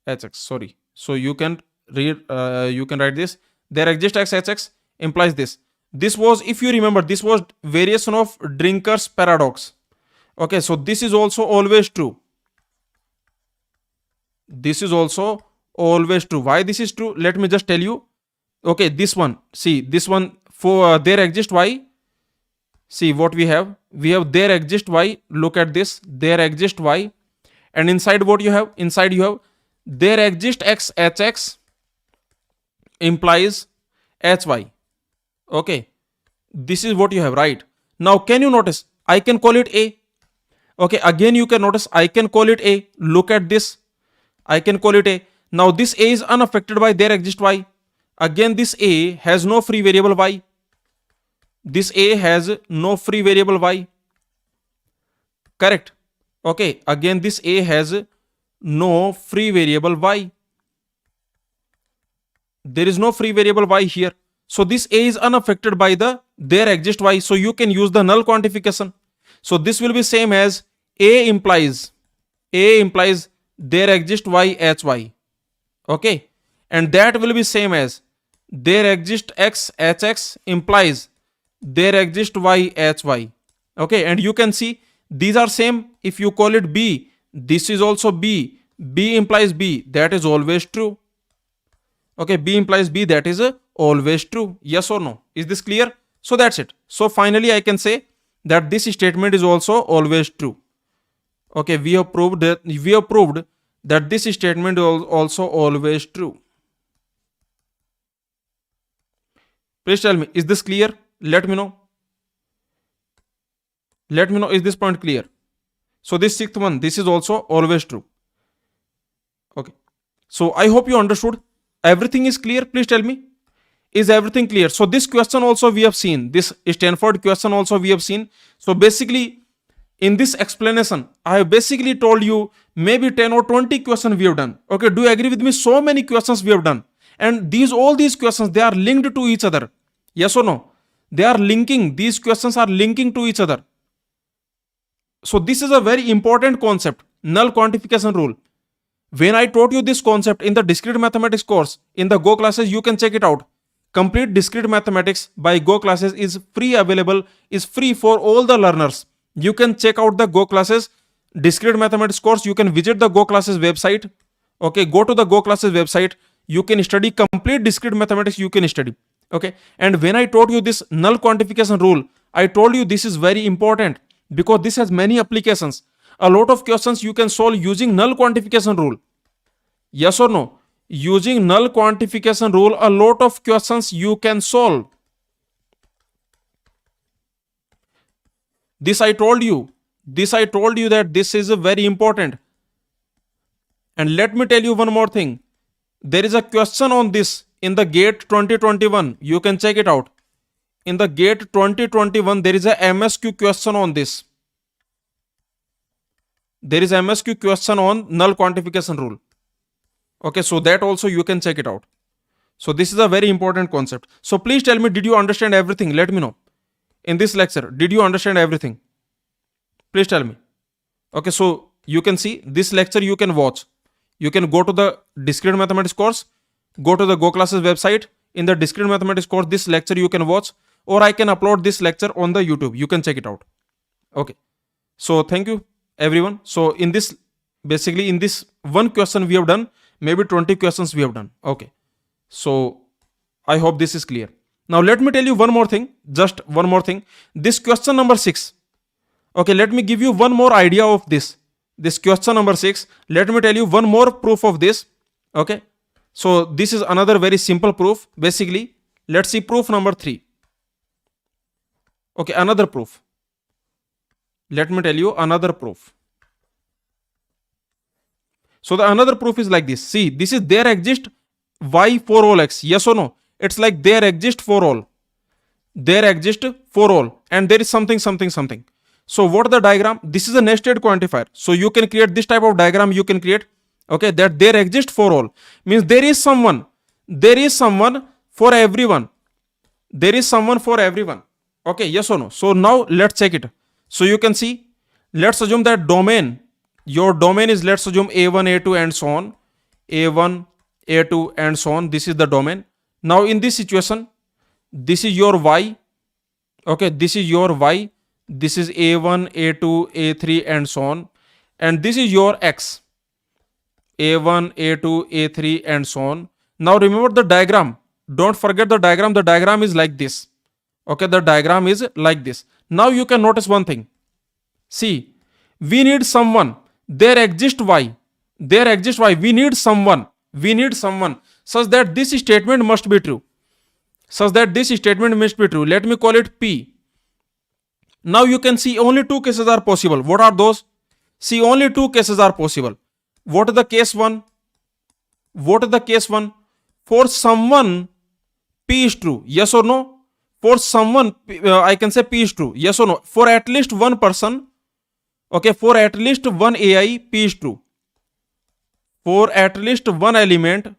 hx. Sorry. So you can write this. There exists x hx implies this. This was, if you remember, this was variation of drinker's paradox. Okay, so this is also always true. This is also always true. Why this is true? Let me just tell you. Okay, this one. See, this one, for there exists y. See what we have. We have there exists y. Look at this. There exists y. And inside what you have? Inside you have there exists x hx implies hy. Okay. This is what you have, right? Now can you notice? I can call it a. Okay, again you can notice I can call it a. Look at this. I can call it a. Now this a is unaffected by there exists y. Again this a has no free variable y. This a has no free variable y. Correct? Okay, again this a has no free variable y. There is no free variable y here. So this a is unaffected by the there exists y. So you can use the null quantification. So this will be same as a implies there exists y hy. Okay, and that will be same as there exists x hx implies there exists y hy. Okay, and you can see these are same. If you call it b, this is also b. B implies b, that is always true. Okay, b implies b, that is always true. Yes or no? Is this clear? So that's it. So finally I can say that this statement is also always true. Okay, we have proved that this statement is also always true. Please tell me, is this clear? Let me know. Is this point clear? So this sixth one, this is also always true. Okay, so I hope you understood. Everything is clear. Please tell me, is everything clear? So this question also we have seen, this Stanford question also we have seen. So basically in this explanation I have basically told you maybe 10 or 20 questions we have done. Okay, do you agree with me? So many questions we have done, and all these questions, they are linked to each other. Yes or no? They are linking, these questions are linking to each other. So this is a very important concept, null quantification rule. When I taught you this concept in the discrete mathematics course in the Go classes, you can check it out. Complete discrete mathematics by Go classes is free for all the learners. You can check out the Go classes discrete mathematics course. You can visit the Go classes website. Okay, go to the Go classes website. You can study complete discrete mathematics. You can study. Okay, and when I taught you this null quantification rule, I told you this is very important because this has many applications. A lot of questions you can solve using null quantification rule. Yes or no? Using null quantification rule, a lot of questions you can solve. This I told you that this is very important. And let me tell you one more thing. There is a question on this in the GATE 2021. You can check it out. In the GATE 2021, there is a MSQ question on this. There is a MSQ question on null quantification rule. Okay, so that also you can check it out. So this is a very important concept. So please tell me, did you understand everything? Let me know. In this lecture, did you understand everything? Please tell me. Okay, so you can see this lecture you can watch. You can go to the discrete mathematics course, go to the Go Classes website. In the discrete mathematics course, this lecture you can watch, or I can upload this lecture on the YouTube. You can check it out. Okay. So thank you everyone. So in this, basically in this one question we have done, maybe 20 questions we have done. Okay. So I hope this is clear. Now let me tell you one more thing, just one more thing. This question number 6. Okay, let me give you one more idea of this. This question number 6. Let me tell you one more proof of this. Okay. So this is another very simple proof. Basically, let's see proof number 3. Okay, another proof. Let me tell you another proof. So the another proof is like this. See, this is there exist y for all x. Yes or no? It's like there exist for all. There exist for all. And there is something, something, something. So what the diagram? This is a nested quantifier. So you can create this type of diagram you can create. Okay, that there exist for all. Means there is someone. There is someone for everyone. There is someone for everyone. Okay, yes or no? So now let's check it. So you can see, let's assume that domain, your domain is, let's assume A1, A2 and so on. A1, A2 and so on. This is the domain. Now in this situation, this is your y. Okay, this is your y. This is A1, A2, A3 and so on. And this is your x. A1, A2, A3 and so on. Now remember the diagram. Don't forget the diagram. The diagram is like this. Okay, the diagram is like this. Now you can notice one thing. See, we need someone. There exists y. There exists y. We need someone. We need someone such that this statement must be true. Such that this statement must be true. Let me call it P. Now you can see only two cases are possible. What are those? See, only two cases are possible. What is the case 1? What is the case 1? For someone, P is true. Yes or no? For someone, I can say P is true. Yes or no? For at least one person, okay, for at least one AI, P is true. For at least one element,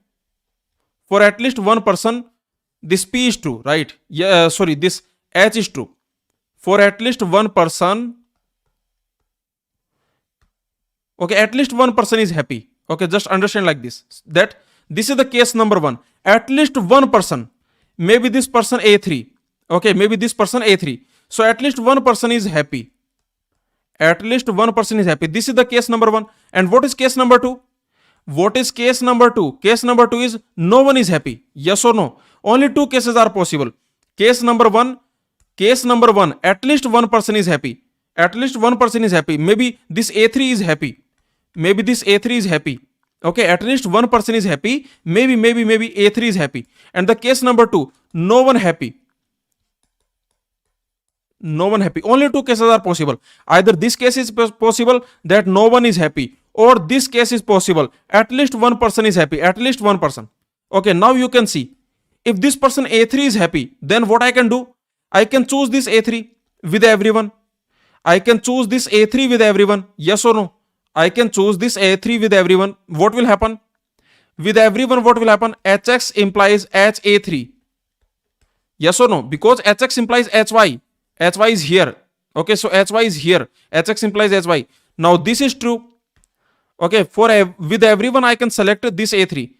for at least one person, this P is true, right? Yeah, sorry, this H is true. For at least one person, okay, at least one person is happy. Okay, just understand like this, that this is the case number 1. At least one person, maybe this person A3. Okay, maybe this person A3. So at least one person is happy. At least one person is happy. This is the case number 1. And what is case number 2? What is case number 2? Case number 2 is no one is happy. Yes or no? Only two cases are possible. Case number 1. Case number 1. At least one person is happy. At least one person is happy. Maybe this A3 is happy. Maybe this A3 is happy. Okay, at least one person is happy. Maybe A3 is happy. And the case number 2. No one happy. No one happy. Only two cases are possible. Either this case is possible that no one is happy, or this case is possible at least one person is happy. At least one person. Okay, now you can see, if this person A3 is happy, then what I can do? I can choose this A3 with everyone. I can choose this A3 with everyone. Yes or no? I can choose this A3 with everyone. What will happen? With everyone, what will happen? HX implies HA3. Yes or no? Because HX implies HY. HY is here. Okay, so HY is here. HX implies HY. Now this is true. Okay, with everyone I can select this A3.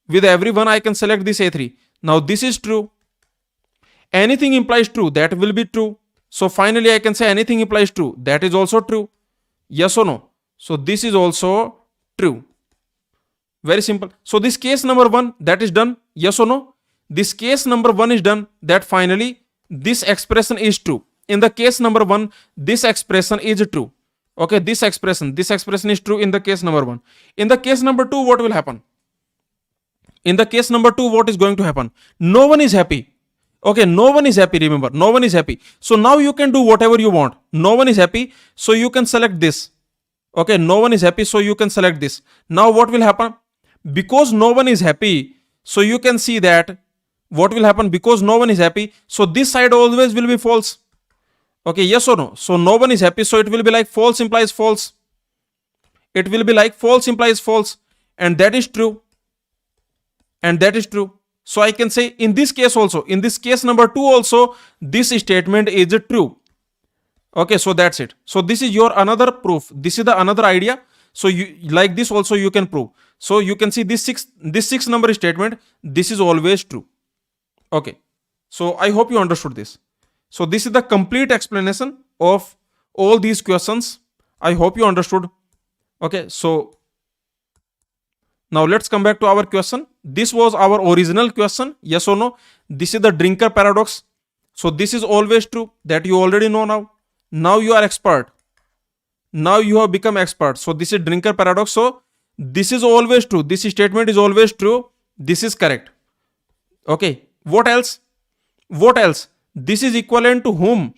With everyone I can select this A3. Now this is true. Anything implies true, that will be true. So finally I can say anything implies true, that is also true. Yes or no? So this is also true. Very simple. So this case number 1, that is done. Yes or no? This case number 1 is done, that finally this expression is true. In the case number 1, this expression is true. Okay, this expression is true in the case number 1. In the case number 2, what will happen? In the case number 2, what is going to happen? No one is happy. Okay, no one is happy, remember, no one is happy. So now you can do whatever you want. No one is happy, so you can select this. Okay, no one is happy, so you can select this. Now what will happen? Because no one is happy, so you can see that what will happen? Because no one is happy, so this side always will be false. Okay, yes or no? So no one is happy, so it will be like false implies false. It will be like false implies false, and that is true. and that is true. So I can say in this case also, in this case number 2 also, this statement is true. Okay, so that's it. So this is your another proof. This is the another idea. So you like this also you can prove. So you can see this six number statement, this is always true. Okay, so I hope you understood this. So this is the complete explanation of all these questions. I hope you understood. Okay, so now let's come back to our question. This was our original question, yes or no? This is the drinker paradox. So this is always true, that you already know now. Now you are expert. Now you have become expert. So this is drinker paradox. So this is always true. This statement is always true. This is correct. Okay. What else? What else? This is equivalent to whom?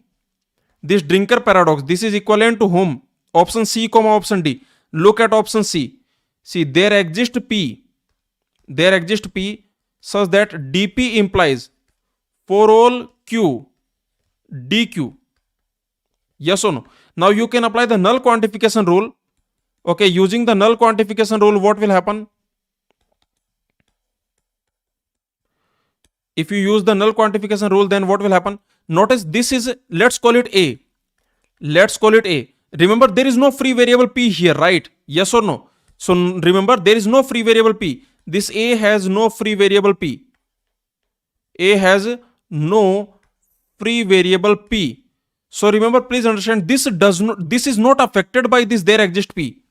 This drinker paradox. This is equivalent to whom? Option C, comma option D. Look at option C. See, there exists P. There exists P such that dP implies for all Q, dQ. Yes or no? Now you can apply the null quantification rule. Okay, using the null quantification rule, what will happen? If you use the null quantification rule, then what will happen? Notice this is, let's call it A. Let's call it A. Remember, there is no free variable P here, right? Yes or no? So remember, there is no free variable P. This A has no free variable P. A has no free variable P. So remember, please understand, this is not affected by this there exists P.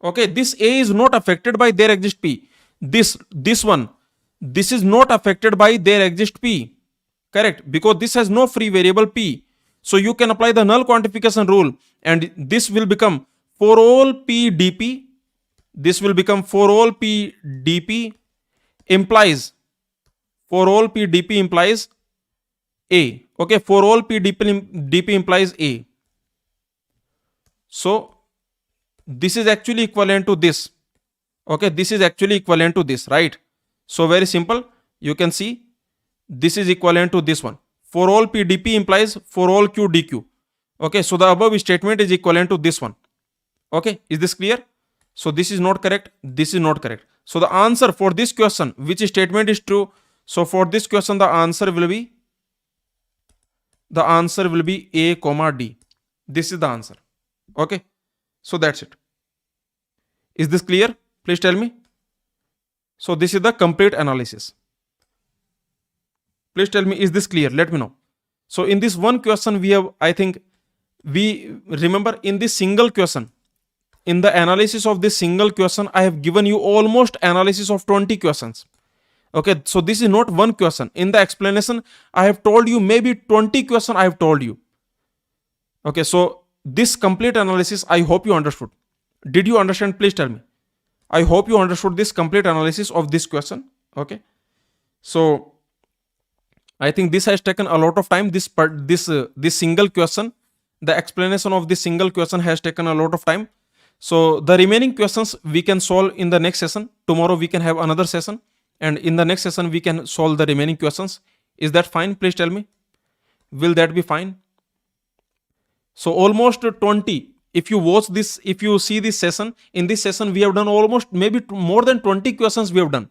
Okay, this A is not affected by there exists P. This one, this is not affected by there exists P. Correct, because this has no free variable P. So you can apply the null quantification rule and this will become for all P dP. This will become for all P dP implies, for all P dP implies A. Okay, for all P dP implies A. So this is actually equivalent to this. Okay, this is actually equivalent to this, right? So very simple. You can see this is equivalent to this one. For all P dP implies for all Q dQ. Okay, so the above statement is equivalent to this one. Okay, is this clear? So this is not correct. This is not correct. So the answer for this question, which statement is true? So for this question, the answer will be A, comma D. This is the answer. Okay, so that's it. Is this clear? Please tell me. So this is the complete analysis. Please tell me, is this clear? Let me know. So in this one question, we have, I think, we remember in this single question, in the analysis of this single question, I have given you almost analysis of 20 questions. Okay, so this is not one question. In the explanation, I have told you maybe 20 questions I have told you. Okay, so this complete analysis, I hope you understood. Did you understand? Please tell me. I hope you understood this complete analysis of this question. Okay, so I think this has taken a lot of time. This single question, the explanation of this single question has taken a lot of time. So the remaining questions we can solve in the next session. Tomorrow we can have another session, and in the next session we can solve the remaining questions. Is that fine? Please tell me. Will that be fine? So almost 20. If you watch this, if you see this session, in this session we have done almost maybe more than 20 questions we have done.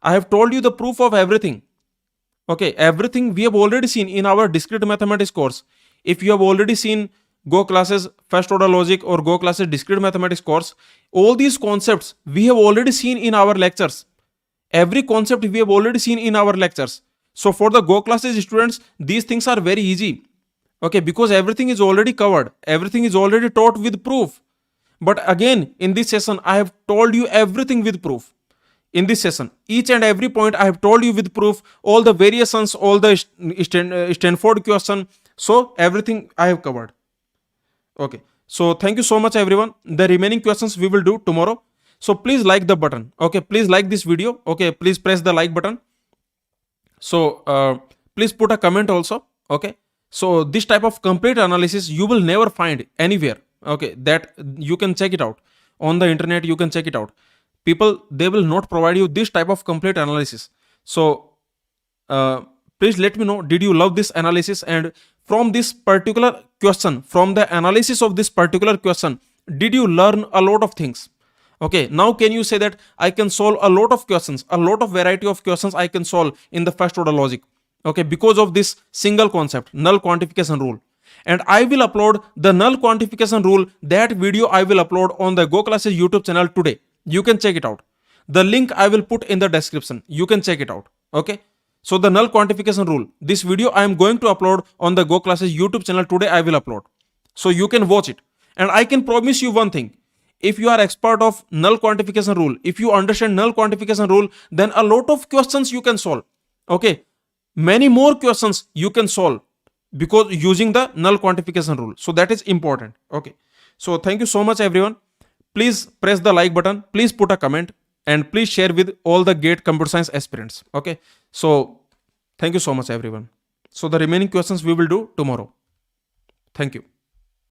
I have told you the proof of everything. Okay, everything we have already seen in our discrete mathematics course. If you have already seen Go Classes First Order Logic or Go Classes Discrete Mathematics course, all these concepts we have already seen in our lectures. Every concept we have already seen in our lectures. So for the Go Classes students, these things are very easy. Okay, because everything is already covered. Everything is already taught with proof. But again, in this session, I have told you everything with proof. In this session, each and every point I have told you with proof, all the variations, all the Stanford question. So everything I have covered. Okay, so thank you so much everyone. The remaining questions we will do tomorrow. So please like the button. Okay, please like this video. Okay, please press the like button. So please put a comment also. Okay, so this type of complete analysis you will never find anywhere. Okay, that you can check it out on the internet. You can check it out. People, they will not provide you this type of complete analysis. So please let me know, did you love this analysis? And from this particular question, from the analysis of this particular question, did you learn a lot of things? Okay, now can you say that I can solve a lot of questions, a lot of variety of questions I can solve in the first order logic. Okay, because of this single concept, null quantification rule. And I will upload the null quantification rule, that video I will upload on the Go Classes YouTube channel today. You can check it out. The link I will put in the description. You can check it out. Okay. So the null quantification rule, this video I am going to upload on the Go Classes YouTube channel today. I will upload. So you can watch it. And I can promise you one thing. If you are expert of null quantification rule, if you understand null quantification rule, then a lot of questions you can solve. Okay. Many more questions you can solve because using the null quantification rule. So that is important. Okay. So thank you so much everyone. Please press the like button. Please put a comment and please share with all the GATE computer science aspirants. Okay. So thank you so much everyone. So the remaining questions we will do tomorrow. Thank you.